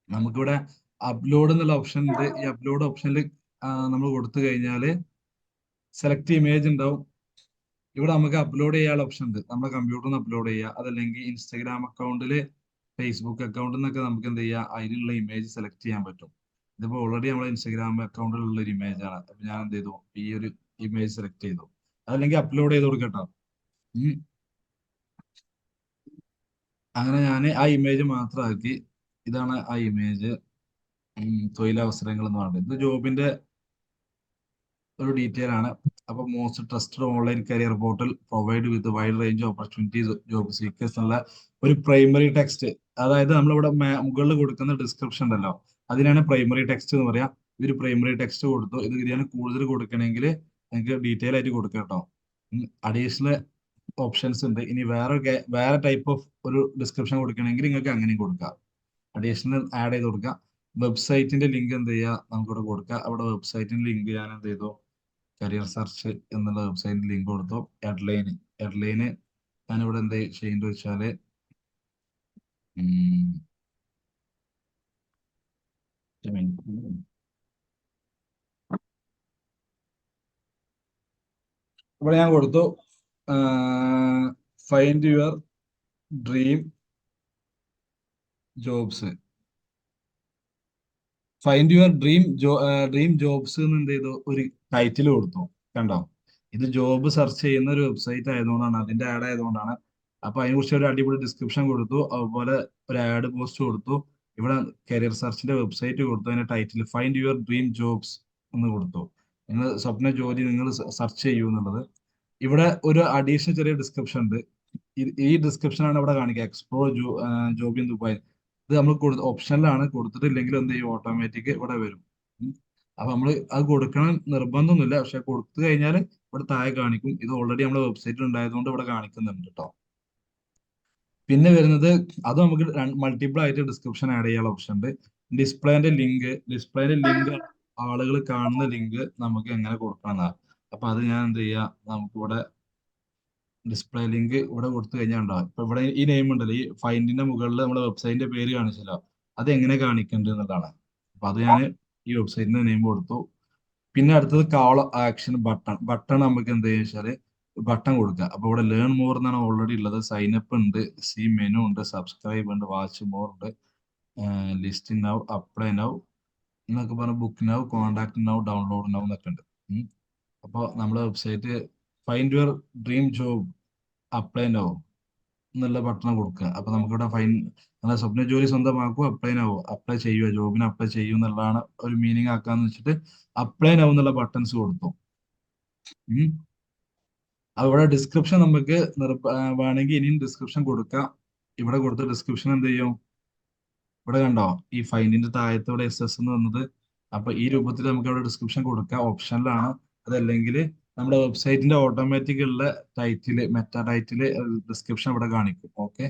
[SPEAKER 1] നമുക്കിവിടെ അപ്ലോഡ് എന്നുള്ള ഓപ്ഷൻ ഉണ്ട്. ഈ അപ്ലോഡ് ഓപ്ഷനിൽ നമ്മൾ കൊടുത്തു കഴിഞ്ഞാൽ സെലക്ട് ഇമേജ് ഉണ്ടാവും. ഇവിടെ നമുക്ക് അപ്ലോഡ് ചെയ്യാനുള്ള ഓപ്ഷൻ ഉണ്ട്, നമ്മുടെ കമ്പ്യൂട്ടറിൽ നിന്ന് അപ്ലോഡ് ചെയ്യുക, അതല്ലെങ്കിൽ ഇൻസ്റ്റഗ്രാം അക്കൗണ്ടിൽ, ഫേസ്ബുക്ക് അക്കൗണ്ടിൽ നിന്നൊക്കെ നമുക്ക് എന്ത് ചെയ്യുക, അതിലുള്ള ഇമേജ് സെലക്ട് ചെയ്യാൻ പറ്റും. ഇതിപ്പോൾ ഓൾറെഡി നമ്മുടെ ഇൻസ്റ്റഗ്രാം അക്കൗണ്ടിലുള്ള ഒരു ഇമേജ് ആണ്. അപ്പൊ ഞാൻ എന്ത് ചെയ്തു, ഈ ഒരു ഇമേജ് സെലക്ട് ചെയ്തു, അതല്ലെങ്കിൽ അപ്ലോഡ് ചെയ്ത് കൊടുക്കട്ടോ. അങ്ങനെ ഞാൻ ആ ഇമേജ് മാത്രമാക്കി. ഇതാണ് ആ ഇമേജ്. തൊഴിലവസരങ്ങൾ എന്ന് പറയുന്നത് ഇത് ജോബിന്റെ ഒരു ഡീറ്റെയിൽ ആണ്. അപ്പൊ most trusted online career portal provide വിത്ത് wide range opportunities job seekers എന്നുള്ള ഒരു പ്രൈമറി ടെക്സ്റ്റ്, അതായത് നമ്മളിവിടെ മുകളിൽ കൊടുക്കുന്ന ഡിസ്ക്രിപ്ഷൻ ഉണ്ടല്ലോ, അതിനാണ് പ്രൈമറി ടെക്സ്റ്റ് എന്ന് പറയാം. ഇതൊരു പ്രൈമറി ടെക്സ്റ്റ് കൊടുത്തു. ഇത് ഞാൻ കൂടുതൽ കൊടുക്കണമെങ്കിൽ നിങ്ങൾക്ക് ഡീറ്റെയിൽ ആയിട്ട് കൊടുക്കാം കേട്ടോ. അഡീഷണൽ ഓപ്ഷൻസ് ഉണ്ട്. ഇനി വേറെ ടൈപ്പ് ഓഫ് ഒരു ഡിസ്ക്രിപ്ഷൻ കൊടുക്കണമെങ്കിൽ നിങ്ങൾക്ക് അങ്ങനെയും കൊടുക്കാം, അഡീഷണൽ ആഡ് ചെയ്ത് കൊടുക്കാം. വെബ്സൈറ്റിന്റെ ലിങ്ക് എന്ത് ചെയ്യുക, നമുക്കിവിടെ കൊടുക്കാം. അവിടെ വെബ്സൈറ്റിന്റെ ലിങ്ക് ഞാൻ എന്ത് ചെയ്തു, കരിയർ സെർച്ച് എന്നുള്ള വെബ്സൈറ്റിൽ ലിങ്ക് കൊടുത്തു. ഹെഡ്ലൈന് ഞാനിവിടെ എന്ത് ചെയ്യേണ്ടത് വെച്ചാല് ഇവിടെ ഞാൻ കൊടുത്തു, find your dream jobs, find your dream jobs എന്ന് എന്ത് ചെയ്തു, ഒരു ടൈറ്റിൽ കൊടുത്തു. കണ്ടോ, ഇത് ജോബ് സെർച്ച് ചെയ്യുന്ന ഒരു വെബ്സൈറ്റ് ആയതുകൊണ്ടാണ്, അതിന്റെ ആഡ് ആയതുകൊണ്ടാണ്. അപ്പൊ അതിനെക്കുറിച്ച് ഒരു അടിപൊളി ഡിസ്ക്രിപ്ഷൻ കൊടുത്തു, അതുപോലെ ഒരു ആഡ് പോസ്റ്റ് കൊടുത്തു. ഇവിടെ കരിയർ സെർച്ചിന്റെ വെബ്സൈറ്റ് കൊടുത്തു, അതിന്റെ title find your dream jobs എന്ന് കൊടുത്തു. നിങ്ങൾ സ്വപ്ന ജോലി നിങ്ങൾ സെർച്ച് ചെയ്യൂ എന്നുള്ളത്. ഇവിടെ ഒരു അഡീഷണൽ ചെറിയ ഡിസ്ക്രിപ്ഷൻ ഉണ്ട്. ഈ ഡിസ്ക്രിപ്ഷൻ ആണ് ഇവിടെ കാണിക്കുക, എക്സ്പ്ലോർ ജോബ് ഇൻ ദുബായ്. ഇത് നമ്മൾ ഓപ്ഷനിലാണ്, കൊടുത്തിട്ടില്ലെങ്കിൽ എന്ത് ചെയ്യും, ഓട്ടോമാറ്റിക് ഇവിടെ വരും. അപ്പൊ നമ്മൾ അത് കൊടുക്കണം നിർബന്ധമൊന്നുമില്ല, പക്ഷെ കൊടുത്തു കഴിഞ്ഞാൽ ഇവിടെ താഴെ കാണിക്കും. ഇത് ഓൾറെഡി നമ്മുടെ വെബ്സൈറ്റിൽ ഉണ്ടായതുകൊണ്ട് ഇവിടെ കാണിക്കുന്നുണ്ട് കേട്ടോ. പിന്നെ വരുന്നത് അത് നമുക്ക് മൾട്ടിപ്പിൾ ആയിട്ട് ഡിസ്ക്രിപ്ഷൻ ആഡ് ചെയ്യാനുള്ള ഓപ്ഷൻ ഉണ്ട്. ഡിസ്പ്ലേന്റെ ലിങ്ക് ആളുകൾ കാണുന്ന ലിങ്ക് നമുക്ക് എങ്ങനെ കൊടുക്കണം. അപ്പൊ അത് ഞാൻ എന്ത് ചെയ്യാ, നമുക്കിവിടെ ഡിസ്പ്ലേ ലിങ്ക് ഇവിടെ കൊടുത്തു കഴിഞ്ഞാൽ ഉണ്ടാവും. ഇപ്പൊ ഇവിടെ ഈ നെയിം ഉണ്ടല്ലോ, ഈ ഫൈൻഡിന്റെ മുകളിൽ നമ്മുടെ വെബ്സൈറ്റിന്റെ പേര് കാണിച്ചല്ലോ, അത് എങ്ങനെ കാണിക്കേണ്ടത് എന്നുള്ളതാണ്. അപ്പൊ അത് ഞാൻ ഈ വെബ്സൈറ്റിന്റെ നെയിം കൊടുത്തു. പിന്നെ അടുത്തത് കാൾ ആക്ഷൻ ബട്ടൺ നമുക്ക് എന്ത് ചെയ്യുക വെച്ചാല് ബട്ടൺ കൊടുക്കുക. അപ്പൊ ഇവിടെ ലേൺ മോർ എന്നാണ് ഓൾറെഡി ഉള്ളത്. സൈൻ അപ്പ് ഉണ്ട്, സി മെനു ഉണ്ട്, സബ്സ്ക്രൈബ് ഉണ്ട്, വാച്ച് മോർ ഉണ്ട്, ലിസ്റ്റ് നൗ, അപ്ലൈ നൗ എന്നൊക്കെ പറഞ്ഞ, book now, contact now, download now എന്നൊക്കെ ഉണ്ട്. അപ്പോൾ നമ്മുടെ website find your dream job, apply now എന്നുള്ള ബട്ടൺ കൊടുക്കുക. അപ്പൊ നമുക്കിവിടെ നിങ്ങളെ സ്വപ്ന ജോലി സ്വന്തമാക്കുക, അപ്ലൈ നൗ, അപ്ലൈ ചെയ്യുക, ജോബിന് അപ്ലൈ ചെയ്യൂ എന്നുള്ളതാണ് ഒരു മീനിങ് ആക്കാന്ന് വെച്ചിട്ട് അപ്ലൈ നൗ എന്നുള്ള ബട്ടൺസ് കൊടുത്തു. അവിടെ ഡിസ്ക്രിപ്ഷൻ നമുക്ക് വേണമെങ്കിൽ ഇനിയും ഡിസ്ക്രിപ്ഷൻ കൊടുക്കാം. ഇവിടെ കൊടുത്ത ഡിസ്ക്രിപ്ഷൻ എന്ത് ചെയ്യും? ഇവിടെ കണ്ടോ, ഈ ഫൈൻഡിന്റെ താഴത്തോടെ എസ് എസ് എന്ന് വന്നത്. അപ്പൊ ഈ രൂപത്തിൽ നമുക്ക് അവിടെ ഡിസ്ക്രിപ്ഷൻ കൊടുക്കാം, ഓപ്ഷനിലാണ്. അതല്ലെങ്കിൽ നമ്മുടെ വെബ്സൈറ്റിന്റെ ഓട്ടോമാറ്റിക് ഉള്ള ടൈറ്റില്, മെറ്റാ ടൈറ്റില്, ഡിസ്ക്രിപ്ഷൻ ഇവിടെ കാണിക്കും. ഓക്കെ.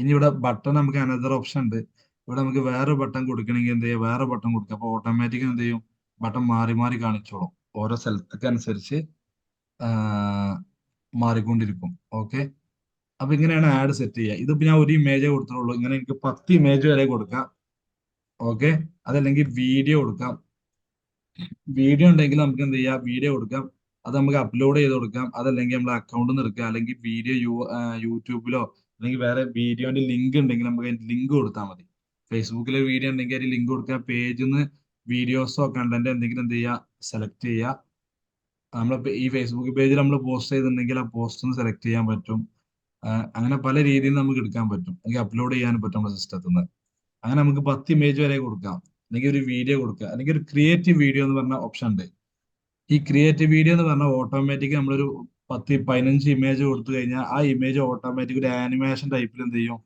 [SPEAKER 1] ഇനി ഇവിടെ ബട്ടൺ നമുക്ക് അനദർ ഓപ്ഷൻ ഉണ്ട്. ഇവിടെ നമുക്ക് വേറെ ബട്ടൺ കൊടുക്കണമെങ്കിൽ എന്ത് ചെയ്യാം? വേറെ ബട്ടൺ കൊടുക്കുക. അപ്പൊ ഓട്ടോമാറ്റിക് എന്ത് ചെയ്യും? ബട്ടൺ മാറി മാറി കാണിച്ചോളും. ഓരോ സ്ഥലത്തേക്ക് അനുസരിച്ച് മാറിക്കൊണ്ടിരിക്കും. ഓക്കെ. അപ്പൊ ഇങ്ങനെയാണ് ആഡ് സെറ്റ് ചെയ്യുക. ഇതിപ്പോ ഞാൻ ഒരു ഇമേജേ കൊടുത്തിട്ടുള്ളൂ. ഇങ്ങനെ എനിക്ക് 10 ഇമേജ് വരെ കൊടുക്കാം. ഓക്കെ. അതല്ലെങ്കിൽ വീഡിയോ കൊടുക്കാം. വീഡിയോ ഉണ്ടെങ്കിൽ നമുക്ക് എന്ത് ചെയ്യാം? വീഡിയോ കൊടുക്കാം. അത് നമുക്ക് അപ്ലോഡ് ചെയ്ത് കൊടുക്കാം. അതല്ലെങ്കിൽ നമ്മൾ അക്കൗണ്ടിൽ നിന്ന് എടുക്കുക. അല്ലെങ്കിൽ വീഡിയോ യൂട്യൂബിലോ അല്ലെങ്കിൽ വേറെ വീഡിയോന്റെ ലിങ്ക് ഉണ്ടെങ്കിൽ നമുക്ക് ലിങ്ക് കൊടുത്താൽ മതി. ഫേസ്ബുക്കിലെ വീഡിയോ ഉണ്ടെങ്കിൽ അതിൽ ലിങ്ക് കൊടുക്കുക. പേജിൽ നിന്ന് വീഡിയോസോ കണ്ടന്റ് എന്തെങ്കിലും എന്ത് ചെയ്യുക? സെലക്ട് ചെയ്യുക. നമ്മൾ ഈ ഫേസ്ബുക്ക് പേജിൽ നമ്മൾ പോസ്റ്റ് ചെയ്തിട്ടുണ്ടെങ്കിൽ ആ പോസ്റ്റ് ഒന്ന് സെലക്ട് ചെയ്യാൻ പറ്റും. അങ്ങനെ പല രീതിയിൽ നമുക്ക് എടുക്കാൻ പറ്റും. അല്ലെങ്കിൽ അപ്ലോഡ് ചെയ്യാൻ പറ്റും നമ്മുടെ സിസ്റ്റത്തിൽ നിന്ന്. അങ്ങനെ നമുക്ക് 10 ഇമേജ് വരെ കൊടുക്കാം. അല്ലെങ്കിൽ ഒരു വീഡിയോ കൊടുക്കുക. അല്ലെങ്കിൽ ഒരു ക്രിയേറ്റീവ് വീഡിയോ എന്ന് പറഞ്ഞ ഓപ്ഷൻ ഉണ്ട്. ഈ ക്രിയേറ്റീവ് വീഡിയോ എന്ന് പറഞ്ഞാൽ ഓട്ടോമാറ്റിക് നമ്മളൊരു 10-15 ഇമേജ് കൊടുത്തു കഴിഞ്ഞാൽ ആ ഇമേജ് ഓട്ടോമാറ്റിക് ഒരു ആനിമേഷൻ ടൈപ്പിൽ എന്ത് ചെയ്യും?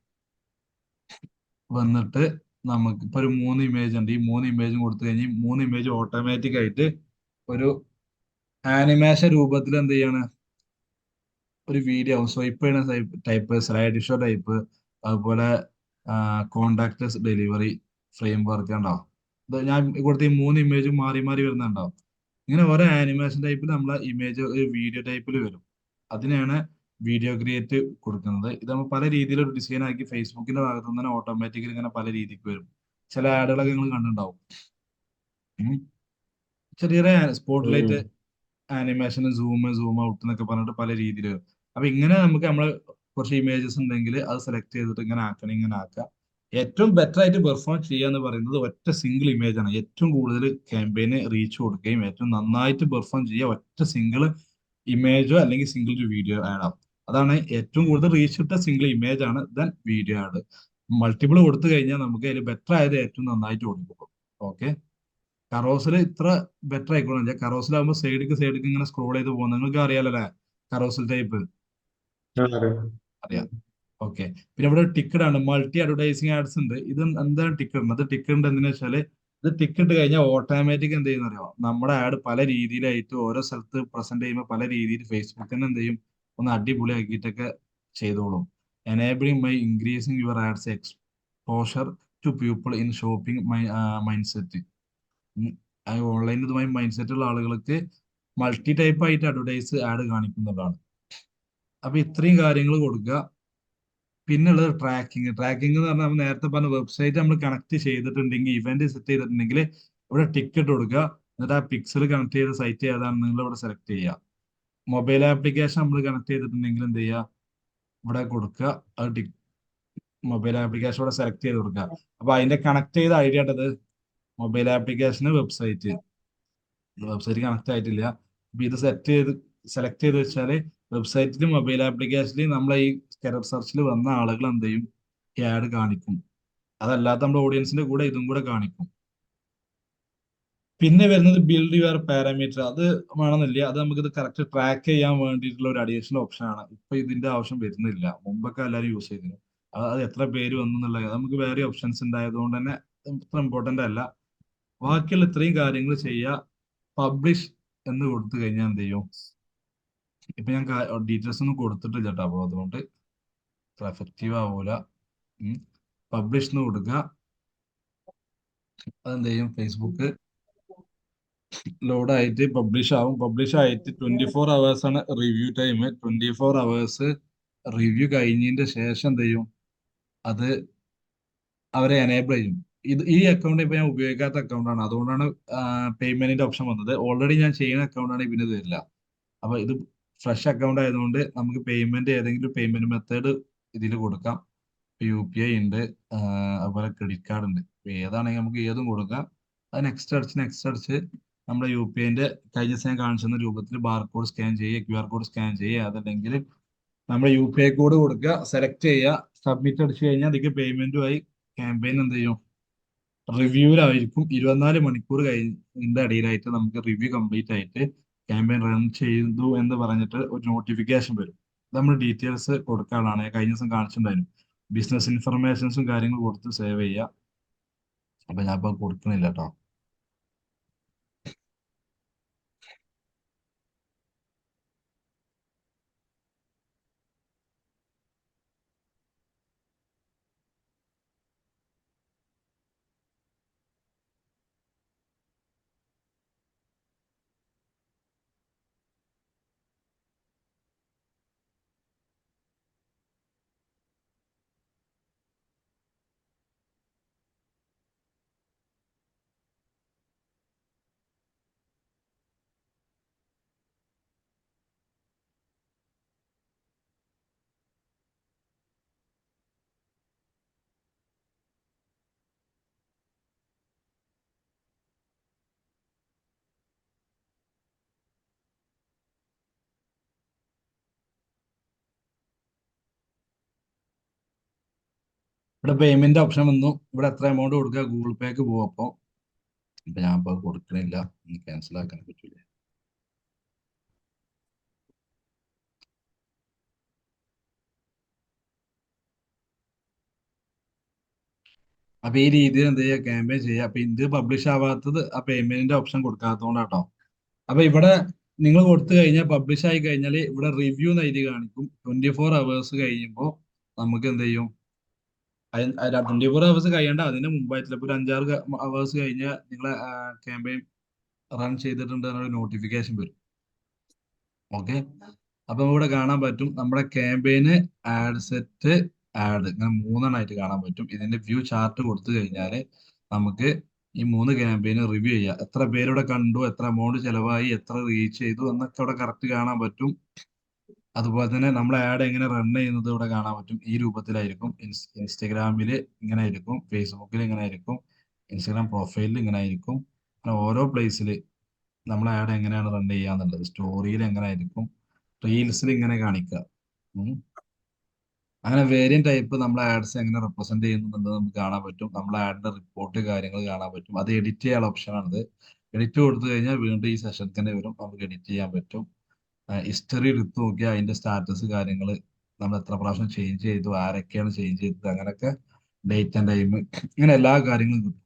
[SPEAKER 1] വന്നിട്ട് നമുക്ക് ഇപ്പൊ ഒരു 3 ഇമേജ് ഉണ്ട്. ഈ 3 ഇമേജും കൊടുത്തു കഴിഞ്ഞാൽ 3 ഇമേജ് ഓട്ടോമാറ്റിക് ആയിട്ട് ഒരു ആനിമേഷൻ രൂപത്തിൽ എന്ത് ചെയ്യാണ്? ഒരു വീഡിയോ സ്വൈപ്പ് ചെയ്യുന്ന ടൈപ്പ്, സ്ലൈഡ് ഷോ ടൈപ്പ്, അതുപോലെ കോണ്ടാക്ട് ഡെലിവറി ഫ്രെയിം വർക്ക് ഉണ്ടാവും. ഇത് ഞാൻ കൊടുത്ത ഈ 3 ഇമേജും മാറി മാറി വരുന്നുണ്ടാവും. ഇങ്ങനെ ഓരോ ആനിമേഷൻ ടൈപ്പിൽ നമ്മളെ ഇമേജ് ഒരു വീഡിയോ ടൈപ്പിൽ വരും. അതിനെയാണ് വീഡിയോ ക്രിയേറ്റ് കൊടുക്കുന്നത്. ഇത് നമ്മൾ പല രീതിയിലൊരു ഡിസൈൻ ആക്കി ഫേസ്ബുക്കിന്റെ ഭാഗത്തു നിന്ന് തന്നെ ഓട്ടോമാറ്റിക്കലി ഇങ്ങനെ പല രീതിക്ക് വരും. ചില ആഡുകളൊക്കെ നിങ്ങൾ കണ്ടിട്ടുണ്ടാവും. ഉം. ചെറിയ ചെറിയ സ്പോട്ട്
[SPEAKER 2] ഉം.
[SPEAKER 1] ലൈറ്റ് ആനിമേഷൻ, സൂം ഔട്ട് എന്നൊക്കെ പറഞ്ഞിട്ട് പല രീതിയിൽ വരും. അപ്പൊ ഇങ്ങനെ നമുക്ക് നമ്മൾ കുറച്ച് ഇമേജസ് ഉണ്ടെങ്കിൽ അത് സെലക്ട് ചെയ്തിട്ട് ഇങ്ങനെ ആക്കണം, ഇങ്ങനെ ആക്കാം. ഏറ്റവും ബെറ്റർ ആയിട്ട് പെർഫോം ചെയ്യുക എന്ന് പറയുന്നത് ഒറ്റ സിംഗിൾ ഇമേജ് ആണ്. ഏറ്റവും കൂടുതൽ ക്യാമ്പയിന് റീച്ച് കൊടുക്കുകയും ഏറ്റവും നന്നായിട്ട് പെർഫോം ചെയ്യുക ഒറ്റ സിംഗിൾ ഇമേജോ അല്ലെങ്കിൽ സിംഗിൾ ഒരു വീഡിയോ ആഡ് ആവും. അതാണ് ഏറ്റവും കൂടുതൽ റീച്ച് കിട്ടുക സിംഗിൾ ഇമേജ് ആണ്, ദെൻ വീഡിയോ ആഡ്. മൾട്ടിപ്പിൾ കൊടുത്തു കഴിഞ്ഞാൽ നമുക്ക് അതിൽ ബെറ്റർ ആയത് ഏറ്റവും നന്നായിട്ട് ഓടിക്കും. ഓക്കെ. കറോസിൽ ഇത്ര ബെറ്റർ ആയിക്കോളില്ല. കറോസിലാകുമ്പോൾ സൈഡിക്ക് ഇങ്ങനെ സ്ക്രോൾ ചെയ്ത് പോകുന്നത് നിങ്ങൾക്ക് അറിയാലോ അല്ലേ? കറോസിൽ ടൈപ്പ്
[SPEAKER 2] അറിയാം.
[SPEAKER 1] അറിയാം. ഓക്കെ. പിന്നെ ഇവിടെ ടിക്കറ്റ് ആണ്, മൾട്ടി അഡ്വർടൈസിങ് ആഡ്സ് ഉണ്ട്. ഇത് എന്താണ് ടിക്കറ്റ്? അത് ടിക്കറ്റ് എന്തിനാ വെച്ചാല് ഇത് ടിക്കറ്റ് കഴിഞ്ഞാൽ ഓട്ടോമാറ്റിക് എന്ത് ചെയ്യുന്ന അറിയാം? നമ്മുടെ ആഡ് പല രീതിയിലായിട്ട് ഓരോ സ്ഥലത്ത് പ്രസന്റ് ചെയ്യുമ്പോൾ പല രീതിയിൽ ഫേസ്ബുക്കിന് എന്ത് ചെയ്യും? ഒന്ന് അടിപൊളിയാക്കിയിട്ടൊക്കെ ചെയ്തോളും. Enabling by increasing your ads exposure to people in shopping mind set. Online ഇതുമായി മൈൻഡ് സെറ്റ് ഉള്ള ആളുകൾക്ക് മൾട്ടി ടൈപ്പ് ആയിട്ട് അഡ്വർടൈസ് ആഡ് കാണിക്കുന്നതാണ്. അപ്പൊ ഇത്രയും കാര്യങ്ങൾ കൊടുക്കുക. പിന്നെ ഉള്ളത് ട്രാക്കിംഗ്. ട്രാക്കിംഗ് എന്ന് പറഞ്ഞാൽ നമ്മൾ നേരത്തെ പറഞ്ഞ വെബ്സൈറ്റ് നമ്മൾ കണക്ട് ചെയ്തിട്ടുണ്ടെങ്കിൽ, ഇവന്റ് സെറ്റ് ചെയ്തിട്ടുണ്ടെങ്കിൽ ഇവിടെ ടിക്കറ്റ് കൊടുക്കുക. എന്നിട്ട് ആ പിക്സൽ കണക്ട് ചെയ്ത സൈറ്റ് ഏതാണ് നിങ്ങൾ ഇവിടെ സെലക്ട് ചെയ്യുക. മൊബൈൽ ആപ്ലിക്കേഷൻ നമ്മൾ കണക്ട് ചെയ്തിട്ടുണ്ടെങ്കിൽ എന്ത് ചെയ്യുക? ഇവിടെ കൊടുക്കുക. അത് മൊബൈൽ ആപ്ലിക്കേഷൻ ഇവിടെ സെലക്ട് ചെയ്ത് കൊടുക്കുക. അപ്പൊ അതിന്റെ കണക്ട് ചെയ്ത ഐഡിയ ഉണ്ടത് മൊബൈൽ ആപ്ലിക്കേഷന് വെബ്സൈറ്റ്. വെബ്സൈറ്റ് കണക്ട് ആയിട്ടില്ല. അപ്പൊ ഇത് സെലക്ട് ചെയ്ത് വെച്ചാല് വെബ്സൈറ്റിലും മൊബൈൽ ആപ്ലിക്കേഷനിലും നമ്മളെ ഈ കരിയർ സെർച്ചിൽ വന്ന ആളുകൾ എന്ത് ചെയ്യും? ഈ ആഡ് കാണിക്കും. അതല്ലാത്ത നമ്മുടെ ഓഡിയൻസിന്റെ കൂടെ ഇതും കൂടെ കാണിക്കും. പിന്നെ വരുന്നത് ബിൽഡ് യുവർ പാരാമീറ്റർ. അത് വേണമെന്നില്ല. അത് നമുക്ക് ഇത് കറക്റ്റ് ട്രാക്ക് ചെയ്യാൻ വേണ്ടിയിട്ടുള്ള ഒരു അഡീഷണൽ ഓപ്ഷൻ ആണ്. ഇപ്പൊ ഇതിന്റെ ആവശ്യം വരുന്നില്ല. മുമ്പൊക്കെ എല്ലാവരും യൂസ് ചെയ്തിരുന്നു. അത് എത്ര പേര് വന്നു എന്നുള്ളത് നമുക്ക് വേറെ ഓപ്ഷൻസ് ഉണ്ടായതുകൊണ്ട് തന്നെ ഇത്ര ഇമ്പോർട്ടന്റ് അല്ല. ബാക്കിയുള്ള ഇത്രയും കാര്യങ്ങൾ ചെയ്യുക. പബ്ലിഷ് എന്ന് കൊടുത്തു കഴിഞ്ഞാൽ എന്ത് ചെയ്യും? ഇപ്പൊ ഞാൻ ഡീറ്റെയിൽസ് ഒന്നും കൊടുത്തിട്ടില്ല കേട്ടോ. അപ്പൊ അതുകൊണ്ട് എഫക്റ്റീവ് ആവൂല. പബ്ലിഷ് എന്ന് കൊടുക്കുക. അതെന്ത് ചെയ്യും? ഫേസ്ബുക്ക് ലോഡ് ആയിട്ട് പബ്ലിഷ് ആവും. പബ്ലിഷ് ആയിട്ട് 24 hours ആണ് റിവ്യൂ ടൈം. 24 hours റിവ്യൂ കഴിഞ്ഞതിന്റെ ശേഷം എന്ത് ചെയ്യും? അത് അവരെ എനേബിൾ ചെയ്യും. ഈ അക്കൗണ്ട് ഇപ്പൊ ഞാൻ ഉപയോഗിക്കാത്ത അക്കൗണ്ട് ആണ്. അതുകൊണ്ടാണ് പേയ്മെന്റിന്റെ ഓപ്ഷൻ വന്നത്. ഓൾറെഡി ഞാൻ ചെയ്യുന്ന അക്കൗണ്ട് ആണ് ഇതിന് തരില്ല. അപ്പൊ ഇത് ഫ്രഷ് അക്കൗണ്ട് ആയതുകൊണ്ട് നമുക്ക് പേയ്മെന്റ് ഏതെങ്കിലും പേയ്മെന്റ് മെത്തേഡ് ഇതിൽ കൊടുക്കാം. UPI ഉണ്ട്, അതുപോലെ ക്രെഡിറ്റ് കാർഡ് ഉണ്ട്. ഏതാണെങ്കിൽ നമുക്ക് ഏതും കൊടുക്കാം. അത് നെക്സ്റ്റ് അടിച്ച് നമ്മുടെ UPIന്റെ കഴിഞ്ഞ ദിവസം ഞാൻ കാണിച്ചിരുന്ന രൂപത്തിൽ ബാർകോഡ് സ്കാൻ ചെയ്യുക, QR കോഡ് സ്കാൻ ചെയ്യുക. അതല്ലെങ്കിൽ നമ്മുടെ UPI കോഡ് കൊടുക്കുക, സെലക്ട് ചെയ്യുക, സബ്മിറ്റ് അടിച്ചു കഴിഞ്ഞാൽ അതിക്ക് പേയ്മെന്റുമായി ക്യാമ്പയിൻ എന്ത് ചെയ്യും? റിവ്യൂവിലായിരിക്കും. 24 മണിക്കൂർ കഴിഞ്ഞതിന്റെ അടിയിലായിട്ട് നമുക്ക് റിവ്യൂ കംപ്ലീറ്റ് ആയിട്ട് ക്യാമ്പയിൻ റൺ ചെയ്തു എന്ന് പറഞ്ഞിട്ട് ഒരു നോട്ടിഫിക്കേഷൻ വരും. നമ്മൾ ഡീറ്റെയിൽസ് കൊടുക്കാനുള്ളതാണ്. ഞാൻ കഴിഞ്ഞ ദിവസം കാണിച്ചിട്ടുണ്ടായിരുന്നു. ബിസിനസ് ഇൻഫർമേഷൻസും കാര്യങ്ങളും കൊടുത്ത് സേവ് ചെയ്യുക. അപ്പൊ ഞാൻ ഇപ്പൊ കൊടുക്കണില്ല കേട്ടോ. ഇവിടെ പേയ്മെന്റ് ഓപ്ഷൻ വന്നു. ഇവിടെ എത്ര എമൗണ്ട് കൊടുക്കുക, ഗൂഗിൾ പേക്ക് പോകും. അപ്പോൾ ഇപ്പൊ ഞാൻ ഇപ്പൊ കൊടുക്കണില്ല, ക്യാൻസൽ ആക്കാൻ പറ്റൂല. അപ്പൊ ഈ രീതിയിൽ എന്ത് ചെയ്യുക, ക്യാമ്പയിൻ ചെയ്യുക. അപ്പൊ ഇത് പബ്ലിഷ് ആവാത്തത് ആ പേയ്മെന്റിന്റെ ഓപ്ഷൻ കൊടുക്കാത്തതുകൊണ്ടാട്ടോ. അപ്പൊ ഇവിടെ നിങ്ങൾ കൊടുത്തു കഴിഞ്ഞാൽ, പബ്ലിഷ് ആയി കഴിഞ്ഞാൽ ഇവിടെ റിവ്യൂ എന്ന് എഴുതി കാണിക്കും. 24 hours കഴിയുമ്പോൾ നമുക്ക് എന്ത് ചെയ്യും, 24 hours കഴിയേണ്ട അതിന് മുമ്പായിട്ടില്ല, ഇപ്പൊ ഒരു 5-6 hours കഴിഞ്ഞാൽ നിങ്ങളെ ക്യാമ്പയിൻ റൺ ചെയ്തിട്ടുണ്ട് എന്നൊരു നോട്ടിഫിക്കേഷൻ വരും. ഓക്കെ. അപ്പൊ ഇവിടെ കാണാൻ പറ്റും നമ്മുടെ ക്യാമ്പയിന്, ആഡ് സെറ്റ്, ആഡ്, ഇങ്ങനെ മൂന്നെണ്ണമായിട്ട് കാണാൻ പറ്റും. ഇതിന്റെ വ്യൂ ചാർട്ട് കൊടുത്തു കഴിഞ്ഞാൽ നമുക്ക് ഈ 3 ക്യാമ്പയിന് റിവ്യൂ ചെയ്യാം. എത്ര പേരുടെ കണ്ടു, എത്ര എമൗണ്ട് ചെലവായി, എത്ര റീച്ച് ചെയ്തു എന്നൊക്കെ ഇവിടെ കറക്റ്റ് കാണാൻ പറ്റും. അതുപോലെ തന്നെ നമ്മൾ ആഡ് എങ്ങനെ റൺ ചെയ്യുന്നത് ഇവിടെ കാണാൻ പറ്റും. ഈ രൂപത്തിലായിരിക്കും. ഇൻസ്റ്റഗ്രാമിൽ ഇങ്ങനെ ആയിരിക്കും, ഫേസ്ബുക്കിൽ ഇങ്ങനെ ആയിരിക്കും, ഇൻസ്റ്റഗ്രാം പ്രൊഫൈലിൽ ഇങ്ങനെ ആയിരിക്കും. അങ്ങനെ ഓരോ പ്ലേസിൽ നമ്മൾ ആഡ് എങ്ങനെയാണ് റൺ ചെയ്യാന്നുള്ളത്, സ്റ്റോറിയിൽ എങ്ങനെ ആയിരിക്കും, റീൽസിൽ ഇങ്ങനെ കാണിക്കുക. ഉം. അങ്ങനെ വേരിയൻ ടൈപ്പ് നമ്മൾ ആഡ്സ് എങ്ങനെ റെപ്രസെന്റ് ചെയ്യുന്നുണ്ട് നമുക്ക് കാണാൻ പറ്റും. നമ്മൾ ആഡിന്റെ റിപ്പോർട്ട് കാര്യങ്ങൾ കാണാൻ പറ്റും. അത് എഡിറ്റ് ചെയ്യാനുള്ള ഓപ്ഷനാണിത്. എഡിറ്റ് കൊടുത്തു കഴിഞ്ഞാൽ വീണ്ടും ഈ സെഷൻ തന്നെ വരും, നമുക്ക് എഡിറ്റ് ചെയ്യാൻ പറ്റും. ഹിസ്റ്ററി എടുത്ത് നോക്കിയാൽ അതിന്റെ സ്റ്റാറ്റസ് കാര്യങ്ങൾ, നമ്മൾ എത്ര പ്രാവശ്യം ചേഞ്ച് ചെയ്തു, ആരൊക്കെയാണ് ചേഞ്ച് ചെയ്തത്, അങ്ങനെയൊക്കെ ഡേറ്റ് ആൻഡ് ടൈം, ഇങ്ങനെ എല്ലാ കാര്യങ്ങളും കിട്ടും.